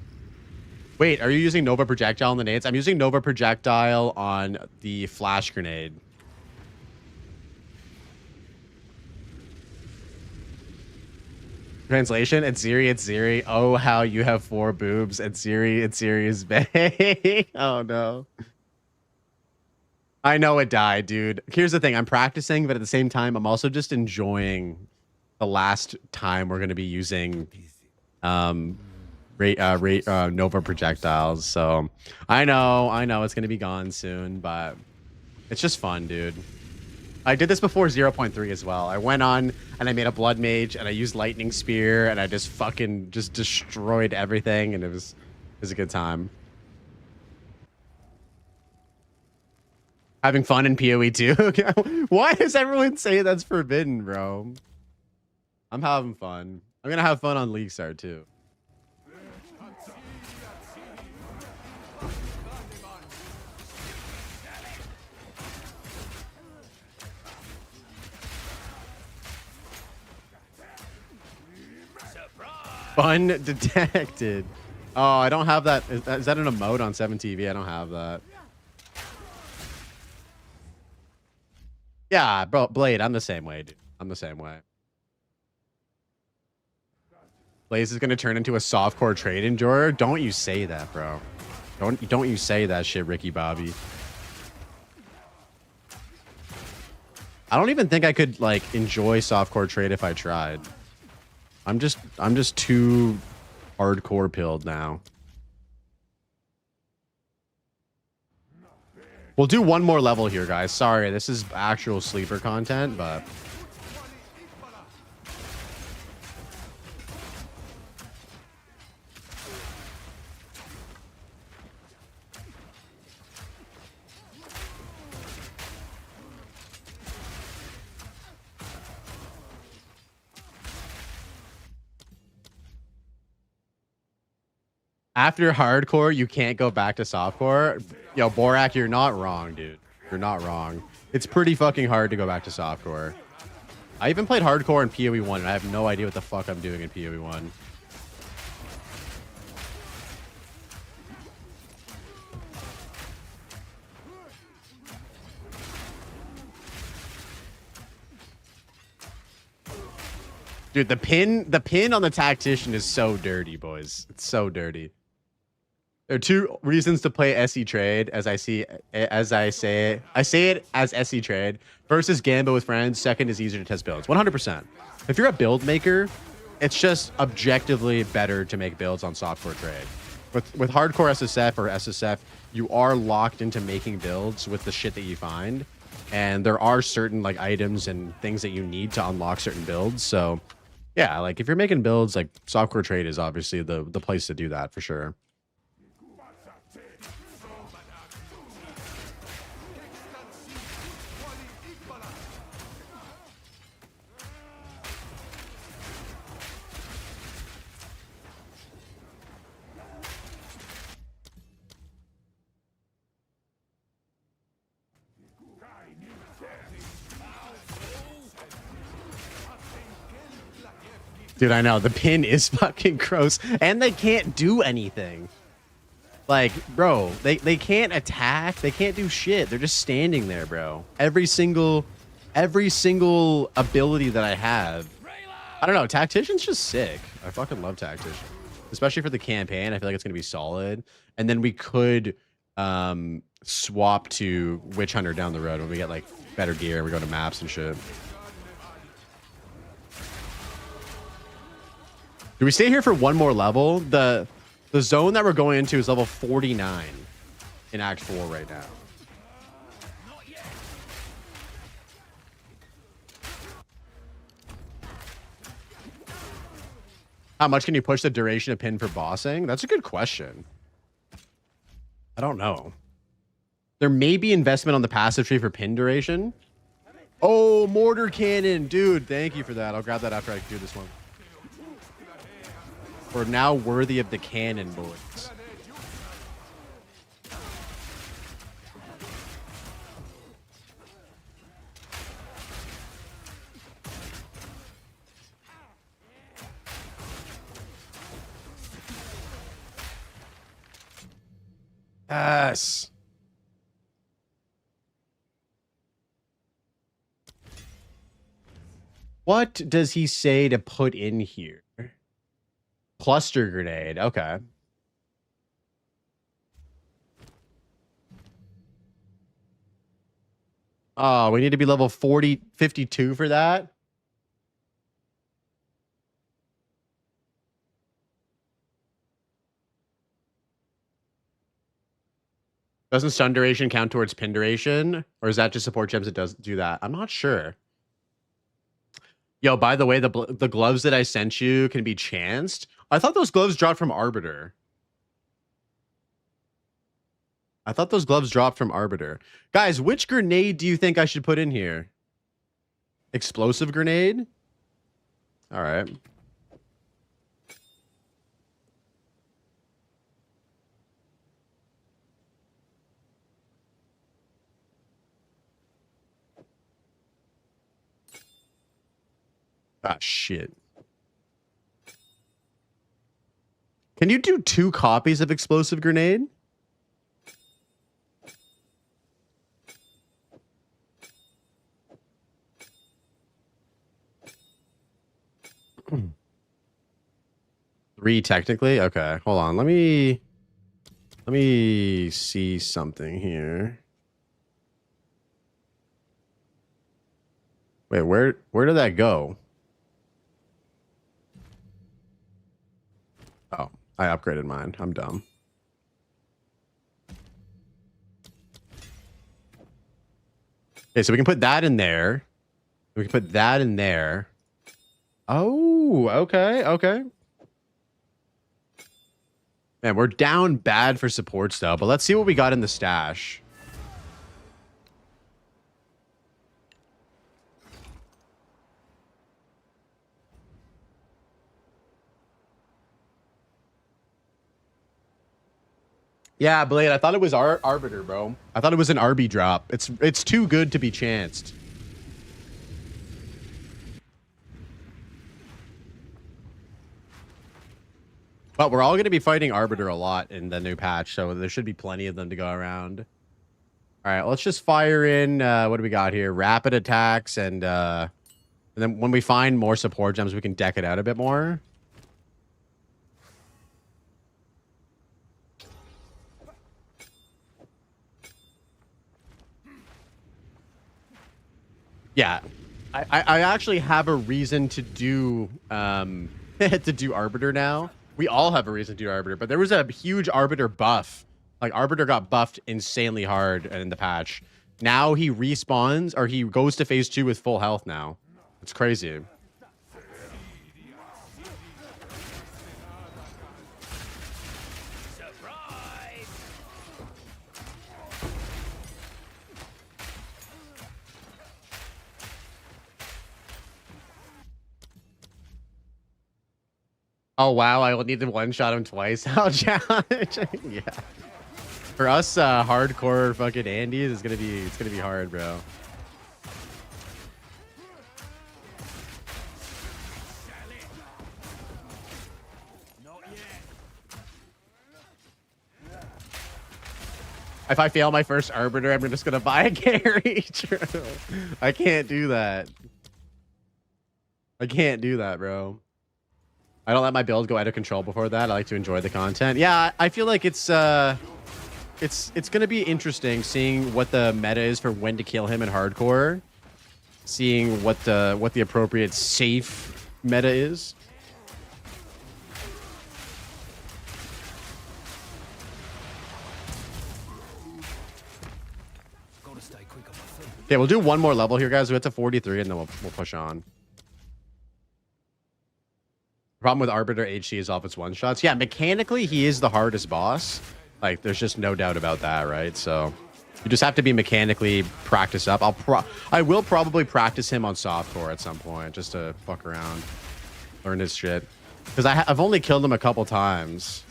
Wait, are you using Nova Projectile on the nades? I'm using Nova Projectile on the flash grenade. Translation, it's Ziri. Oh, how you have 4 boobs. It's Ziri is bae. Oh, no. I know it died, dude. Here's the thing. I'm practicing, but at the same time, I'm also just enjoying the last time we're going to be using Nova projectiles. So I know it's going to be gone soon, but it's just fun, dude. I did this before 0.3 as well. I went on and I made a blood mage and I used lightning spear and I just fucking just destroyed everything, and it was a good time. Having fun in PoE too. Why does everyone say that's forbidden, bro? I'm having fun. I'm gonna have fun on League Star too. Fun detected. Oh, I don't have that. Is that an emote on 7TV? I don't have that. Yeah, bro, Blade, I'm the same way, dude. I'm the same way. Blaze is gonna turn into a softcore trade enjoyer. Don't you say that, bro. Don't you say that shit, Ricky Bobby. I don't even think I could like enjoy softcore trade if I tried. I'm just too hardcore pilled now. We'll do one more level here, guys. Sorry, this is actual sleeper content, but after hardcore, you can't go back to softcore. Yo, Borak, you're not wrong, dude. You're not wrong. It's pretty fucking hard to go back to softcore. I even played hardcore in PoE 1, and I have no idea what the fuck I'm doing in PoE 1. Dude, the pin on the tactician is so dirty, boys. It's so dirty. There are 2 reasons to play SE trade, I say it as SE trade. First is Gambit with friends. Second is easier to test builds. 100%. If you're a build maker, it's just objectively better to make builds on softcore trade. With hardcore SSF or SSF, you are locked into making builds with the shit that you find, and there are certain like items and things that you need to unlock certain builds. So, yeah, like if you're making builds, like softcore trade is obviously the place to do that for sure. Dude, I know. The pin is fucking gross. And they can't do anything. Like, bro, they can't attack. They can't do shit. They're just standing there, bro. Every single ability that I have. I don't know. Tactician's just sick. I fucking love Tactician. Especially for the campaign. I feel like it's going to be solid. And then we could swap to Witch Hunter down the road when we get, like, better gear and we go to maps and shit. Do we stay here for one more level? The zone that we're going into is level 49 in Act 4 right now. How much can you push the duration of pin for bossing? That's a good question. I don't know. There may be investment on the passive tree for pin duration. Oh, mortar cannon. Dude, thank you for that. I'll grab that after I do this one. We're now worthy of the cannon, boys. Yes. What does he say to put in here? Cluster grenade. Okay. Oh, we need to be level 52 for that. Doesn't stun duration count towards pin duration? Or is that just support gems that does do that? I'm not sure. Yo, by the way, the gloves that I sent you can be chanced. I thought those gloves dropped from Arbiter. I thought those gloves dropped from Arbiter. Guys, which grenade do you think I should put in here? Explosive grenade? All right. Ah, shit. Can you do 2 copies of explosive grenade? Three technically? Okay, hold on. Let me see something here. Wait, where did that go? Oh, I upgraded mine. I'm dumb. Okay, so we can put that in there. We can put that in there. Oh, okay, okay. Man, we're down bad for supports though, but let's see what we got in the stash. Yeah, Blade, I thought it was Arbiter, bro. I thought it was an RB drop. It's too good to be chanced. But we're all going to be fighting Arbiter a lot in the new patch, so there should be plenty of them to go around. All right, let's just fire in, what do we got here? Rapid attacks, and then when we find more support gems, we can deck it out a bit more. Yeah, I actually have a reason to do to do Arbiter now. We all have a reason to do Arbiter, but there was a huge Arbiter buff. Like, Arbiter got buffed insanely hard in the patch. Now he respawns, or he goes to phase 2 with full health now. It's crazy. Oh wow, I will need to one-shot him twice. How challenging. Yeah. For us hardcore fucking Andes, it's gonna be hard, bro. If I fail my first Arbiter, I'm just gonna buy a carry. True. I can't do that. I can't do that, bro. I don't let my build go out of control before that. I like to enjoy the content. Yeah, I feel like it's gonna be interesting seeing what the meta is for when to kill him in hardcore. Seeing what the appropriate safe meta is. Okay, we'll do one more level here, guys. We get to 43, and then we'll push on. Problem with Arbiter HC is off its one-shots. Yeah, mechanically, he is the hardest boss. Like, there's just no doubt about that, right? So, you just have to be mechanically practice up. I will probably practice him on softcore at some point, just to fuck around. Learn his shit. Because I've only killed him a couple times.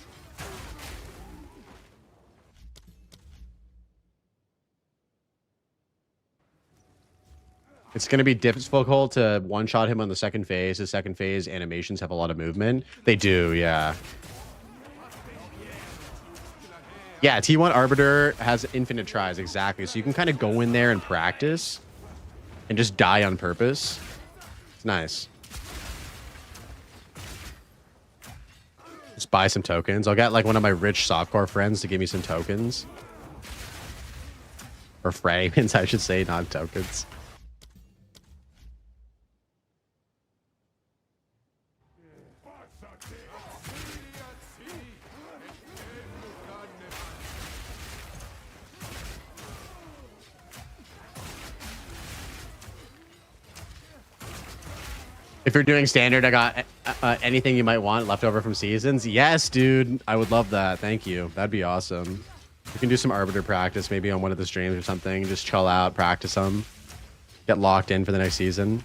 It's going to be difficult to one-shot him on the second phase. The second phase animations have a lot of movement. They do, yeah. Yeah, T1 Arbiter has infinite tries, exactly. So you can kind of go in there and practice and just die on purpose. It's nice. Just buy some tokens. I'll get like one of my rich softcore friends to give me some tokens. Or fragments, I should say, not tokens. If you're doing standard, I got anything you might want left over from seasons. Yes, dude. I would love that. Thank you. That'd be awesome. We can do some Arbiter practice maybe on one of the streams or something. Just chill out, practice them. Get locked in for the next season.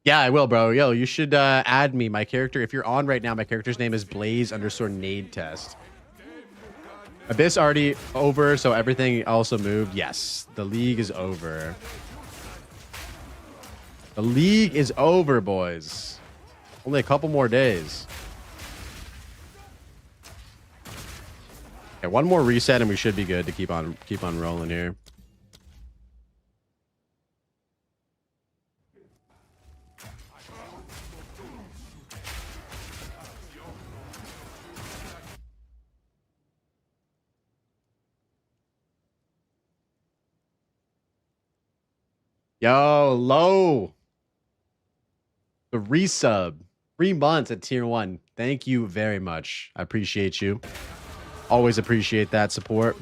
Yeah, I will, bro. Yo, you should add me. My character, if you're on right now, my character's name is Blaze_Nade Test. Abyss already over, so everything also moved. Yes, the league is over. The league is over, boys. Only a couple more days. Okay, one more reset and we should be good to keep on rolling here. Yo, low. The resub. 3 months at tier 1. Thank you very much. I appreciate you. Always appreciate that support.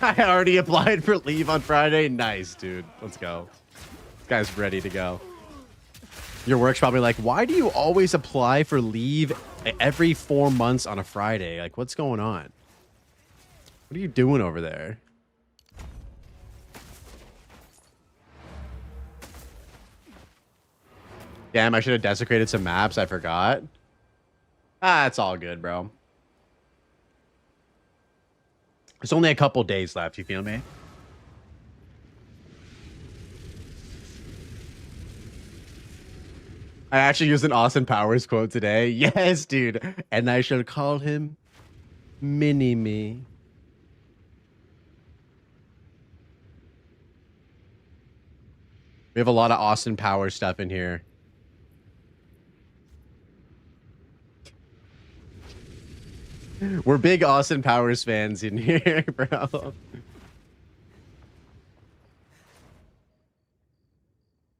I already applied for leave on Friday. Nice, dude. Let's go. This guy's ready to go. Your work's probably like, why do you always apply for leave every 4 months on a Friday? Like, what's going on? What are you doing over there? Damn, I should have desecrated some maps. I forgot. Ah, it's all good, bro. There's only a couple days left. You feel me? I actually used an Austin Powers quote today. Yes, dude. And I shall call him Mini-Me. We have a lot of Austin Powers stuff in here. We're big Austin Powers fans in here, bro.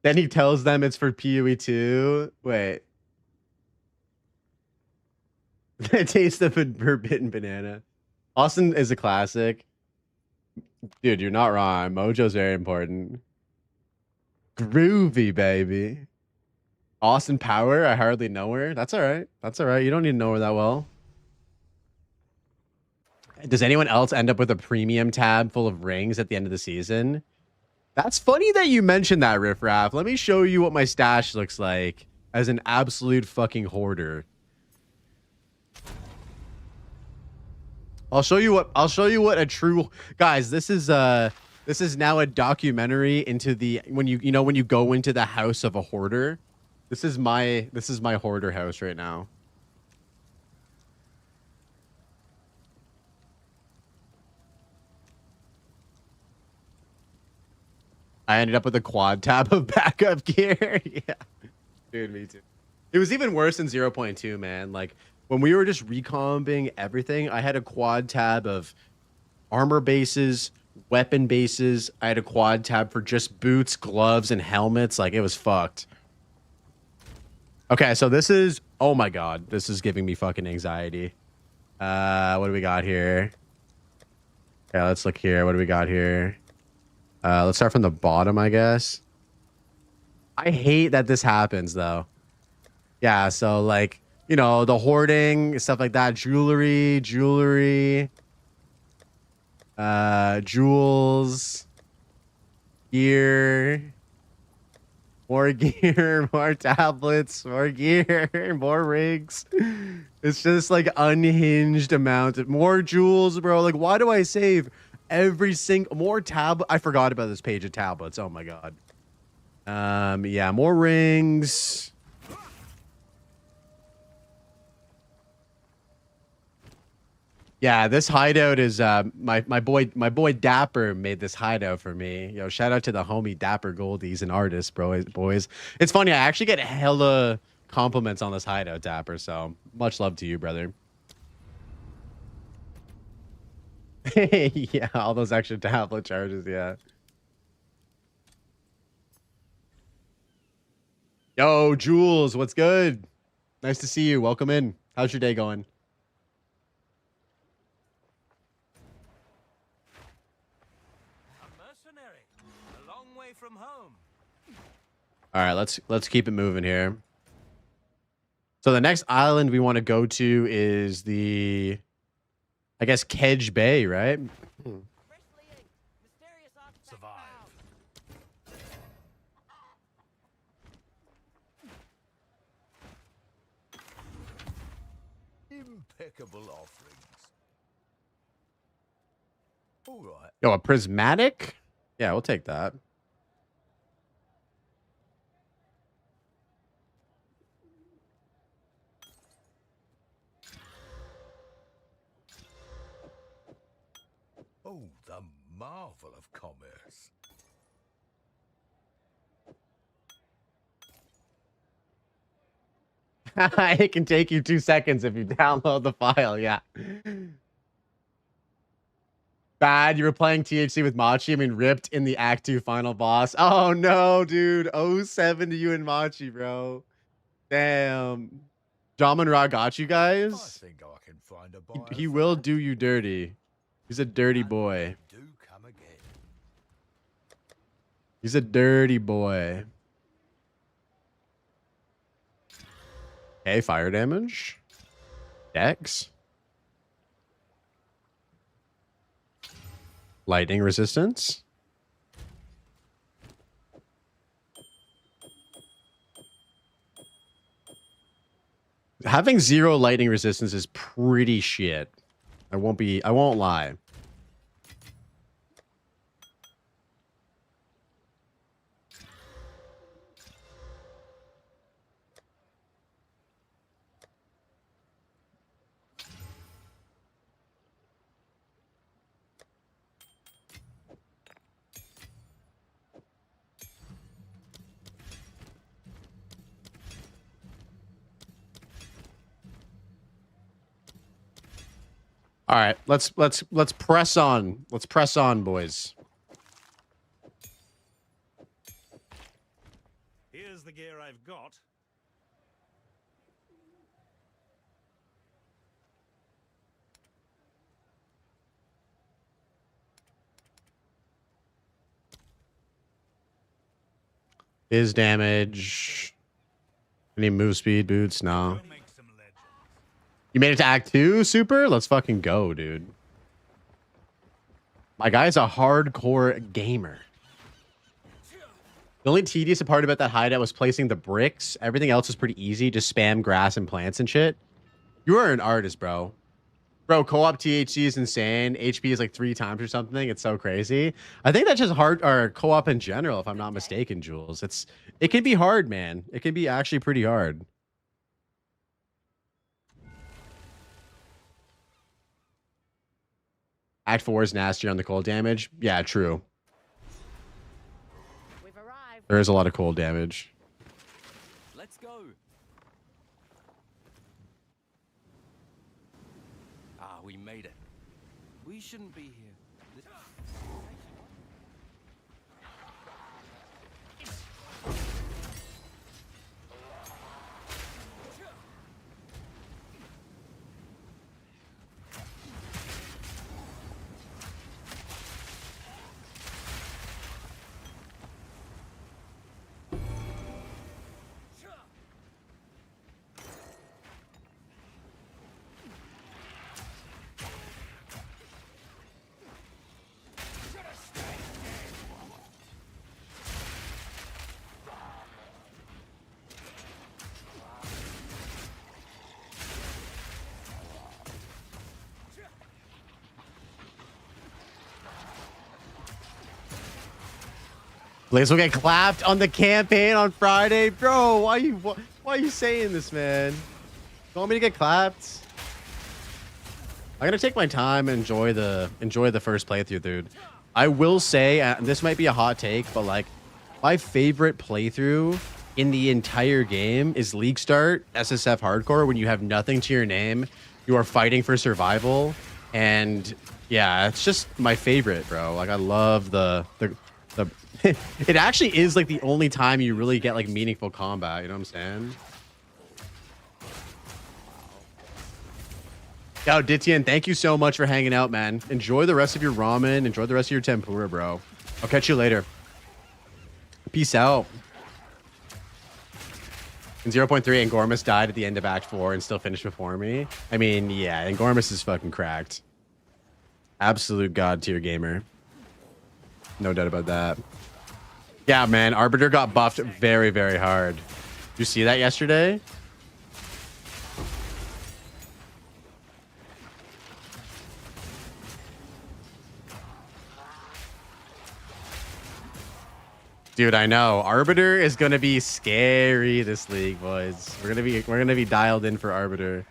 Then he tells them it's for PoE 2. Wait. The taste of a forbidden banana. Austin is a classic. Dude, you're not wrong. Mojo's very important. Groovy, baby. Austin Power, I hardly know her. That's all right. That's all right. You don't need to know her that well. Does anyone else end up with a premium tab full of rings at the end of the season? That's funny that you mentioned that, Riff Raff. Let me show you what my stash looks like as an absolute fucking hoarder. I'll show you what a true guys. This is now a documentary into the when you when you go into the house of a hoarder. This is my hoarder house right now. I ended up with a quad tab of backup gear. Yeah. Dude, me too. It was even worse than 0.2, man. Like when we were just recombing everything, I had a quad tab of armor bases, weapon bases. I had a quad tab for just boots, gloves, and helmets. Like it was fucked. Okay, so this is, oh my god, this is giving me fucking anxiety. What do we got here? Yeah, let's look here. What do we got here? Let's start from the bottom, I guess. I hate that this happens, though. Yeah, so, like, the hoarding, stuff like that. Jewelry. Jewels. Gear. More gear. More tablets. More gear. More rigs. It's just, like, unhinged amount of... More jewels, bro. Like, why do I save... Every single more I forgot about this page of tablets. Oh my god. Yeah, more rings. Yeah, this hideout is my boy Dapper made this hideout for me. Yo, shout out to the homie Dapper Goldie. He's an artist, bro, boys. It's funny, I actually get hella compliments on this hideout, Dapper. So much love to you, brother. Yeah, all those extra tablet charges, yeah. Yo, Jules, what's good? Nice to see you. Welcome in. How's your day going? A mercenary, a long way from home. All right, let's keep it moving here. So the next island we want to go to is the I guess Kedge Bay, right? Survive. Impeccable offerings. All right. Yo, a prismatic? Yeah, we'll take that. Oh, the marvel of commerce. It can take you 2 seconds if you download the file, yeah. Bad, you were playing THC with Machi. I mean, ripped in the Act 2 final boss. Oh, no, dude. 0-7 to you and Machi, bro. Damn. Jamin Ra got you I guys? think I can find a buyer He for will that. do you dirty. He's a dirty And boy. they do come again. He's a dirty boy. Okay, fire damage. Dex. Lightning resistance. Having 0 lightning resistance is pretty shit. I won't lie. All right, let's press on. Let's press on, boys. Here's the gear I've got. His damage. Any move speed boots? No. We'll make some legends. You made it to Act 2, Super? Let's fucking go, dude. My guy's a hardcore gamer. The only tedious part about that hideout was placing the bricks. Everything else is pretty easy. Just spam grass and plants and shit. You are an artist, bro. Bro, co-op THC is insane. HP is like 3 times or something. It's so crazy. I think that's just hard, or co-op in general, if I'm not mistaken, Jules. It can be hard, man. It can be actually pretty hard. Act 4 is nastier on the cold damage. Yeah, true. We've arrived. There is a lot of cold damage. Let's go. Ah, we made it. We shouldn't be here. Blaze will get clapped on the campaign on Friday. Bro, why are you saying this, man? You want me to get clapped? I'm gonna take my time and enjoy the first playthrough, dude. I will say, this might be a hot take, but like my favorite playthrough in the entire game is League Start SSF Hardcore, when you have nothing to your name, you are fighting for survival, and yeah, it's just my favorite, bro. Like I love the it actually is like the only time you really get like meaningful combat, you know what I'm saying? Yo, Dittian, thank you so much for hanging out, man. Enjoy the rest of your ramen. Enjoy the rest of your tempura, bro. I'll catch you later. Peace out. In 0.3, Angormus died at the end of Act 4 and still finished before me. I mean, yeah, Angormus is fucking cracked. Absolute god tier gamer. No doubt about that. Yeah, man, Arbiter got buffed very, very hard. Did you see that yesterday? Dude, I know. Arbiter is gonna be scary this league, boys. We're gonna be dialed in for Arbiter.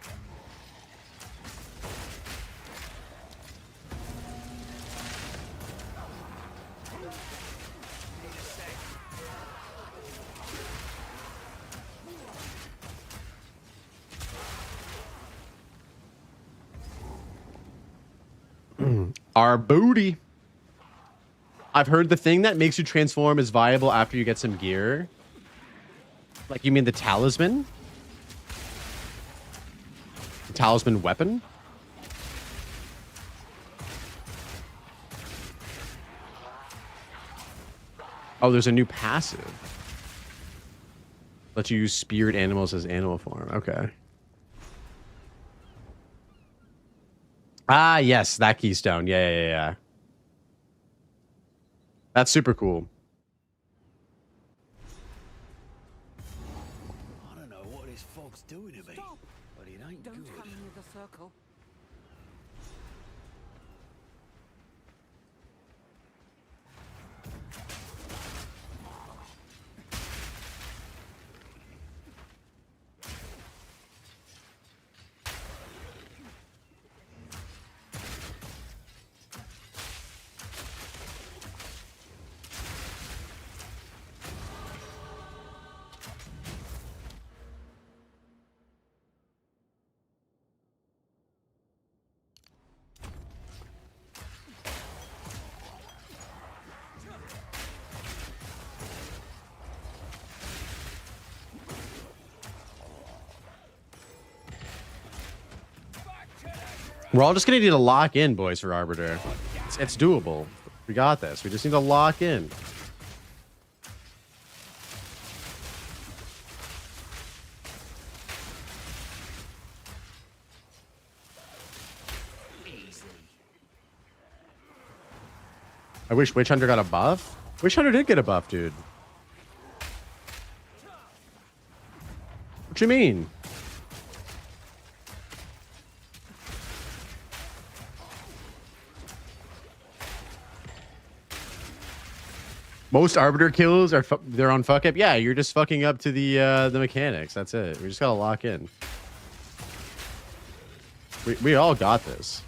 Our booty. I've heard the thing that makes you transform is viable after you get some gear. Like, you mean the talisman? The talisman weapon? Oh, there's a new passive. Let you use spirit animals as animal form. Okay. Ah, yes, that keystone. Yeah. That's super cool. I don't know what this fog's doing to me, but it ain't good. Come near the circle. We're all just gonna need to lock in, boys, for Arbiter. It's doable. We got this. We just need to lock in. I wish Witch Hunter got a buff. Witch Hunter did get a buff, dude. What you mean? Most arbiter kills are they're on fuck up. Yeah, you're just fucking up to the mechanics. That's it. We just gotta lock in. We all got this.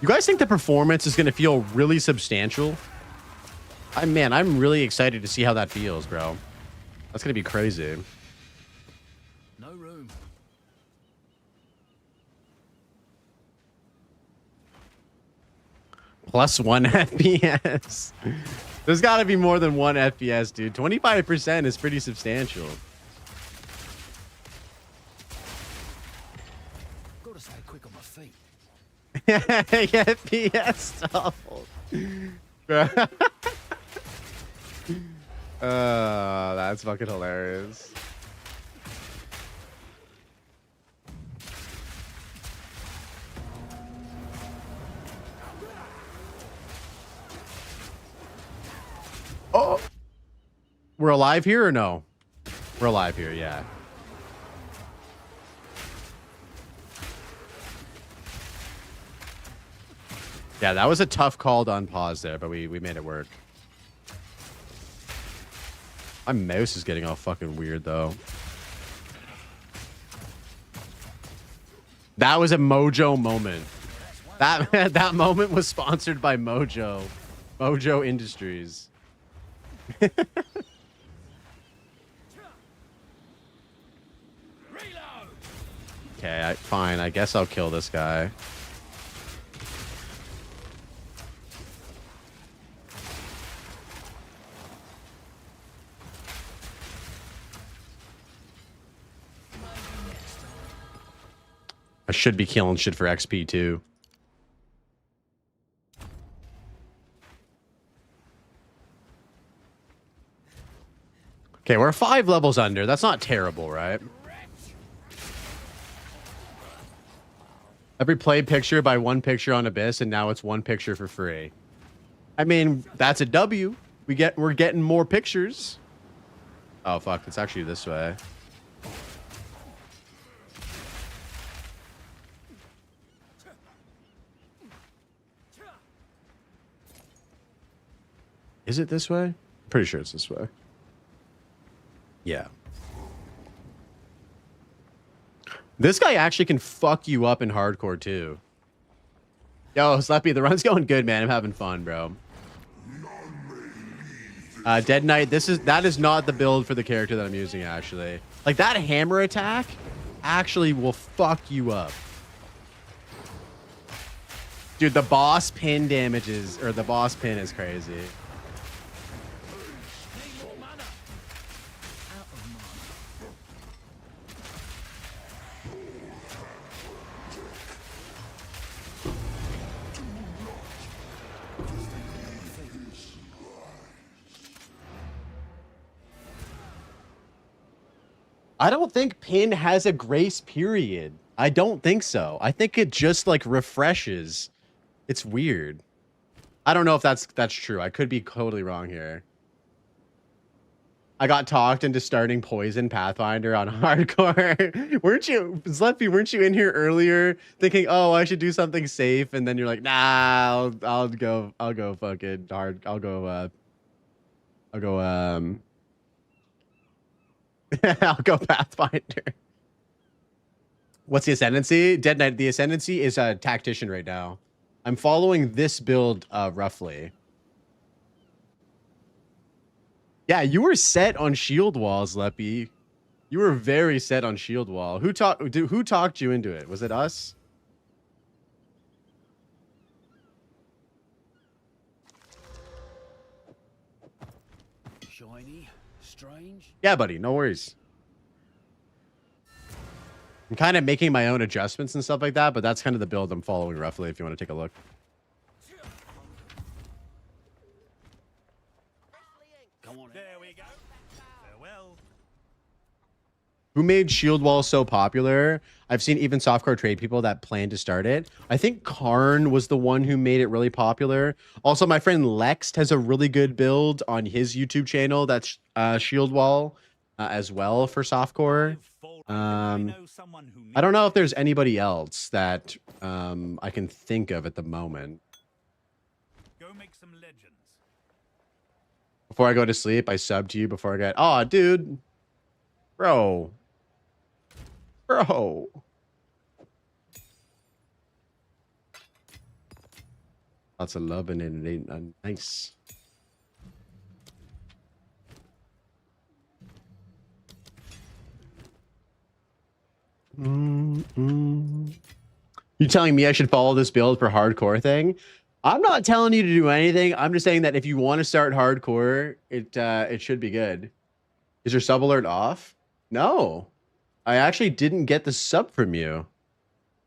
You guys think the performance is going to feel really substantial? Man, I'm really excited to see how that feels, bro. That's going to be crazy. No room. Plus 1 FPS. There's got to be more than 1 FPS, dude. 25% is pretty substantial. Gotta stay quick on my feet. FPS doubled. That's fucking hilarious. Oh, we're alive here or no? We're alive here, yeah. Yeah, that was a tough call to unpause there, but we made it work. My mouse is getting all fucking weird, though. That was a Mojo moment. That moment was sponsored by Mojo. Mojo Industries. Okay, fine. I guess I'll kill this guy. I should be killing shit for XP too. Okay, we're 5 levels under. That's not terrible, right? Every play picture by 1 picture on Abyss, and now it's 1 picture for free. I mean, that's a W. We're getting more pictures. Oh fuck, it's actually this way. Is it this way? Pretty sure it's this way. Yeah. This guy actually can fuck you up in hardcore too. Yo, Sleppy, the run's going good, man. I'm having fun, bro. Dead Knight, that is not the build for the character that I'm using, actually. Like, that hammer attack actually will fuck you up. Dude, the boss pin damages, or the boss pin is crazy. I don't think pin has a grace period. I don't think so. I think it just like refreshes. It's weird. I don't know if that's true. I could be totally wrong here. I got talked into starting Poison Pathfinder on hardcore. Weren't you, Sleppy, weren't you in here earlier thinking, oh, I should do something safe, and then you're like, nah, I'll go fucking hard. I'll go I'll go Pathfinder. What's the Ascendancy? Dead Knight. The Ascendancy is a Tactician right now. I'm following this build roughly. Yeah, you were set on shield walls, Leppy. You were very set on shield wall. Who talked you into it? Was it us? Shiny, strange. Yeah, buddy, no worries. I'm kind of making my own adjustments and stuff like that, but that's kind of the build I'm following roughly if you want to take a look. Come on. There we go. Farewell. who made Shield Wall so popular? I've seen even softcore trade people that plan to start it. I think Karn was the one who made it really popular. Also, my friend Lex has a really good build on his YouTube channel. That's Shield Wall as well for softcore. I don't know if there's anybody else that I can think of at the moment. Go make some legends. Before I go to sleep, I sub to you before I get. Oh, dude, bro. Lots of love and it ain't nice. You telling me I should follow this build for hardcore thing? I'm not telling you to do anything. I'm just saying that if you want to start hardcore, it should be good. Is your sub alert off? No. I actually didn't get the sub from you.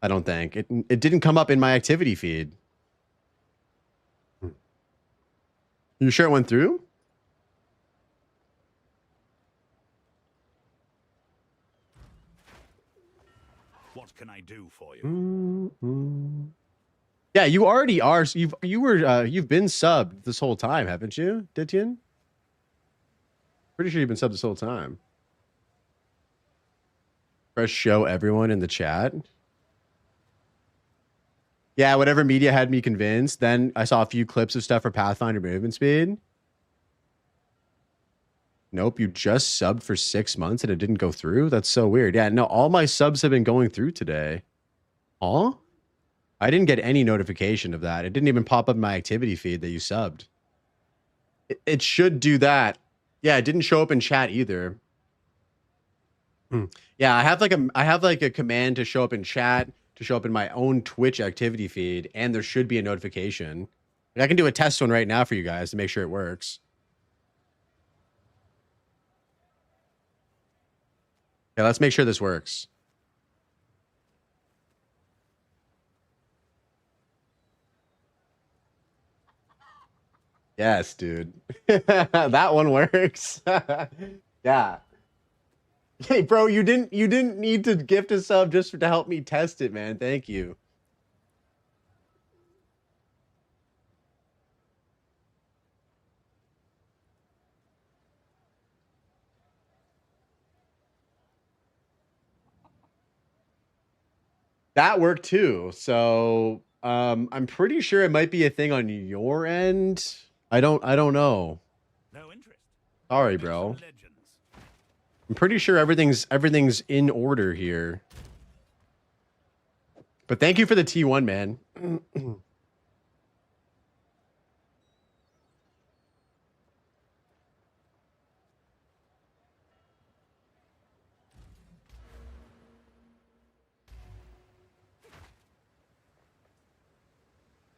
I don't think. It didn't come up in my activity feed. You sure it went through? What can I do for you? Yeah, you already are. You've been subbed this whole time, haven't you, Dityan? Pretty sure you've been subbed this whole time. Press show everyone in the chat. Yeah, whatever media had me convinced. Then I saw a few clips of stuff for Pathfinder movement speed. Nope, you just subbed for 6 months and it didn't go through? That's so weird. Yeah, no, all my subs have been going through today. Huh? I didn't get any notification of that. It didn't even pop up in my activity feed that you subbed. It should do that. Yeah, it didn't show up in chat either. Yeah, I have like a command to show up in chat, to show up in my own Twitch activity feed, and there should be a notification. I can do a test one right now for you guys to make sure it works. Okay, let's make sure this works. Yes, dude. That one works. Yeah. Hey, bro, you didn't need to gift a sub just to help me test it, man. Thank you. That worked too. So I'm pretty sure it might be a thing on your end. I don't know. No interest. Sorry, bro. I'm pretty sure everything's in order here. But thank you for the T1, man.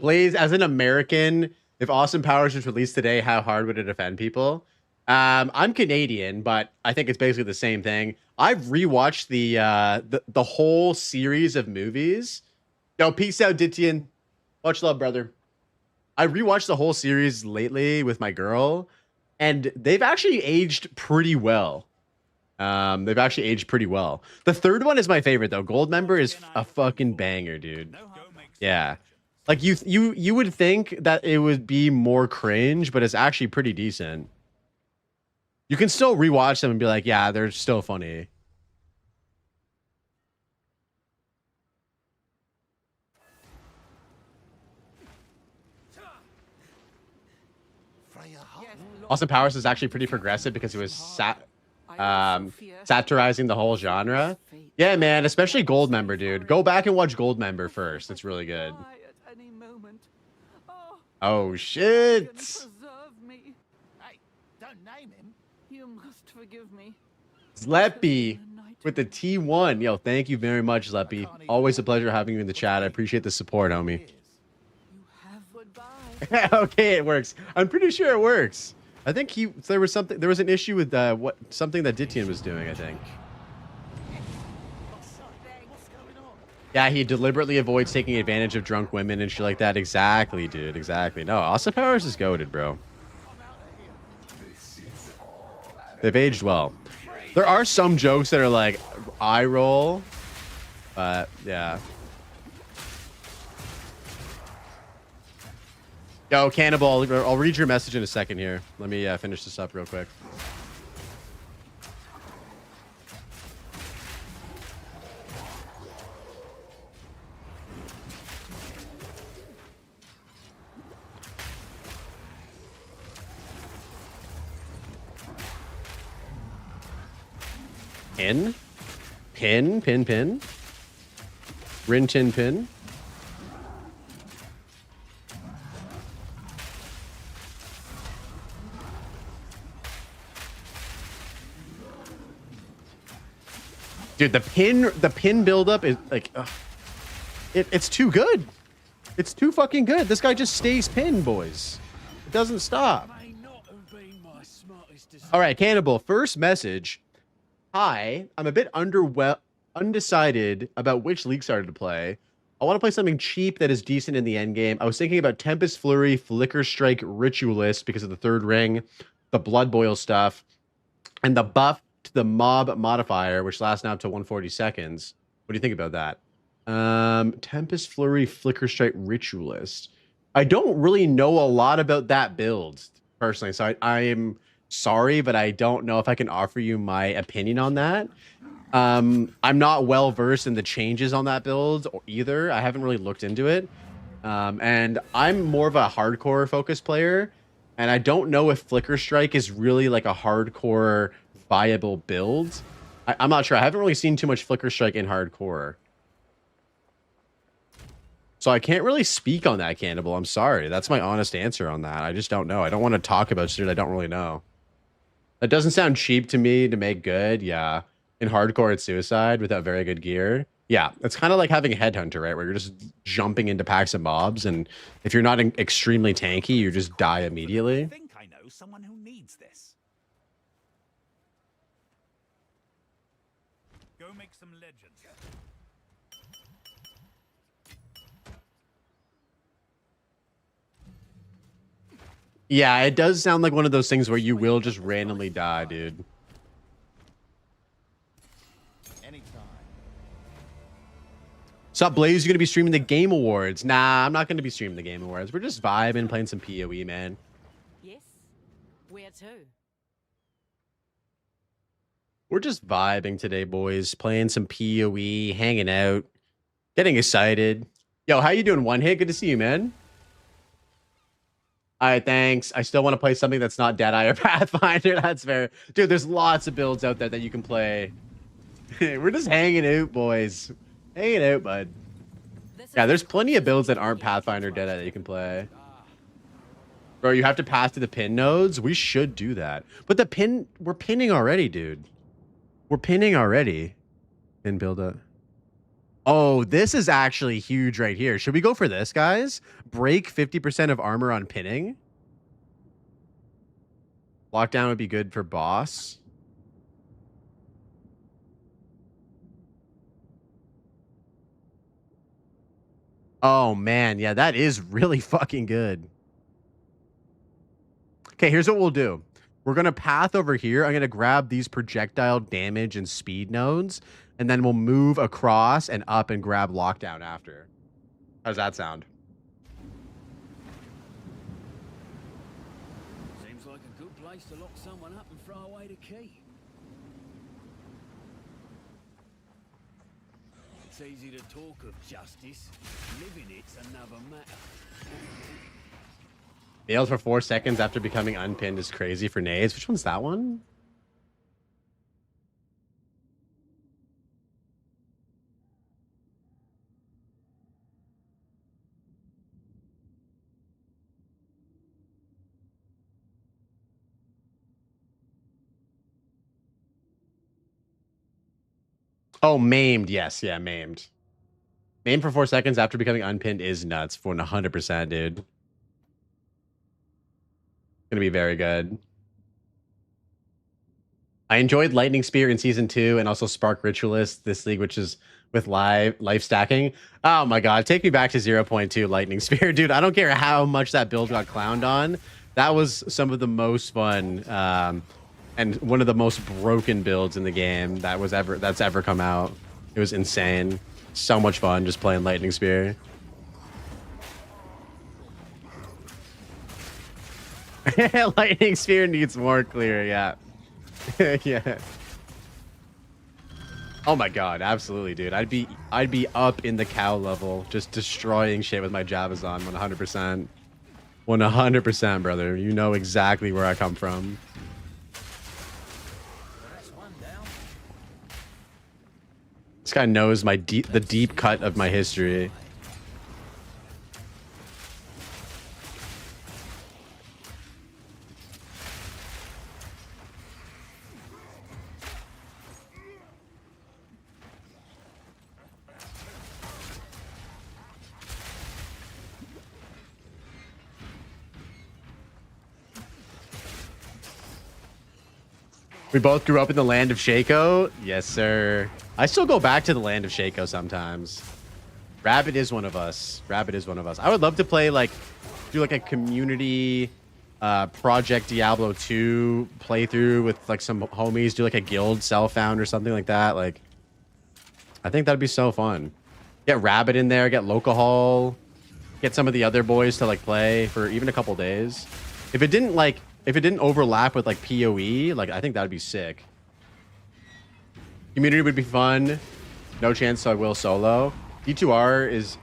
Blaze, as an American, if Austin Powers was released today, how hard would it offend people? I'm Canadian, but I think it's basically the same thing. I've rewatched the whole series of movies. Yo, peace out, Dityan. Much love, brother. I rewatched the whole series lately with my girl, and they've actually aged pretty well. The third one is my favorite though. Goldmember is a fucking banger, dude. Yeah. Like you would think that it would be more cringe, but it's actually pretty decent. You can still rewatch them and be like, yeah, they're still funny. Austin Powers is actually pretty progressive because he was satirizing the whole genre. Yeah, man, especially Goldmember, dude. Go back and watch Goldmember first. It's really good. Oh, shit. Hey, don't name him. You must forgive me. Zleppy with the T1. Yo, thank you very much, Zleppy. Always a pleasure having you in the chat. I appreciate the support, homie. Okay, it works. I'm pretty sure it works. I think there was an issue with something that Dityan was doing, I think. Yeah, he deliberately avoids taking advantage of drunk women and shit like that. Exactly, dude. Exactly. No, Austin Powers is goated, bro. They've aged well. There are some jokes that are like eye roll, but yeah. Yo, Cannibal, I'll read your message in a second here. Let me finish this up real quick. Pin? Pin, pin, pin. Rin tin pin. Dude, the pin buildup is like, it's too good. It's too fucking good. This guy just stays pinned, boys. It doesn't stop. All right, Cannibal. First message. Hi, I'm a bit undecided about which League Starter to play. I want to play something cheap that is decent in the end game. I was thinking about Tempest Flurry, Flicker Strike, Ritualist because of the third ring, the Blood Boil stuff, and the buff to the mob modifier, which lasts now up to 140 seconds. What do you think about that? Tempest Flurry, Flicker Strike, Ritualist. I don't really know a lot about that build personally, so I am sorry, but I don't know if I can offer you my opinion on that. I'm not well versed in the changes on that build either. I haven't really looked into it. And I'm more of a hardcore focused player, and I don't know if Flicker Strike is really like a hardcore viable build. I'm not sure. I haven't really seen too much Flicker Strike in hardcore. So I can't really speak on that, Cannibal. I'm sorry. That's my honest answer on that. I just don't know. I don't want to talk about shit I don't really know. That doesn't sound cheap to me to make good. Yeah. In hardcore, it's suicide without very good gear. Yeah. It's kind of like having a headhunter, right? Where you're just jumping into packs of mobs. And if you're not extremely tanky, you just die immediately. I think I know someone who needs this. Go make some legends. Yeah, it does sound like one of those things where you will just randomly die, dude. Sup, Blaze? You gonna be streaming the Game Awards? Nah, I'm not gonna be streaming the Game Awards. We're just vibing, playing some PoE, man. Yes, where to? We're just vibing today, boys. Playing some PoE, hanging out, getting excited. Yo, how you doing, One Hit? Good to see you, man. All right, thanks. I still want to play something that's not Deadeye or Pathfinder. That's fair. Dude, there's lots of builds out there that you can play. We're just hanging out, boys. Hanging out, bud. Yeah, there's plenty of builds that aren't Pathfinder or Deadeye that you can play. Bro, you have to pass to the pin nodes? We should do that. But the pin... We're pinning already, dude. We're pinning already. Pin build up. Oh, this is actually huge right here. Should we go for this, guys? Break 50% of armor on pinning. Lockdown would be good for boss. Oh, man. Yeah, that is really fucking good. Okay, here's what we'll do. We're going to path over here. I'm going to grab these projectile damage and speed nodes, and then we'll move across and up and grab lockdown after. How's that sound? Seems like a good place to lock someone up and throw away the key. It's easy to talk of justice. Living it's another matter. Nails for 4 seconds after becoming unpinned is crazy for nades. Which one's that one? Oh, maimed. Yes, yeah, maimed. Maimed for 4 seconds after becoming unpinned is nuts for 100%, dude. Gonna be very good. I enjoyed Lightning Spear in season 2 and also Spark Ritualist this league, which is with life stacking. Oh my god, take me back to 0.2 Lightning Spear, dude. I don't care how much that build got clowned on. That was some of the most fun and one of the most broken builds in the game that's ever come out. It was insane. So much fun just playing Lightning Spear. Lightning Spear needs more clear, yeah. Yeah. Oh my god, absolutely, dude. I'd be up in the cow level, just destroying shit with my Javazon 100%. 100%, brother. You know exactly where I come from. This guy knows the deep cut of my history. We both grew up in the land of Shaco. Yes, sir. I still go back to the land of Shaco sometimes. Rabbit is one of us. Rabbit is one of us. I would love to play do a community Project Diablo 2 playthrough with like some homies, do like a guild self-found or something like that. Like, I think that'd be so fun. Get Rabbit in there, get Locahol, get some of the other boys to like play for even a couple days. If it didn't overlap with like PoE, like I think that'd be sick. Community would be fun. No chance I will solo. D2R is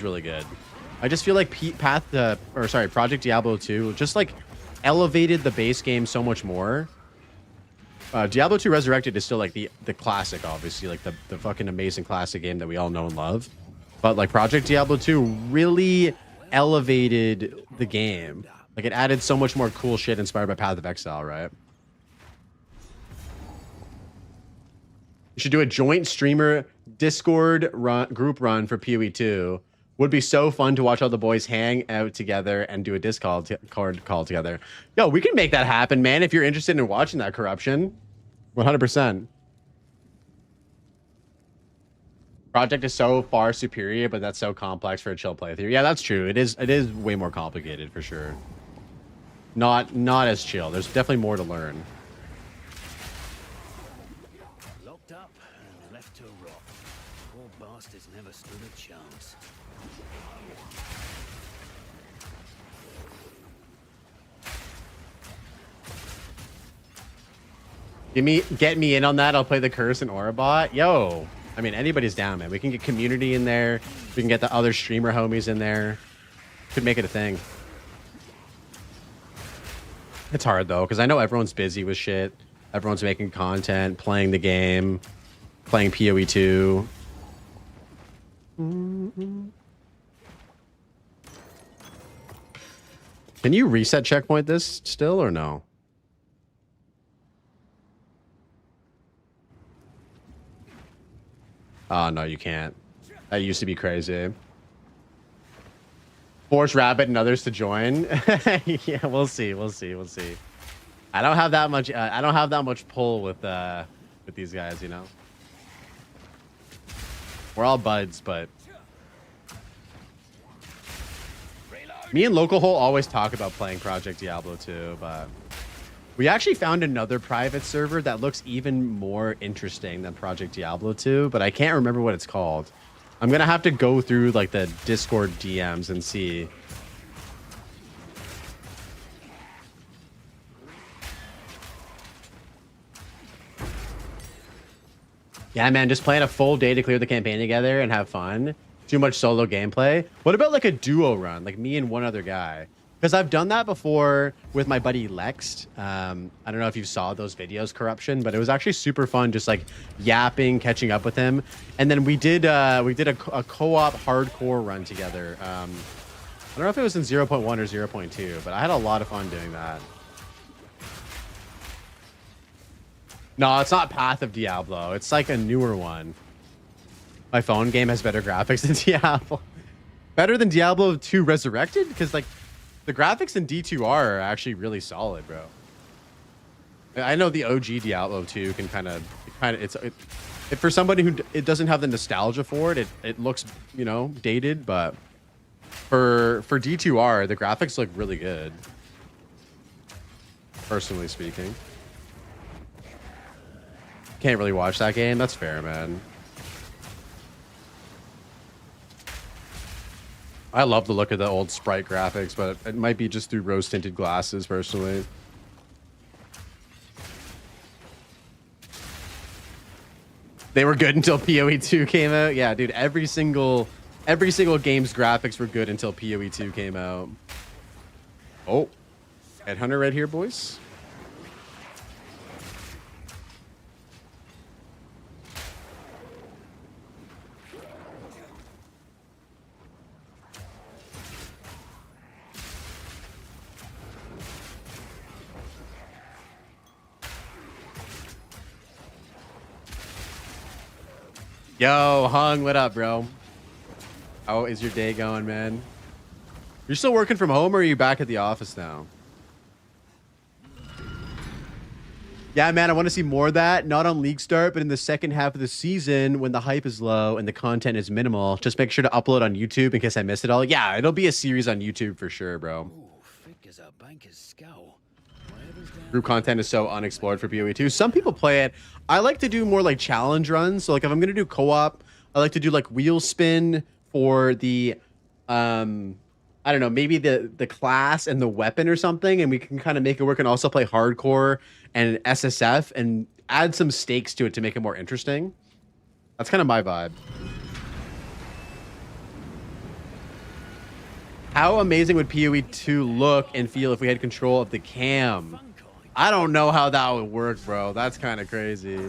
really good. I just feel like Project Diablo 2 just like elevated the base game so much more. Diablo 2 Resurrected is still like the classic, obviously, like the fucking amazing classic game that we all know and love. But like Project Diablo 2 really elevated the game. Like it added so much more cool shit inspired by Path of Exile, right? You should do a joint streamer Discord group run for PoE 2. Would be so fun to watch all the boys hang out together and do a Discord call together. Yo, we can make that happen, man, if you're interested in watching that corruption. 100%. Project is so far superior, but that's so complex for a chill playthrough. Yeah, that's true. It is way more complicated for sure. Not as chill. There's definitely more to learn. Locked up and left to rot. Poor bastards never stood a chance. Get me in on that. I'll play the Curse and Aura bot. Yo, I mean, anybody's down, man. We can get community in there. We can get the other streamer homies in there. Could make it a thing. It's hard though, because I know everyone's busy with shit. Everyone's making content, playing the game, playing PoE 2. Can you reset checkpoint this still or no? Oh, no, you can't. That used to be crazy. Force Rabbit and others to join. Yeah, we'll see. We'll see. We'll see. I don't have that much. I don't have that much pull with these guys. You know, we're all buds, but me and Local Hole always talk about playing Project Diablo 2, but we actually found another private server that looks even more interesting than Project Diablo 2, but I can't remember what it's called. I'm gonna have to go through like the Discord DMs and see. Yeah, man, just playing a full day to clear the campaign together and have fun. Too much solo gameplay. What about like a duo run, like me and one other guy? Because I've done that before with my buddy Lex. I don't know if you saw those videos, Corruption, but it was actually super fun, just like yapping, catching up with him. And then we did a co-op hardcore run together. I don't know if it was in 0.1 or 0.2, but I had a lot of fun doing that. No, it's not Path of Diablo. It's like a newer one. My phone game has better graphics than Diablo. Better than Diablo 2 Resurrected? Because like the graphics in D2R are actually really solid, bro. I know the OG Diablo 2 can kind of for somebody who it doesn't have the nostalgia for it, it looks, you know, dated, but for D2R, the graphics look really good. Personally speaking. can't really watch that game. That's fair, man. I love the look of the old sprite graphics, but it might be just through rose-tinted glasses, personally. They were good until PoE 2 came out. Yeah, dude, every single game's graphics were good until PoE 2 came out. Oh, Headhunter right here, boys. Yo, Hung, what up, bro? How is your day going, man? You're still working from home, or are you back at the office now? Yeah, man, I want to see more of that. Not on League Start, but in the second half of the season when the hype is low and the content is minimal. Just make sure to upload on YouTube in case I miss it all. Yeah, it'll be a series on YouTube for sure, bro. Group content is so unexplored for PoE 2. Some people play it. I like to do more like challenge runs. So like if I'm gonna do co-op, I like to do like wheel spin for the I don't know, maybe the class and the weapon or something, and we can kind of make it work, and also play hardcore and SSF and add some stakes to it to make it more interesting. That's kind of my vibe. How amazing would PoE 2 look and feel if we had control of the cam? I don't know how that would work, bro. That's kind of crazy.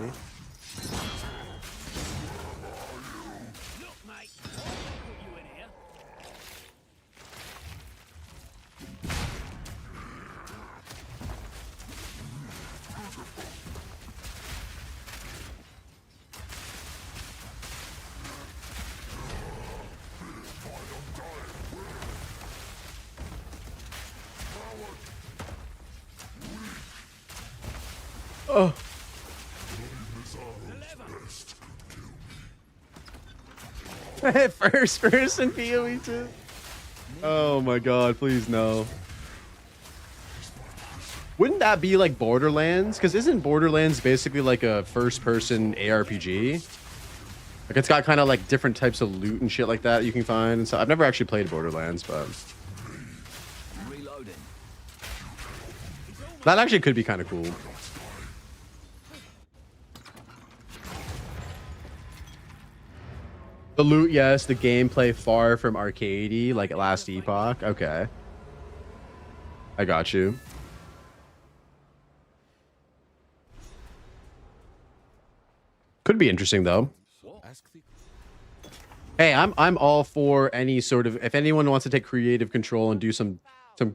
Oh. First person PoE 2. Oh my god, please no. Wouldn't that be like Borderlands? Because isn't Borderlands basically like a first person ARPG? Like it's got kind of like different types of loot and shit like that you can find. And so I've never actually played Borderlands, but that actually could be kind of cool. The loot, yes. The gameplay far from arcadey, like last Epoch. Okay. I got you. Could be interesting though. Hey, I'm all for any sort of, if anyone wants to take creative control and do some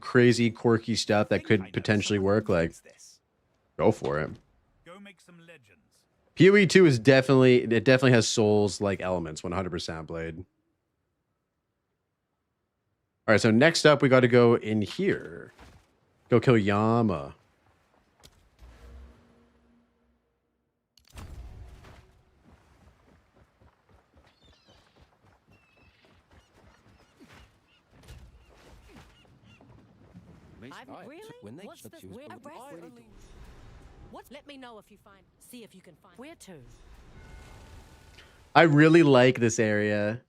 crazy quirky stuff that could potentially work, like go for it. PoE 2 is definitely has Souls like elements, 100% Blade. All right, so next up we got to go in here. Go kill Yama. Really? What's this weird What? Let me know if you find. See if you can find. Where to? I really like this area.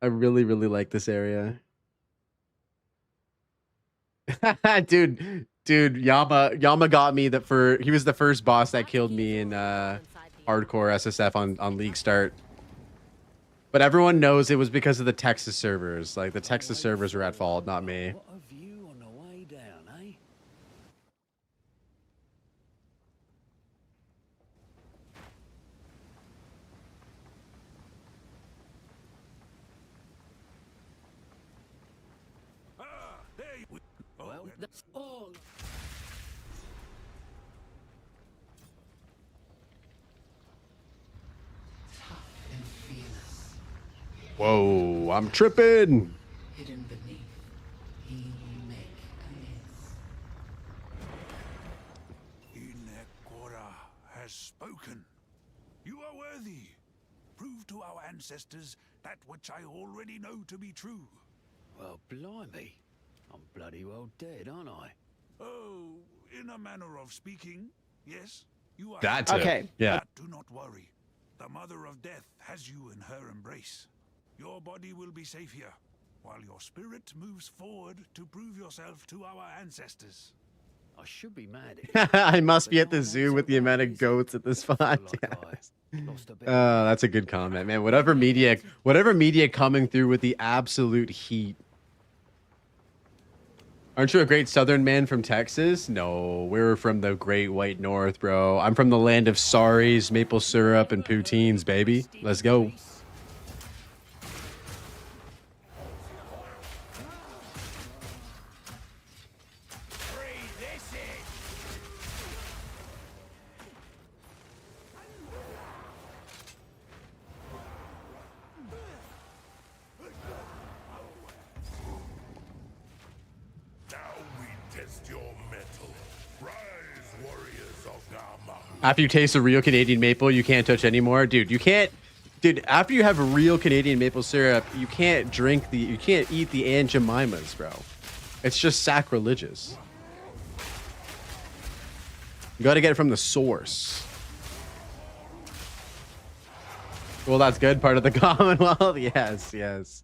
I really like this area. dude, Yama got me he was the first boss that killed me in hardcore SSF on League Start. But everyone knows it was because of the Texas servers. Like the Texas servers were at fault, not me. Well, that's all. Whoa, I'm tripping. Hidden beneath, he will make amends. Inekora has spoken. You are worthy. Prove to our ancestors that which I already know to be true. Well, blimey. I'm bloody well dead, aren't I? Oh, in a manner of speaking, yes. You are That's it. Okay. Yeah. Do not worry. The Mother of Death has you in her embrace. Your body will be safe here, while your spirit moves forward to prove yourself to our ancestors. I should be mad at you, I must be but at the no, zoo that's with the amount okay, of is it? goats at this I spot. feel like Yes. I lost a bit of weight. That's a good comment, man. Whatever media coming through with the absolute heat. Aren't you a great Southern man from Texas? No, we're from the Great White North, bro. I'm from the land of sorries, maple syrup, and poutines, baby. Let's go. Now we test your metal. Rise, warriors of Namahu. After you taste a real Canadian maple, you can't touch anymore. Dude, you can't. Dude, after you have a real Canadian maple syrup, you can't eat the Aunt Jemimas, bro. It's just sacrilegious. You got to get it from the source. Well, that's good. Part of the Commonwealth. Yes, yes.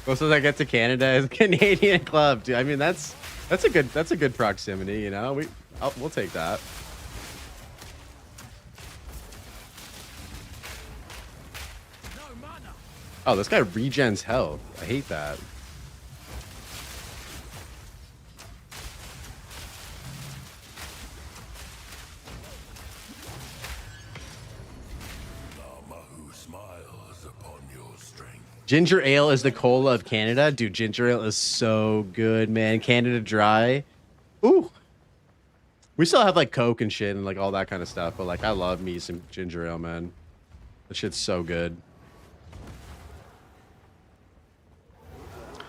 Closest I get to Canada is Canadian Club, dude. I mean, that's a good proximity, you know. We'll take that. Oh, this guy regens health. I hate that. Namahu smiles upon your strength. Ginger ale is the cola of Canada. Dude, ginger ale is so good, man. Canada Dry. Ooh. We still have like Coke and shit and like all that kind of stuff, but like I love me some ginger ale, man. That shit's so good.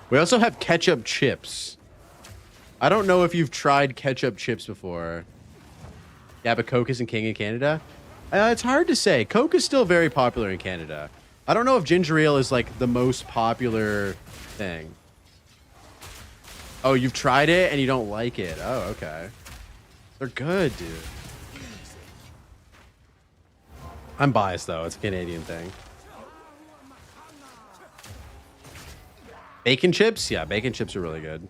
We also have ketchup chips. I don't know if you've tried ketchup chips before. Yeah, but Coke isn't king in Canada. It's hard to say. Coke is still very popular in Canada. I don't know if ginger ale is like the most popular thing. Oh, you've tried it and you don't like it. Oh, okay. They're good, dude. I'm biased though. It's a Canadian thing. Bacon chips? Yeah, bacon chips are really good.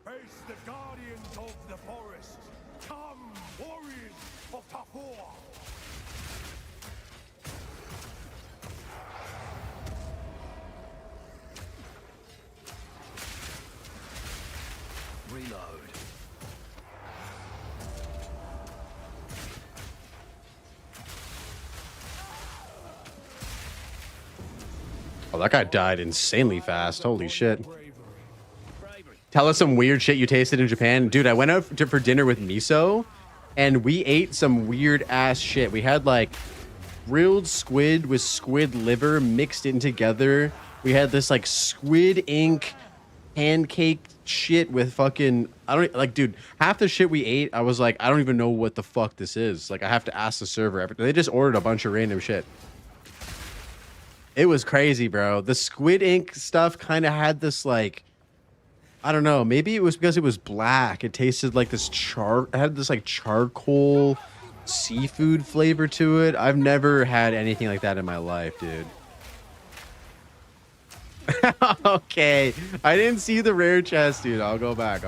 Face the guardians of the forest. Come, warriors of Tahor. Reload. Oh, that guy died insanely fast. Holy shit. Tell us some weird shit you tasted in Japan. Dude, I went out for dinner with Miso, and we ate some weird ass shit. We had like grilled squid with squid liver mixed in together. We had this like squid ink pancake shit with fucking, I don't like, dude, half the shit we ate, I was like, I don't even know what the fuck this is. Like, I have to ask the server. They just ordered a bunch of random shit. It was crazy, bro. The squid ink stuff kind of had this like, I don't know, maybe it was because it was black. It tasted like this it had this like charcoal seafood flavor to it. I've never had anything like that in my life, dude. Okay, I didn't see the rare chest, dude. I'll go back.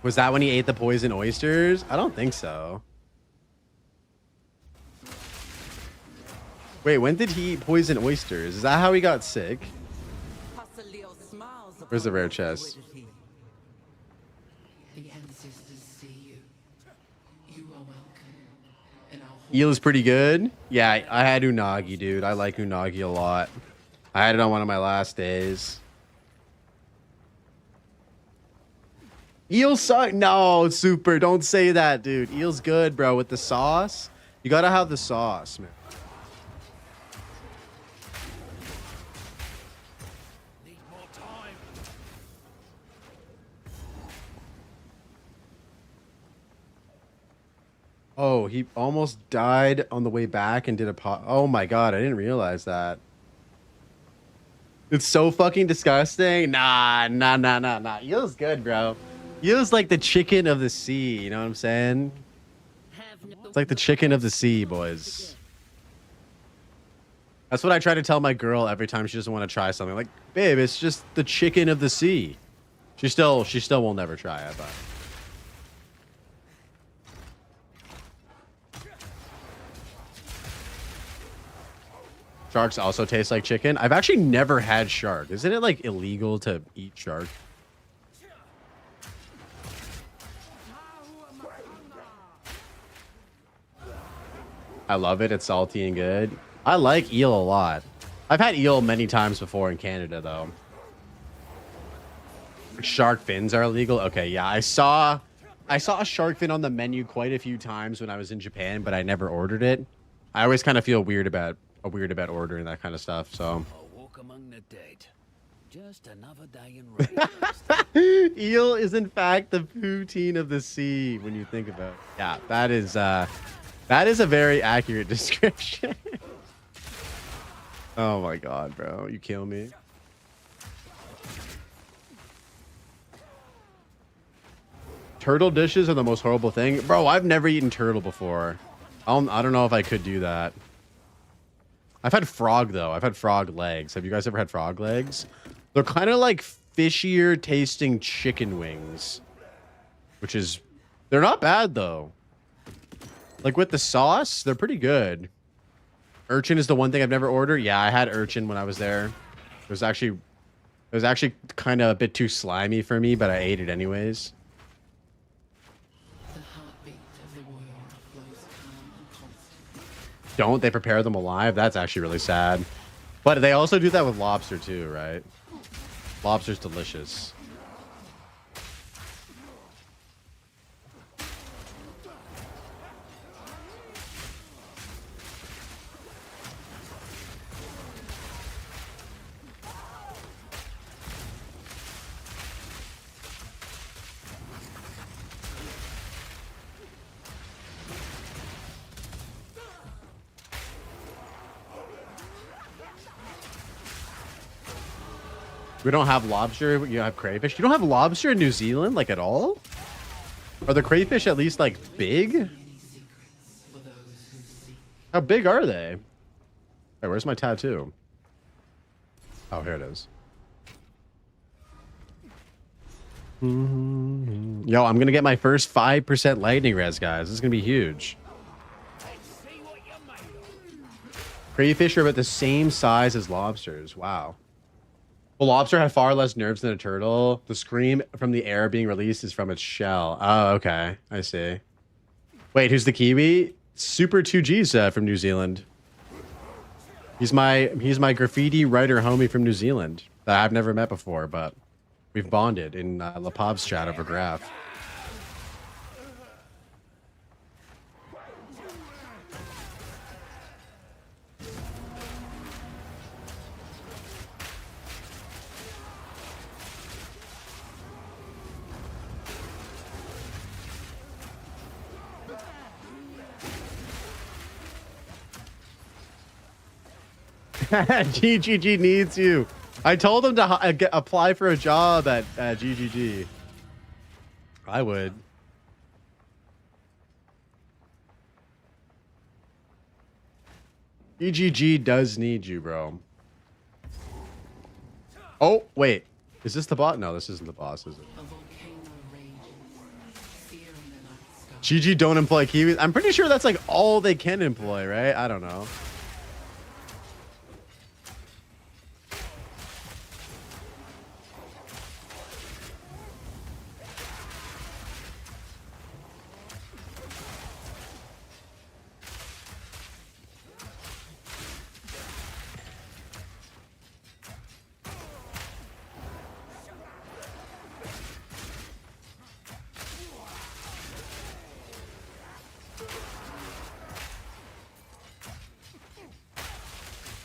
Was that when he ate the poison oysters? I don't think so. Wait, when did he eat poison oysters? Is that how he got sick? Where's the rare chest? The ancestors see you. You are welcome. And I'll Eel is pretty good. Yeah, I had unagi, dude. I like unagi a lot. I had it on one of my last days. Eel suck. No, super. Don't say that, dude. Eel's good, bro. With the sauce, you gotta have the sauce, man. Oh, he almost died on the way back and did a pot. Oh my god, I didn't realize that. It's so fucking disgusting. Nah. Eel's good, bro. Eel's like the chicken of the sea. You know what I'm saying? It's like the chicken of the sea, boys. That's what I try to tell my girl every time she doesn't want to try something. Like, babe, it's just the chicken of the sea. She still will never try it, but. Sharks also taste like chicken. I've actually never had shark. Isn't it like illegal to eat shark? I love it. It's salty and good. I like eel a lot. I've had eel many times before in Canada, though. Shark fins are illegal. Okay, yeah. I saw a shark fin on the menu quite a few times when I was in Japan, but I never ordered it. I always kind of feel weird about ordering that kind of stuff. So. A walk among the dead. Just another day in rain. Eel is in fact the poutine of the sea when you think about it. Yeah, that is a very accurate description. Oh my god, bro. You kill me. Turtle dishes are the most horrible thing. Bro, I've never eaten turtle before. I don't know if I could do that. I've had frog, though. I've had frog legs. Have you guys ever had frog legs? They're kind of like fishier tasting chicken wings. Which is... They're not bad, though. Like, with the sauce, they're pretty good. Urchin is the one thing I've never ordered. Yeah, I had urchin when I was there. It was actually kind of a bit too slimy for me, but I ate it anyways. The heartbeat of the world flows calm and constant. Don't they prepare them alive? That's actually really sad. But they also do that with lobster too, right? Lobster's delicious. We don't have lobster. You have crayfish. You don't have lobster in New Zealand, like, at all? Are the crayfish at least, like, big? How big are they? Hey, where's my tattoo? Oh, here it is. Yo, I'm gonna get my first 5% lightning res, guys. This is gonna be huge. Crayfish are about the same size as lobsters. Wow. Well, lobster have far less nerves than a turtle. The scream from the air being released is from its shell. Oh, okay. I see. Wait, who's the Kiwi? Super 2G's from New Zealand. He's my graffiti writer homie from New Zealand that I've never met before, but we've bonded in La Pob's chat over Graph. GGG needs you. I told him to apply for a job at GGG. I would. GGG does need you, bro. Oh, wait. Is this the boss? No, this isn't the boss, is it? GG don't employ Kiwis. I'm pretty sure that's like all they can employ, right? I don't know.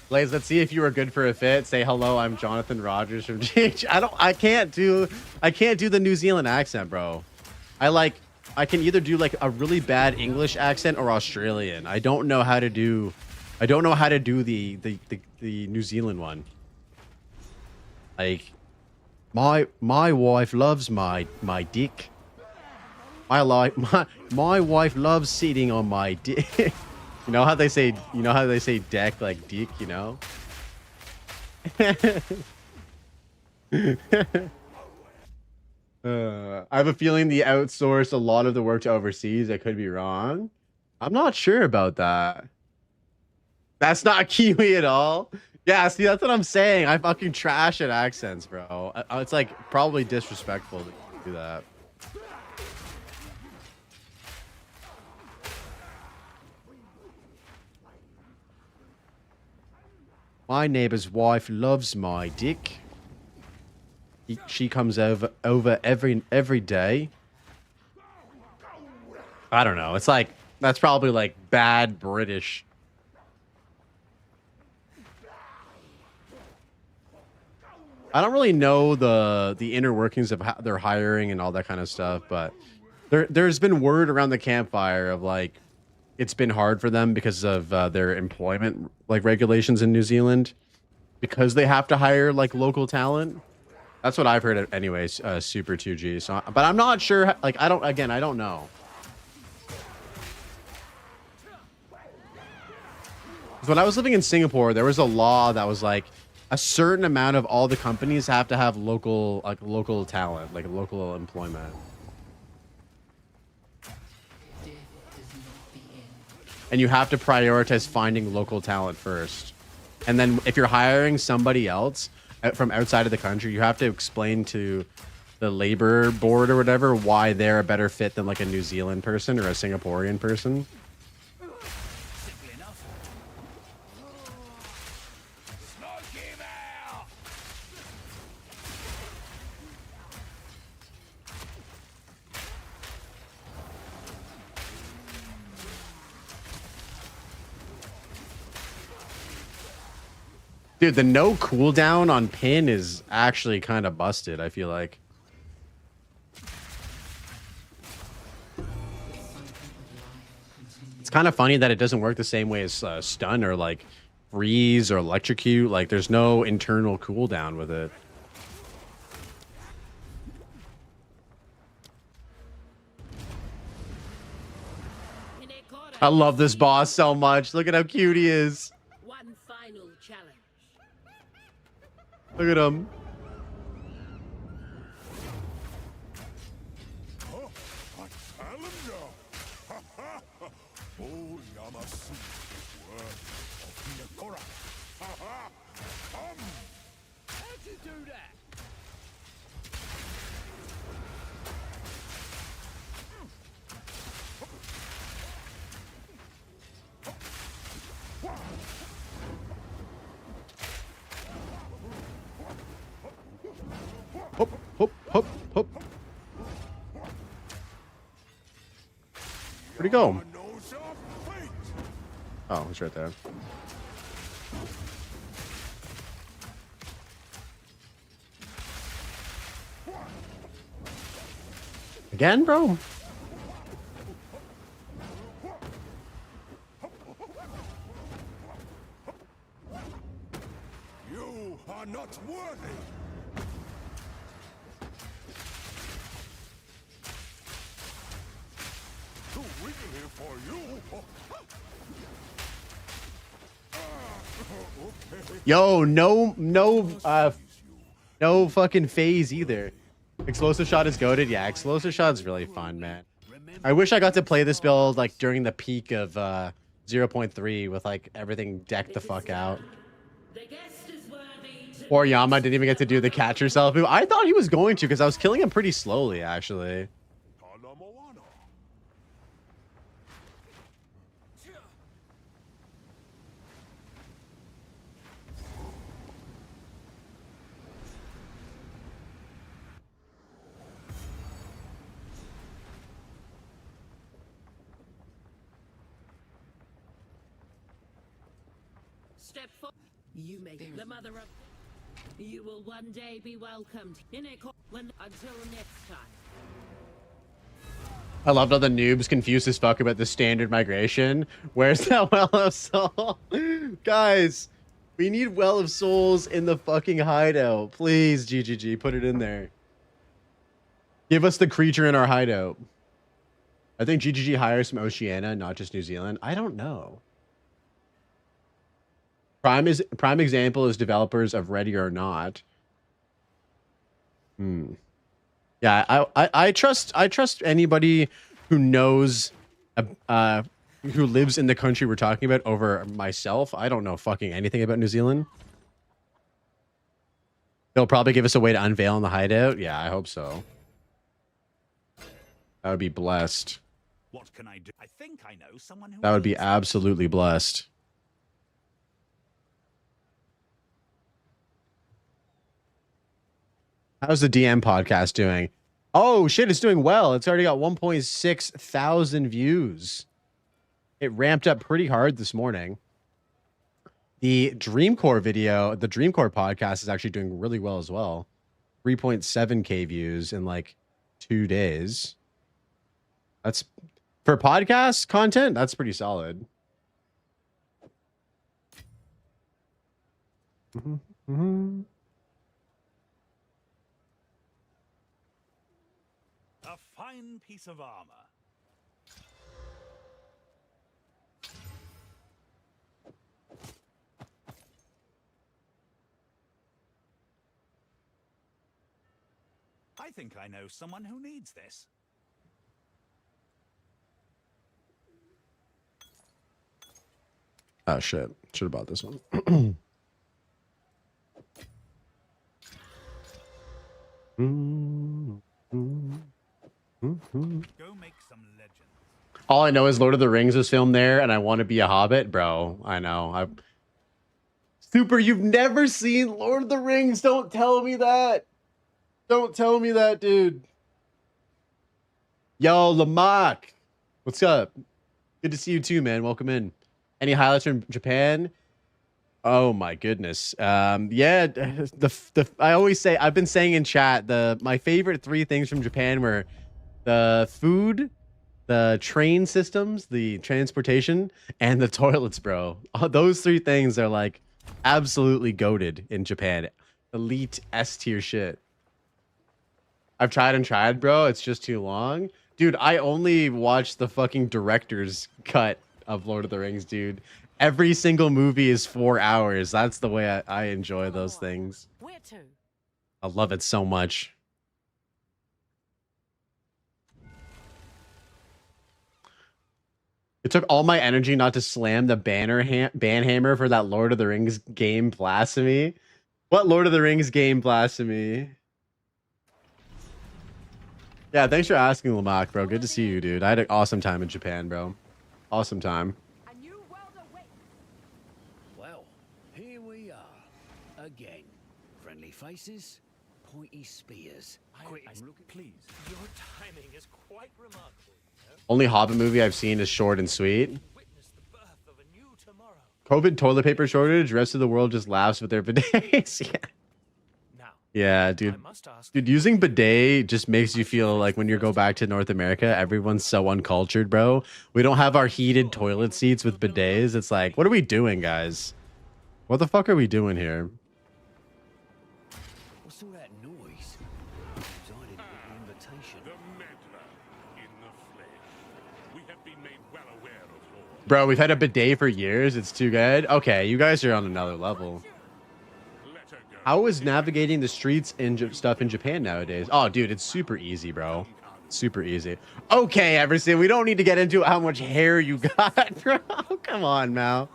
Blaze, let's see if you were good for a fit. Say hello, I'm Jonathan Rogers from GH. I can't do the New Zealand accent, bro. I can either do like a really bad English accent or Australian. I don't know how to do the New Zealand one. Like, my wife loves my dick. My wife loves sitting on my dick. You know how they say deck like dick, you know? I have a feeling they outsource a lot of the work to overseas. I could be wrong. I'm not sure about that. That's not Kiwi at all. Yeah, see, that's what I'm saying. I fucking trash at accents, bro. It's like probably disrespectful to do that. My neighbor's wife loves my dick. She comes over every day. I don't know. It's like that's probably like bad British. I don't really know the inner workings of how they're hiring and all that kind of stuff, but there's been word around the campfire of like it's been hard for them because of their employment like regulations in New Zealand because they have to hire like local talent. That's what I've heard anyways, Super 2G. So, but I'm not sure. Like, I don't know. When I was living in Singapore, there was a law that was like a certain amount of all the companies have to have local talent, like local employment. And you have to prioritize finding local talent first. And then if you're hiring somebody else from outside of the country, you have to explain to the labor board or whatever why they're a better fit than like a New Zealand person or a Singaporean person. Dude, the no cooldown on pin is actually kind of busted, I feel like. It's kind of funny that it doesn't work the same way as stun or like freeze or electrocute. Like there's no internal cooldown with it. I love this boss so much. Look at how cute he is. One final challenge. Look at him. How'd you do that? Hop, hop, hop, hop. Where'd he go? Oh, he's right there. Again, bro? You are not worthy. Too weak here for you. Yo, no fucking phase either. Explosive shot is goated. Yeah, explosive shot's really fun, man. I wish I got to play this build like during the peak of 0.3 with like everything decked the fuck out. Or Yama didn't even get to do the catch yourself move. I thought he was going to because I was killing him pretty slowly, actually. Step forward. You make the mother of. You will one day be welcomed in a when until next time. I loved how the noobs confused as fuck about the standard migration. Where's that well of soul? Guys, We need Well of Souls in the fucking hideout. Please, GGG, put it in there. Give us the creature in our hideout. I think GGG hires from Oceania, not just New Zealand. I don't know. Prime example is developers of Ready or Not. Yeah, I trust anybody who knows who lives in the country we're talking about over myself. I don't know fucking anything about New Zealand. They'll probably give us a way to unveil in the hideout. Yeah, I hope so. That would be blessed. What can I do? I think I know someone who That would be absolutely blessed. How's the DM podcast doing? Oh shit, it's doing well. It's already got 1.6 thousand views. It ramped up pretty hard this morning. The Dreamcore video, the Dreamcore podcast is actually doing really well as well. 3.7k views in like 2 days. That's for podcast content, that's pretty solid. A fine piece of armor. I think I know someone who needs this. Oh shit. Should have bought this one. Go make some legends. All I know is Lord of the Rings was filmed there, and I want to be a hobbit, bro. I know. Super, you've never seen Lord of the Rings. Don't tell me that. Don't tell me that, dude. Yo, Lamak. What's up? Good to see you too, man. Welcome in. Any highlights from Japan? Oh my goodness. Yeah, I always say, I've been saying in chat, my favorite 3 things from Japan were the food, the train systems, the transportation, and the toilets, bro. Those 3 things are like absolutely goated in Japan. Elite S tier shit. I've tried and tried, bro. It's just too long. Dude, I only watched the fucking director's cut of Lord of the Rings, dude. Every single movie is 4 hours. That's the way I enjoy those things. Where to? I love it so much. It took all my energy not to slam the banhammer for that Lord of the Rings game blasphemy. What Lord of the Rings game blasphemy? Yeah, thanks for asking, Lamak, bro. Good to see you, dude. I had an awesome time in Japan, bro. Awesome time. Well, here we are. Again. Friendly faces, pointy spears. Please. Your timing is quite remarkable. Only Hobbit movie I've seen is short and sweet. Witness the birth of a new tomorrow. COVID toilet paper shortage. Rest of the world just laughs with their bidets. Yeah. Now, Yeah, dude. I must ask. Dude, using bidet just makes you feel like when you go back to North America, everyone's so uncultured, bro. We don't have our heated toilet seats with bidets. It's like, what are we doing, guys? What the fuck are we doing here? What's all that noise? I didn't get the invitation. The meddler in the flesh. We have been made well aware of your Bro, we've had a bidet for years. It's too good. Okay, you guys are on another level. letter go. How is navigating the streets and stuff in Japan nowadays? Oh, dude, it's super easy, bro. Super easy. Okay, Everson, we don't need to get into how much hair you got, bro. Come on, Mal.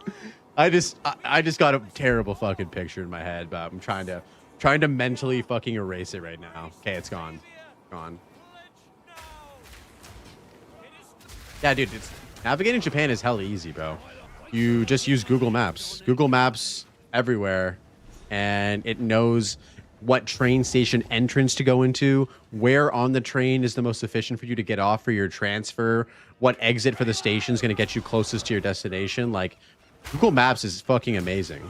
I just got a terrible fucking picture in my head, but I'm trying to mentally fucking erase it right now. Okay, it's gone. Gone. Yeah, dude, navigating Japan is hella easy, bro. You just use Google Maps. Google Maps everywhere, and it knows what train station entrance to go into, where on the train is the most efficient for you to get off for your transfer, what exit for the station is going to get you closest to your destination. Like, Google Maps is fucking amazing.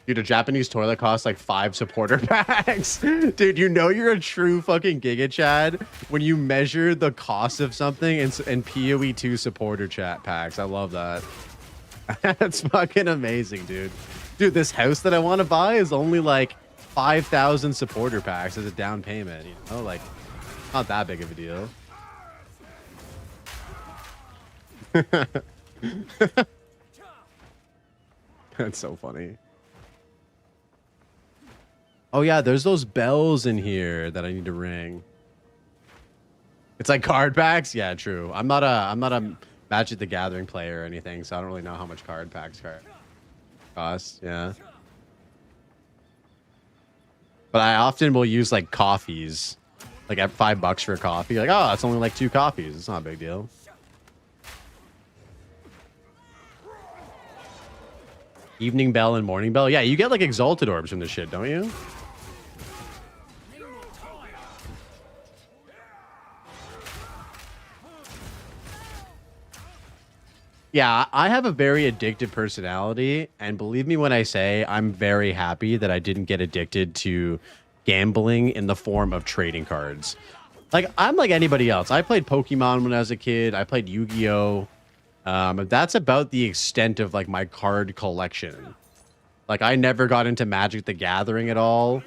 Dude, a Japanese toilet costs like 5 supporter packs. Dude, you know you're a true fucking Giga Chad when you measure the cost of something in PoE 2 supporter chat packs. I love that. That's fucking amazing, dude. Dude, this house that I want to buy is only like 5,000 supporter packs as a down payment. You know, like not that big of a deal. That's so funny. Oh yeah, there's those bells in here that I need to ring. It's like card packs. Yeah, true. I'm not a Magic the Gathering player or anything, so I don't really know how much card packs cost. Yeah. But I often will use like coffees, like at $5 for a coffee. Like, oh, it's only like 2 coffees. It's not a big deal. Evening bell and morning bell. Yeah, you get like exalted orbs from this shit, don't you? Yeah, I have a very addictive personality, and believe me when I say I'm very happy that I didn't get addicted to gambling in the form of trading cards. Like, I'm like anybody else. I played Pokemon when I was a kid. I played Yu-Gi-Oh! That's about the extent of like my card collection. Like, I never got into Magic the Gathering at all.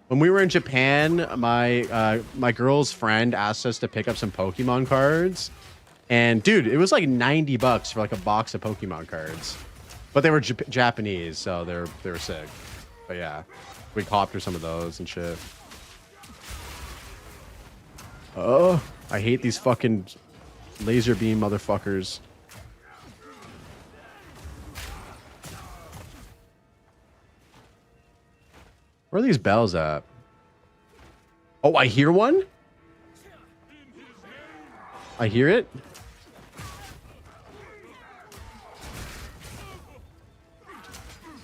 When we were in Japan, my girl's friend asked us to pick up some Pokemon cards. And dude, it was like $90 for like a box of Pokemon cards, but they were Japanese, so they were sick. But yeah, we copped through some of those and shit. Oh, I hate these fucking laser beam motherfuckers. Where are these bells at? Oh, I hear one. I hear it.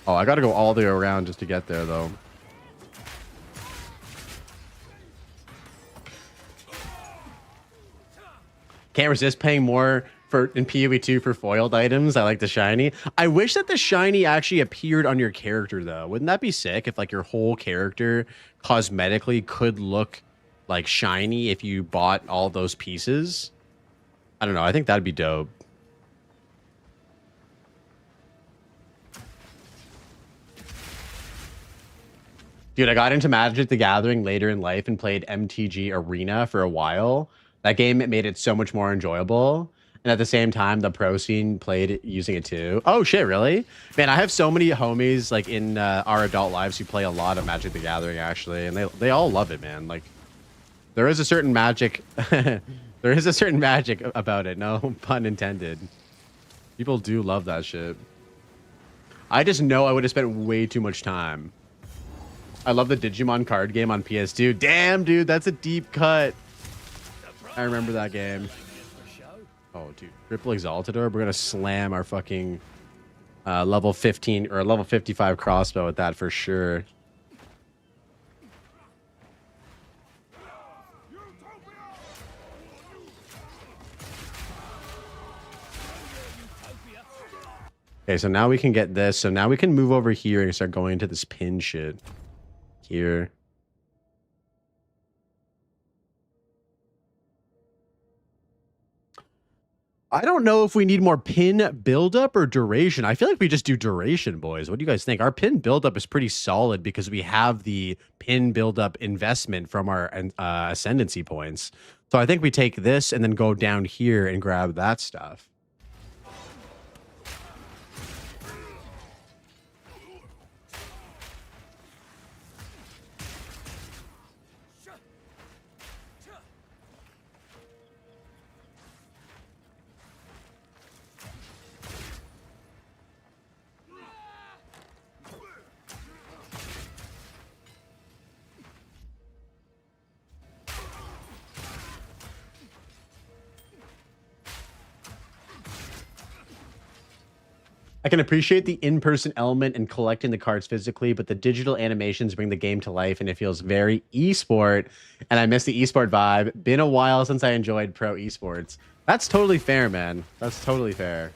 Oh, I gotta go all the way around just to get there, though. Can't resist paying more in PoE 2 for foiled items. I like the shiny. I wish that the shiny actually appeared on your character, though. Wouldn't that be sick if like your whole character cosmetically could look like shiny if you bought all those pieces? I don't know. I think that'd be dope. Dude, I got into Magic the Gathering later in life and played MTG Arena for a while. That game, it made it so much more enjoyable. And at the same time, the pro scene played using it too. Oh shit, really? Man, I have so many homies like in our adult lives who play a lot of Magic the Gathering actually, and they all love it, man. Like, there is a certain magic, there is a certain magic about it. No pun intended. People do love that shit. I just know I would have spent way too much time. I love the Digimon card game on PS2. Damn, dude, that's a deep cut. I remember that game. Oh, dude. Triple Exalted Orb. We're going to slam our fucking level 15 or level 55 crossbow with that for sure. Okay, so now we can get this. So now we can move over here and start going into this pin shit. Here. I don't know if we need more pin buildup or duration. I feel like we just do duration, boys. What do you guys think? Our pin buildup is pretty solid because we have the pin buildup investment from our ascendancy points. So I think we take this and then go down here and grab that stuff. I can appreciate the in-person element and collecting the cards physically, but the digital animations bring the game to life and it feels very esport. And I miss the esport vibe. Been a while since I enjoyed pro esports. That's totally fair, man. That's totally fair.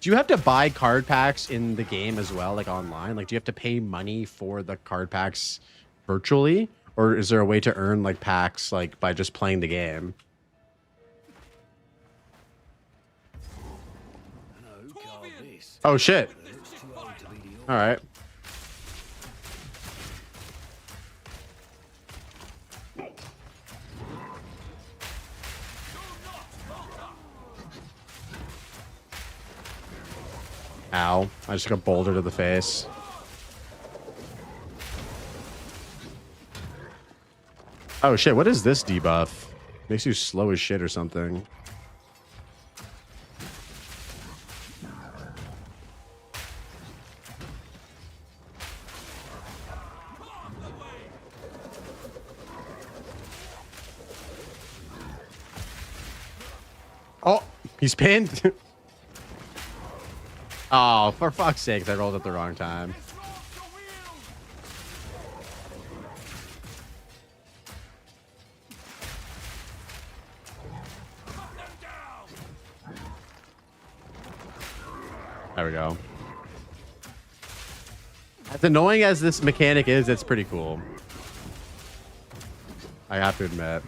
Do you have to buy card packs in the game as well, like online? Like, do you have to pay money for the card packs virtually? Or is there a way to earn, like, packs, like, by just playing the game? Oh, shit. All right. Ow. I just took a boulder to the face. Oh shit, what is this debuff? Makes you slow as shit or something. Oh, he's pinned. Oh, for fuck's sake, I rolled at the wrong time. There we go. As annoying as this mechanic is, it's pretty cool. I have to admit.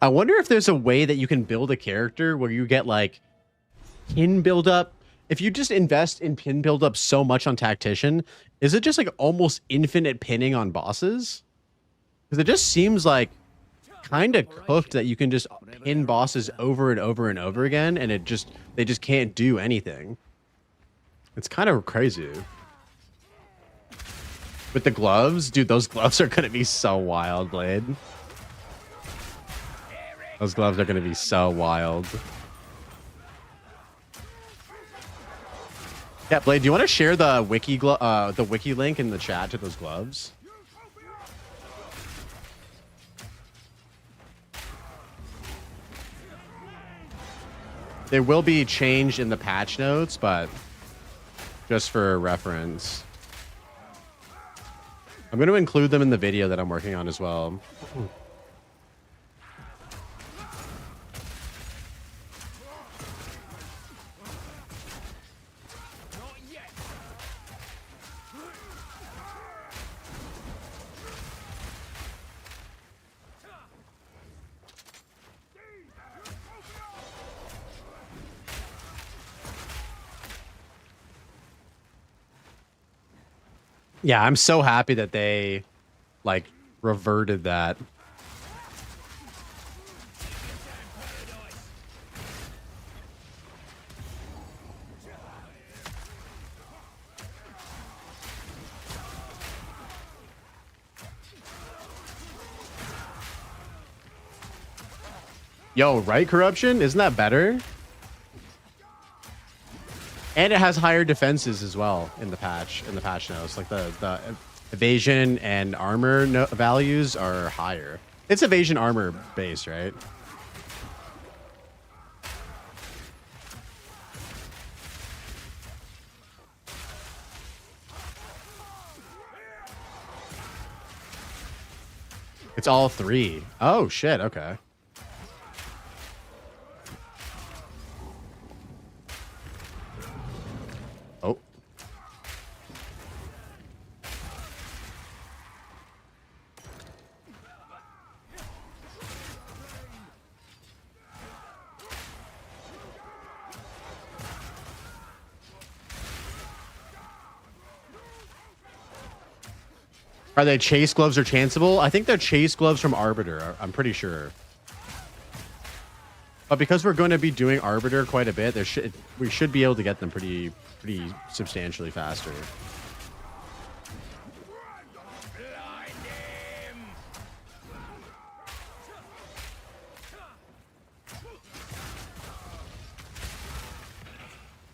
I wonder if there's a way that you can build a character where you get like pin buildup. If you just invest in pin buildup so much on Tactician, is it just like almost infinite pinning on bosses? Because it just seems like kind of cooked that you can just pin bosses over and over and over again, and they just can't do anything. It's kind of crazy. With the gloves, dude, those gloves are gonna be so wild, Blade. Those gloves are going to be so wild. Yeah, Blade, do you want to share the wiki link in the chat to those gloves? They will be changed in the patch notes, but just for reference. I'm going to include them in the video that I'm working on as well. Yeah, I'm so happy that they, like, reverted that. Yo, right, Corruption? Isn't that better? And it has higher defenses as well in the patch notes. Like the evasion and armor values are higher. It's evasion armor based, right? It's all three. Oh shit, okay. Oh. Are they chase gloves or chanceable? I think they're chase gloves from Arbiter. I'm pretty sure. But because we're going to be doing Arbiter quite a bit, we should be able to get them pretty substantially faster.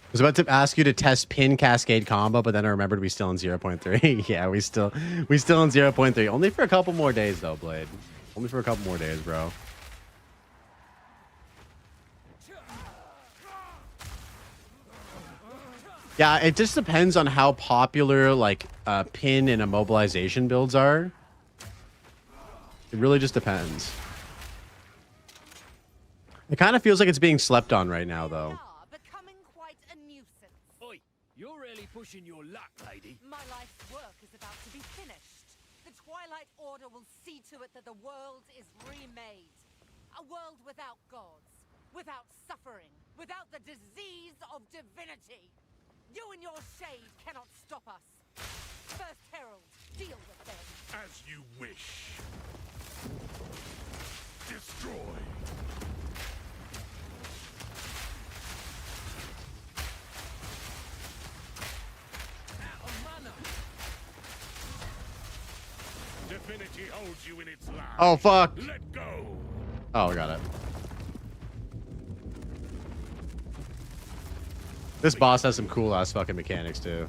I was about to ask you to test pin cascade combo, but then I remembered we still in 0.3. Yeah, we still in 0.3. Only for a couple more days though, Blade. Only for a couple more days, bro. Yeah, it just depends on how popular like pin and immobilization builds are. It really just depends. It kind of feels like it's being slept on right now, though. Becoming quite a nuisance. Oi, you're really pushing your luck, lady. My life's work is about to be finished. The Twilight Order will see to it that the world is remade. A world without gods, without suffering, without the disease of divinity. You and your shade cannot stop us. First Herald, deal with them. As you wish. Destroy. Divinity holds you in its line. Oh, fuck. Let go. Oh, I got it. This boss has some cool ass fucking mechanics too.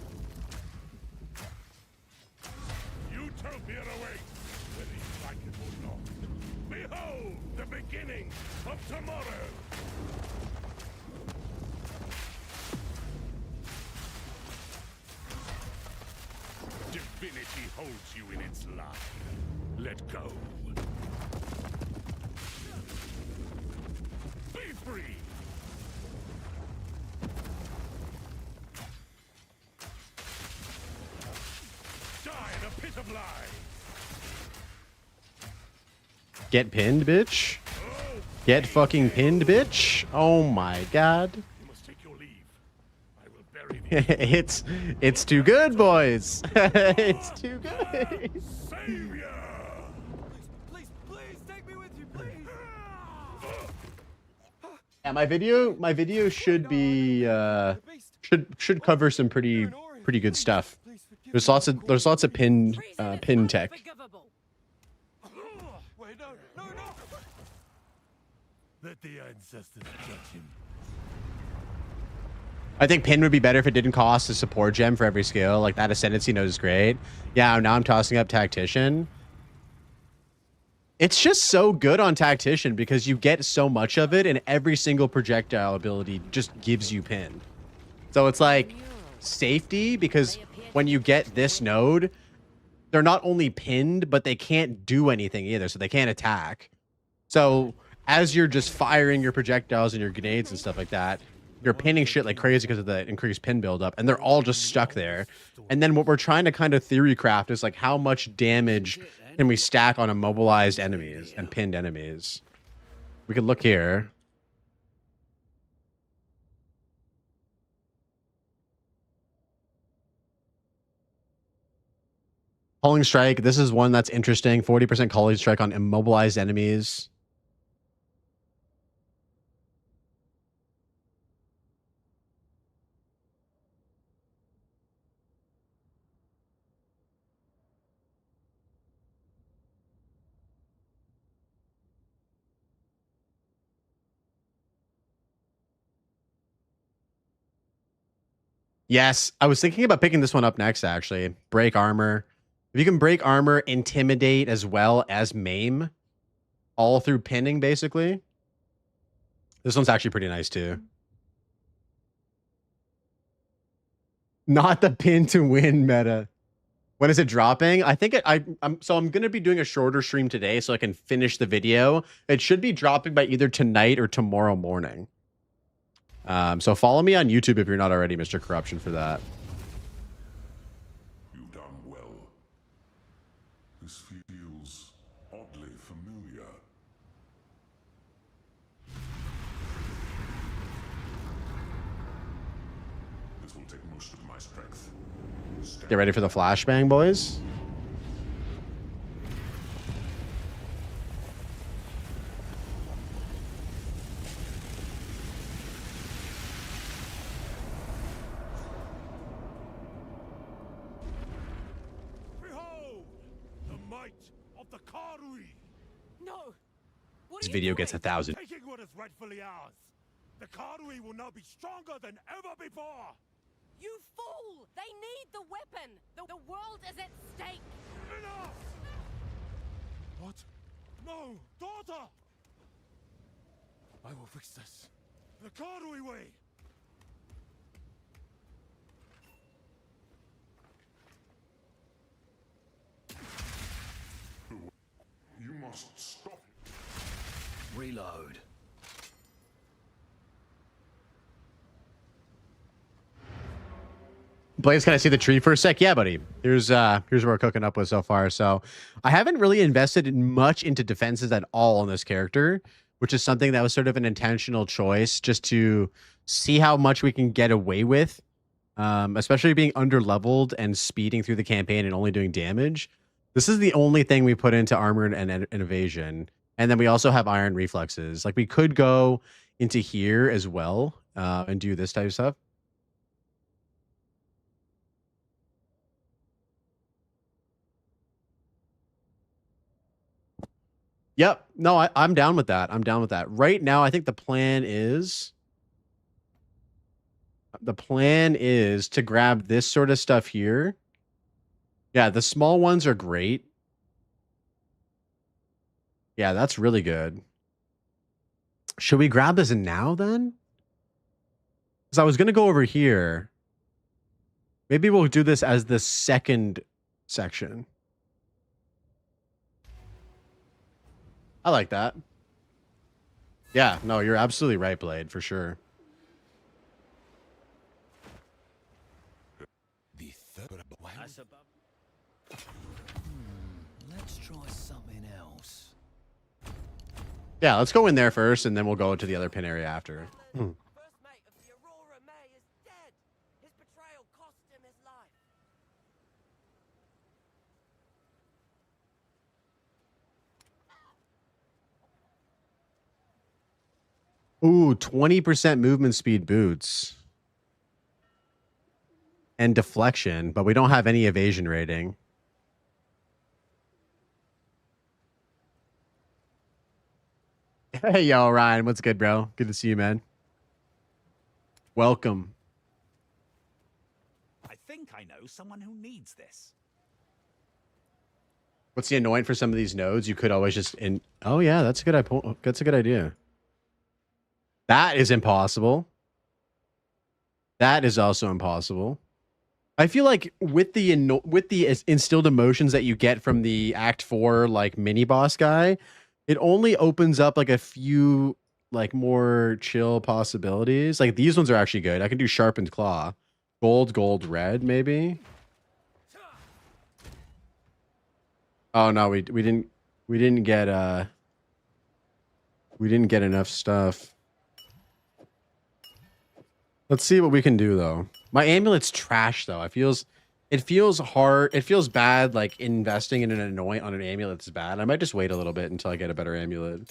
Utopia awaits, whether you like it or not. Behold the beginning of tomorrow. Divinity holds you in its line. Let go. Be free. Die in a pit of lies. Get pinned, bitch. Get fucking pinned, bitch. Oh my god. You must take your leave. I will bury the it's too good, boys. It's too good. Savior. Please take me with you, please. Yeah, my video should be should cover some pretty good stuff. There's lots of pin tech. Wait, no. Let the ancestors judge him. I think pin would be better if it didn't cost a support gem for every skill. Like that ascendancy node is great. Yeah, now I'm tossing up tactician. It's just so good on tactician because you get so much of it, and every single projectile ability just gives you pin. So it's like safety, because when you get this node, they're not only pinned, but they can't do anything either, so they can't attack. So as you're just firing your projectiles and your grenades and stuff like that, you're pinning shit like crazy because of the increased pin buildup, and they're all just stuck there. And then what we're trying to kind of theory craft is like how much damage can we stack on immobilized enemies and pinned enemies. We could look here. Calling strike. This is one that's interesting. 40% calling strike on immobilized enemies. Yes, I was thinking about picking this one up next, actually. Break armor. If you can break armor, intimidate, as well as maim, all through pinning, basically. This one's actually pretty nice, too. Not the pin to win meta. When is it dropping? I think I'm going to be doing a shorter stream today so I can finish the video. It should be dropping by either tonight or tomorrow morning. So follow me on YouTube if you're not already, Mr. Corruption, for that. You've done well. This feels oddly familiar. This will take most of my strength. Get ready for the flashbang, boys. This video gets 1,000. Taking what is rightfully ours. The Karui will now be stronger than ever before. You fool! They need the weapon! The world is at stake! Enough! What? No, daughter! I will fix this. The Corduroy way! You must stop it. Reload. Blaze, can I see the tree for a sec? Yeah, buddy. Here's what we're cooking up with so far. So I haven't really invested much into defenses at all on this character, which is something that was sort of an intentional choice just to see how much we can get away with, especially being under-leveled and speeding through the campaign and only doing damage. This is the only thing we put into armor and evasion. And then we also have iron reflexes. Like, we could go into here as well and do this type of stuff. Yep. No, I'm down with that. I'm down with that. Right now, I think the plan is to grab this sort of stuff here. Yeah, the small ones are great. Yeah, that's really good. Should we grab this now then? Because I was going to go over here. Maybe we'll do this as the second section. I like that. Yeah, no, you're absolutely right, Blade, for sure. Let's try something else. Yeah, let's go in there first, and then we'll go to the other pin area after. First mate of the Aurora May is dead. His betrayal cost him his life. Ooh, 20% movement speed boots. And deflection, but we don't have any evasion rating. Hey, yo, Ryan, what's good, bro? Good to see you, man. Welcome. I think I know someone who needs this. What's the annoying for some of these nodes? You could always just Oh yeah, that's a good idea. That is impossible. That is also impossible. I feel like with the instilled emotions that you get from the Act 4 like mini boss guy, it only opens up like a few like more chill possibilities. Like these ones are actually good. I can do sharpened claw. Gold, red, maybe. Oh no, we didn't get enough stuff. Let's see what we can do though. My amulet's trash though. It feels hard. It feels bad like investing in an anoint on an amulet that's bad. I might just wait a little bit until I get a better amulet.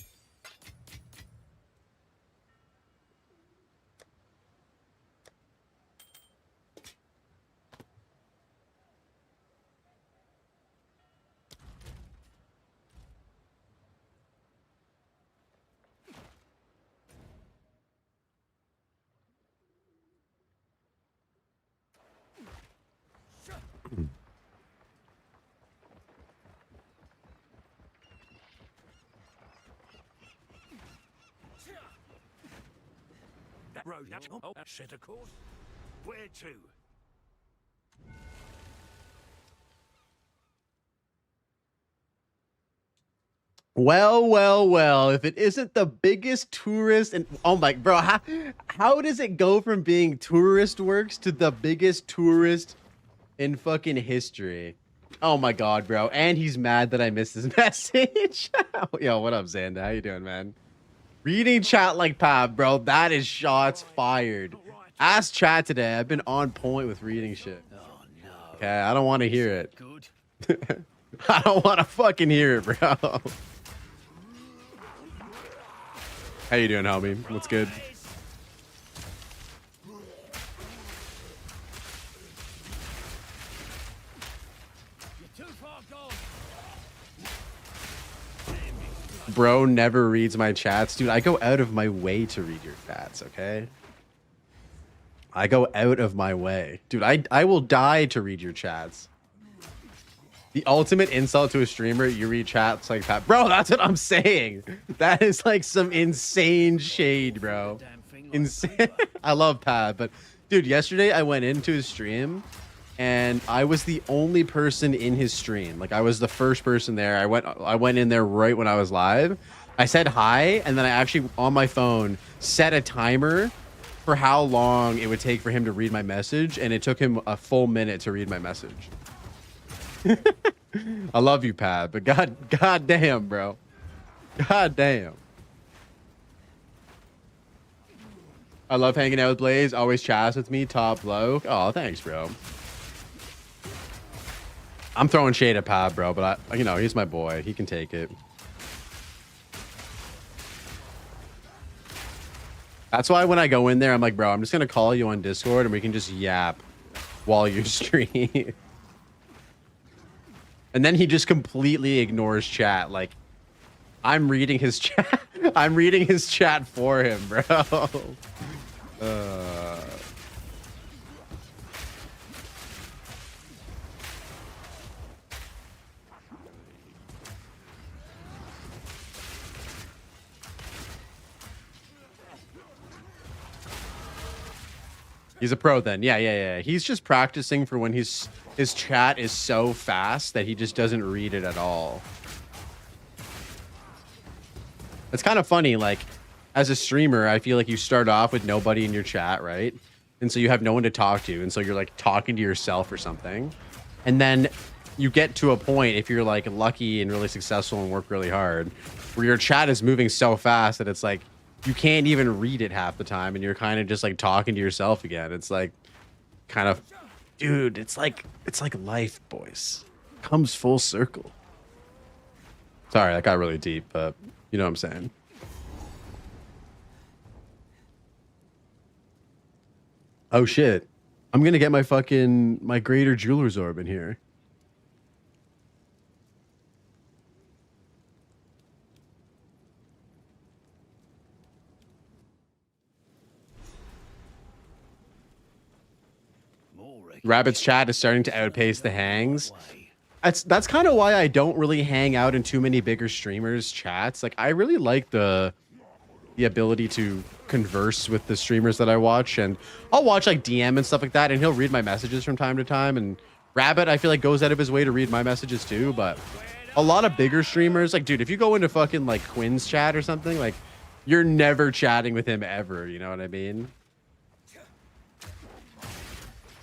That road, oh, shit, of course. Where to? Well, if it isn't the biggest tourist and oh my bro, how does it go from being tourist works to the biggest tourist in fucking history? Oh my god, bro. And he's mad that I missed his message. Yo, what up, Xander? How you doing, man? Reading chat like Pav, bro. That is shots fired. Ask chat today. I've been on point with reading shit. Oh no. Okay, I don't want to hear it. Good. I don't want to fucking hear it, bro. How you doing, homie? What's good? You're too far gone. Bro never reads my chats. Dude, I go out of my way to read your chats, okay? I go out of my way. Dude, I will die to read your chats. The ultimate insult to a streamer, you read chats like that. Bro, that's what I'm saying. That is like some insane shade, bro. Damn thing insane. I love Pat, but dude, yesterday I went into his stream and I was the only person in his stream. Like I was the first person there. I went in there right when I was live. I said hi, and then I actually on my phone set a timer for how long it would take for him to read my message, and it took him a full minute to read my message. I love you, Pat, but god damn, bro. God damn. I love hanging out with Blaze. Always chats with me. Top bloke. Oh, thanks, bro. I'm throwing shade at Pat, bro, but you know, he's my boy. He can take it. That's why when I go in there, I'm like, bro, I'm just gonna call you on Discord and we can just yap while you stream. And then he just completely ignores chat. Like, I'm reading his chat. I'm reading his chat for him, bro. He's a pro then. Yeah. He's just practicing for when his chat is so fast that he just doesn't read it at all. It's kind of funny, like, as a streamer, I feel like you start off with nobody in your chat, right? And so you have no one to talk to, and so you're like talking to yourself or something. And then you get to a point, if you're like lucky and really successful and work really hard, where your chat is moving so fast that it's like you can't even read it half the time, and you're kind of just like talking to yourself again. It's like kind of, dude, it's like life, boys. Comes full circle. Sorry, that got really deep, but you know what I'm saying. Oh shit. I'm gonna get my greater jeweler's orb in here. Rabbit's chat is starting to outpace the hangs. That's kind of why I don't really hang out in too many bigger streamers' chats. Like, I really like the ability to converse with the streamers that I watch, and I'll watch like DM and stuff like that, and he'll read my messages from time to time. And Rabbit, I feel like, goes out of his way to read my messages too. But a lot of bigger streamers, like, dude, if you go into fucking like Quinn's chat or something, like, you're never chatting with him ever. You know what I mean?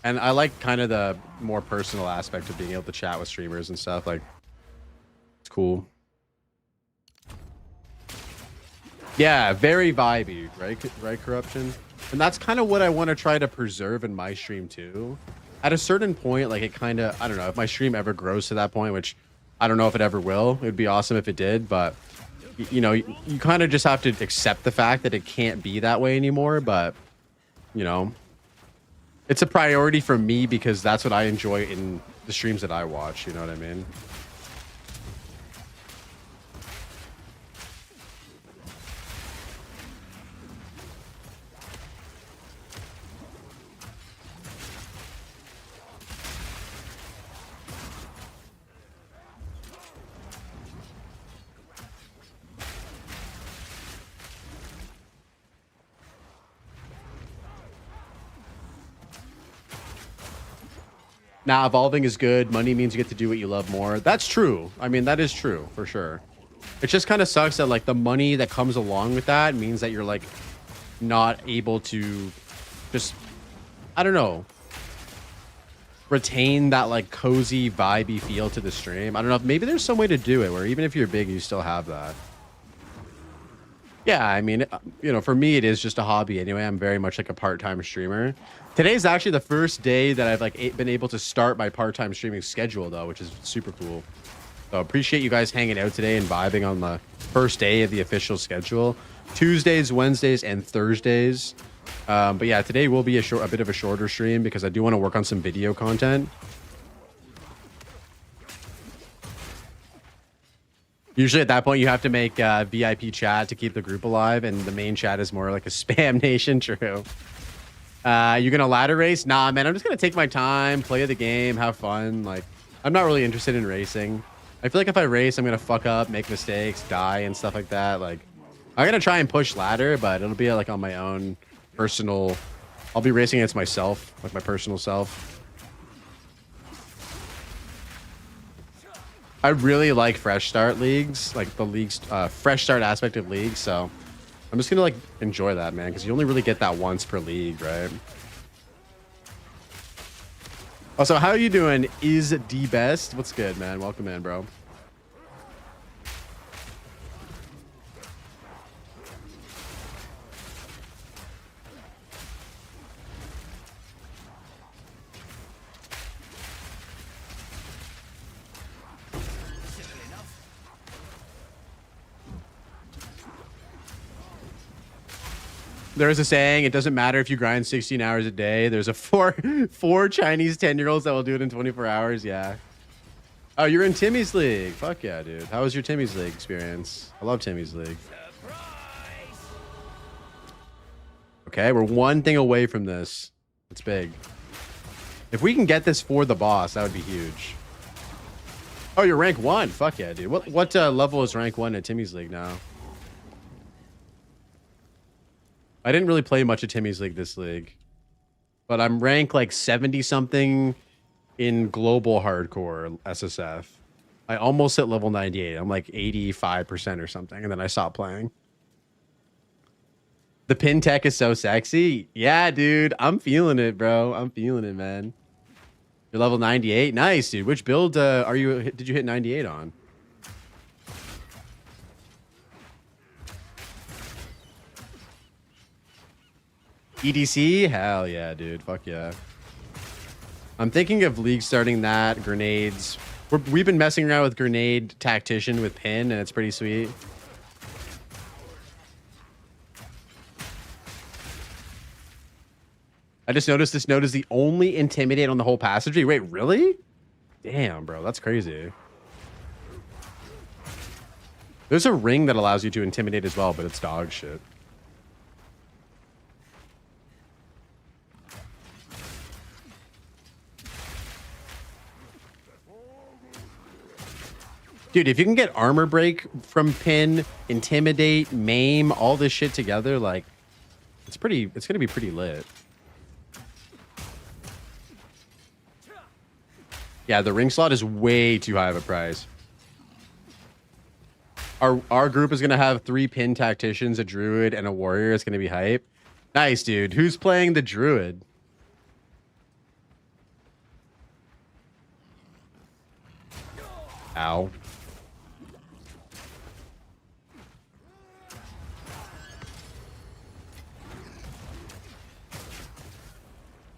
And I like kind of the more personal aspect of being able to chat with streamers and stuff. Like, it's cool. Yeah, very vibey, right? Right, Corruption? And that's kind of what I want to try to preserve in my stream too. At a certain point, like, it kind of, I don't know, if my stream ever grows to that point, which I don't know if it ever will. It would be awesome if it did, but you know, you kind of just have to accept the fact that it can't be that way anymore. But, you know, it's a priority for me because that's what I enjoy in the streams that I watch. You know what I mean? Now, evolving is good. Money means you get to do what you love more. That's true. I mean, that is true for sure. It just kind of sucks that like the money that comes along with that means that you're like not able to just, I don't know, retain that like cozy vibey feel to the stream. I don't know if maybe there's some way to do it where even if you're big, you still have that. Yeah, I mean, you know, for me, it is just a hobby anyway. I'm very much like a part-time streamer. Today's actually the first day that I've like been able to start my part-time streaming schedule though, which is super cool. So appreciate you guys hanging out today and vibing on the first day of the official schedule. Tuesdays, Wednesdays, and Thursdays. But yeah, today will be a bit of a shorter stream because I do want to work on some video content. Usually at that point, you have to make VIP chat to keep the group alive, and the main chat is more like a spam nation. True. You're going to ladder race? Nah, man, I'm just going to take my time, play the game, have fun. Like, I'm not really interested in racing. I feel like if I race, I'm going to fuck up, make mistakes, die, and stuff like that. Like, I'm going to try and push ladder, but it'll be like on my own personal. I'll be racing against myself, like my personal self. I really like fresh start leagues, like the leagues, fresh start aspect of leagues. So I'm just gonna like enjoy that, man, because you only really get that once per league, right? Also, how are you doing? Is D best? What's good, man? Welcome in, bro. There's a saying, it doesn't matter if you grind 16 hours a day. There's a four Chinese 10-year-olds that will do it in 24 hours. Yeah. Oh, you're in Timmy's League. Fuck yeah, dude. How was your Timmy's League experience? I love Timmy's League. Okay, we're one thing away from this. It's big. If we can get this for the boss, that would be huge. Oh, you're rank 1. Fuck yeah, dude. What level is rank 1 at Timmy's League now? I didn't really play much of Timmy's League this league, but I'm rank like 70 something in global hardcore SSF. I almost hit level 98. I'm like 85% or something, and then I stopped playing. The pin tech is so sexy. Yeah, dude, I'm feeling it, bro. I'm feeling it, man. You're level 98. Nice, dude. Which build did you hit 98 on? EDC? Hell yeah, dude. Fuck yeah. I'm thinking of league starting that. Grenades. We've been messing around with grenade tactician with pin, and it's pretty sweet. I just noticed this node is the only intimidate on the whole passageway. Wait, really? Damn, bro. That's crazy. There's a ring that allows you to intimidate as well, but it's dog shit. Dude, if you can get armor break from pin, intimidate, maim, all this shit together, like it's gonna be pretty lit. Yeah, the ring slot is way too high of a price. Our group is gonna have 3 pin tacticians, a druid, and a warrior. It's gonna be hype. Nice, dude. Who's playing the druid? Ow.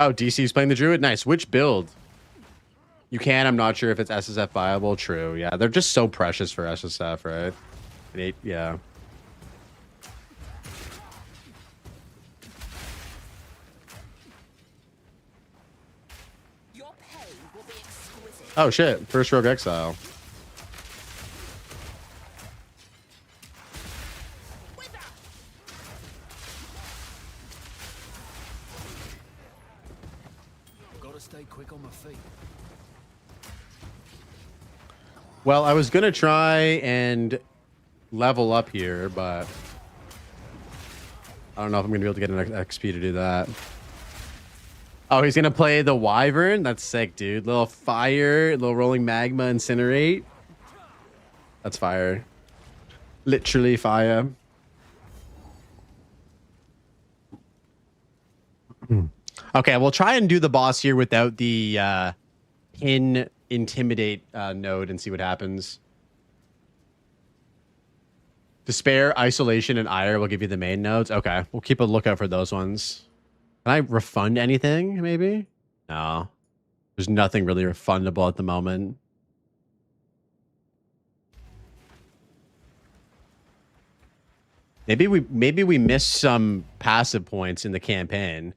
Oh, DC's playing the druid? Nice. Which build? You can. I'm not sure if it's SSF viable. True. Yeah, they're just so precious for SSF, right? Yeah. Your pay will be exquisite. Oh, shit. First Rogue Exile. Stay quick on my feet. Well, I was gonna try and level up here, but I don't know if I'm gonna be able to get an XP to do that. Oh, he's gonna play the Wyvern? That's sick, dude. Little fire, little rolling magma, incinerate. That's fire. Literally fire. Okay, we'll try and do the boss here without the pin intimidate node and see what happens. Despair, isolation, and ire will give you the main nodes. Okay, we'll keep a lookout for those ones. Can I refund anything, maybe? No. There's nothing really refundable at the moment. Maybe we missed some passive points in the campaign.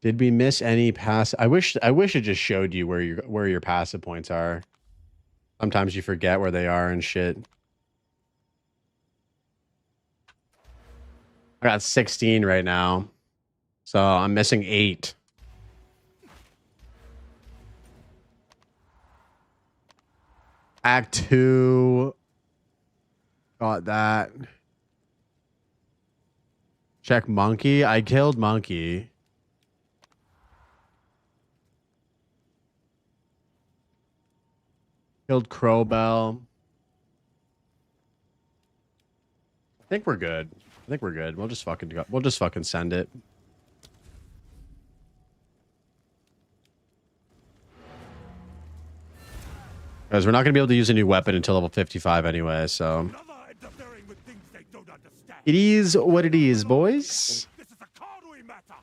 Did we miss any pass? I wish it just showed you where your passive points are. Sometimes you forget where they are and shit. I got 16 right now, so I'm missing 8. Act 2. Got that. Check monkey. I killed monkey. Killed Crowbell. I think we're good. I think we're good. We'll just fucking go. We'll just fucking send it. Because we're not going to be able to use a new weapon until level 55 anyway, so. It is what it is, boys. This is a Cardui matter.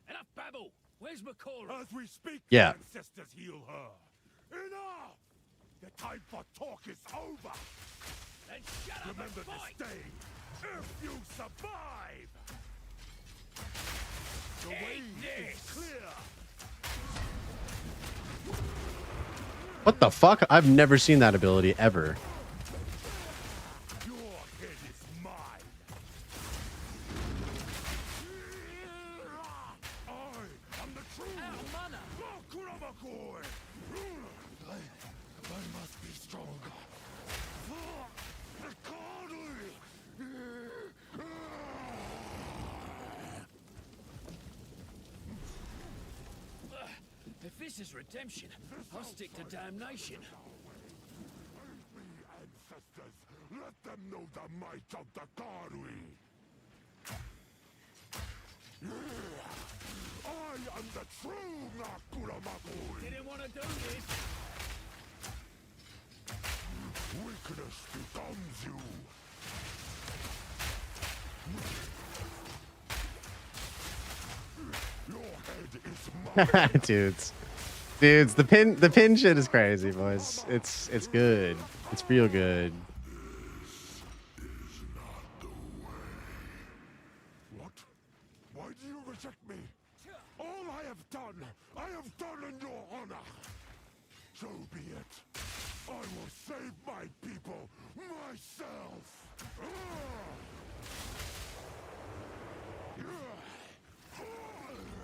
Enough babble. Where's McCall? As we speak, Yeah. the ancestors heal her. Enough! The time for talk is over. Then shut up Remember and fight. this day. If you survive, the way is clear. What the fuck? I've never seen that ability ever. Your head is mine. I am the true Kuramakoy. I must be stronger. If this is redemption, I'll stick to damnation. Ancestors, let them know the might of the Karui. I am the true Nakuramakui. Didn't want to do this. Weakness becomes you. Your head is mine. Dudes, the pin shit is crazy, boys. It's good. It's real good. What? Why do you reject me? All I have done in your honor. So be it. I will save my people myself.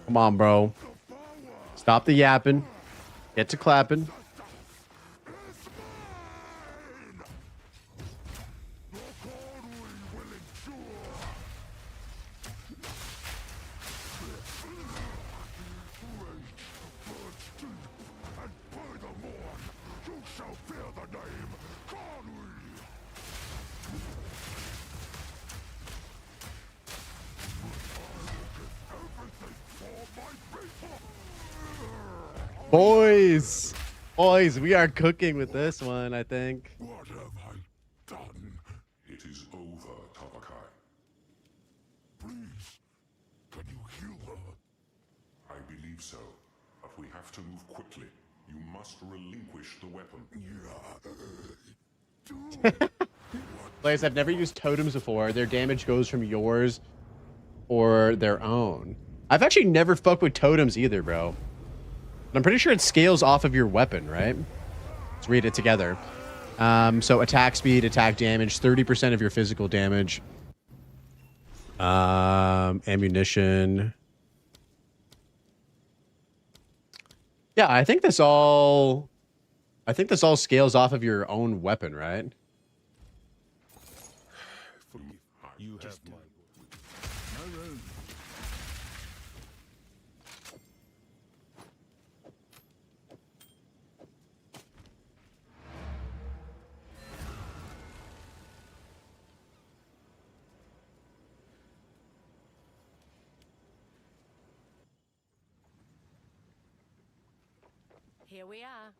Come on, bro. Stop the yapping. Get to clapping. Boys, we are cooking with this one, I think. What have I done? It is over, Tabakai. Please, can you heal her? I believe so, but we have to move quickly. You must relinquish the weapon. Boys, I've never used totems before. Their damage goes from yours or their own. I've actually never fucked with totems either, bro. But I'm pretty sure it scales off of your weapon, right? Let's read it together. So attack speed, attack damage, 30% of your physical damage. Ammunition. Yeah, I think this all scales off of your own weapon, right? You have my no room. Here we are.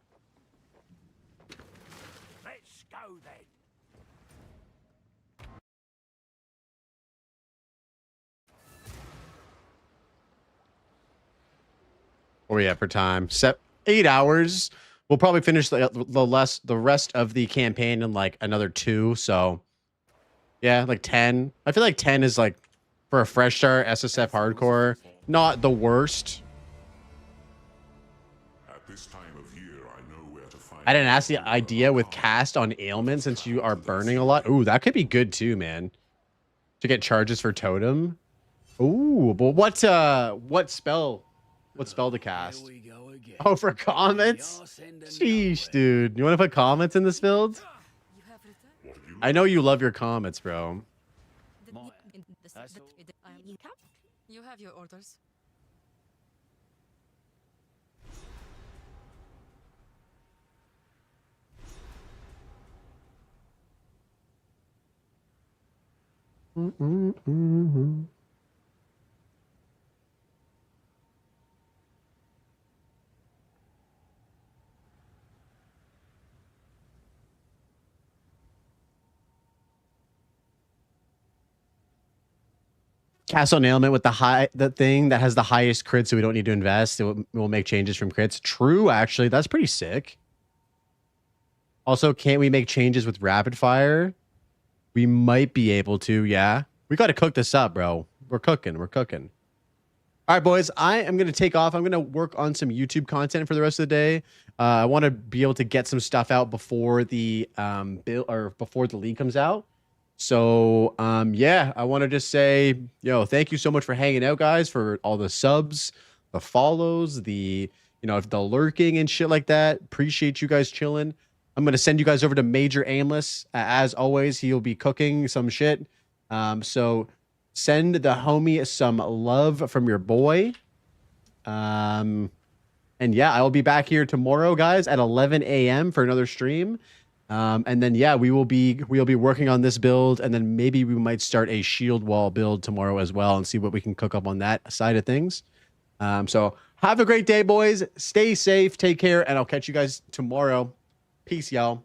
Let's go then. Where we at for time? 8 hours. We'll probably finish the rest of the campaign in like another 2. So yeah, like 10. I feel like 10 is like for a fresh start SSF hardcore, not the worst. At this time of year, I know where to find. I didn't ask the idea with cast on ailment since you are burning a lot. Ooh, that could be good too, man. To get charges for totem. Ooh, but what spell? What spell to cast? Here we go again. Oh, for comments? Sheesh, dude. You want to put comments in this build? You have returned. What have you I know you love your comments, bro. That's all. You have your orders. Castle Nailment with the thing that has the highest crit, so we don't need to invest. We'll make changes from crits. True, actually, that's pretty sick. Also, can't we make changes with rapid fire? We might be able to, yeah. We got to cook this up, bro. We're cooking. We're cooking. All right, boys. I am going to take off. I'm going to work on some YouTube content for the rest of the day. I want to be able to get some stuff out before the bill or before the league comes out. So, yeah, I want to just say, thank you so much for hanging out, guys, for all the subs, the follows, the lurking and shit like that. Appreciate you guys chilling. I'm going to send you guys over to Major Aimless. As always, he'll be cooking some shit. So send the homie some love from your boy. And yeah, I will be back here tomorrow, guys, at 11 a.m. for another stream. And then, yeah, we'll be working on this build, and then maybe we might start a shield wall build tomorrow as well and see what we can cook up on that side of things. So have a great day, boys. Stay safe. Take care. And I'll catch you guys tomorrow. Peace, y'all.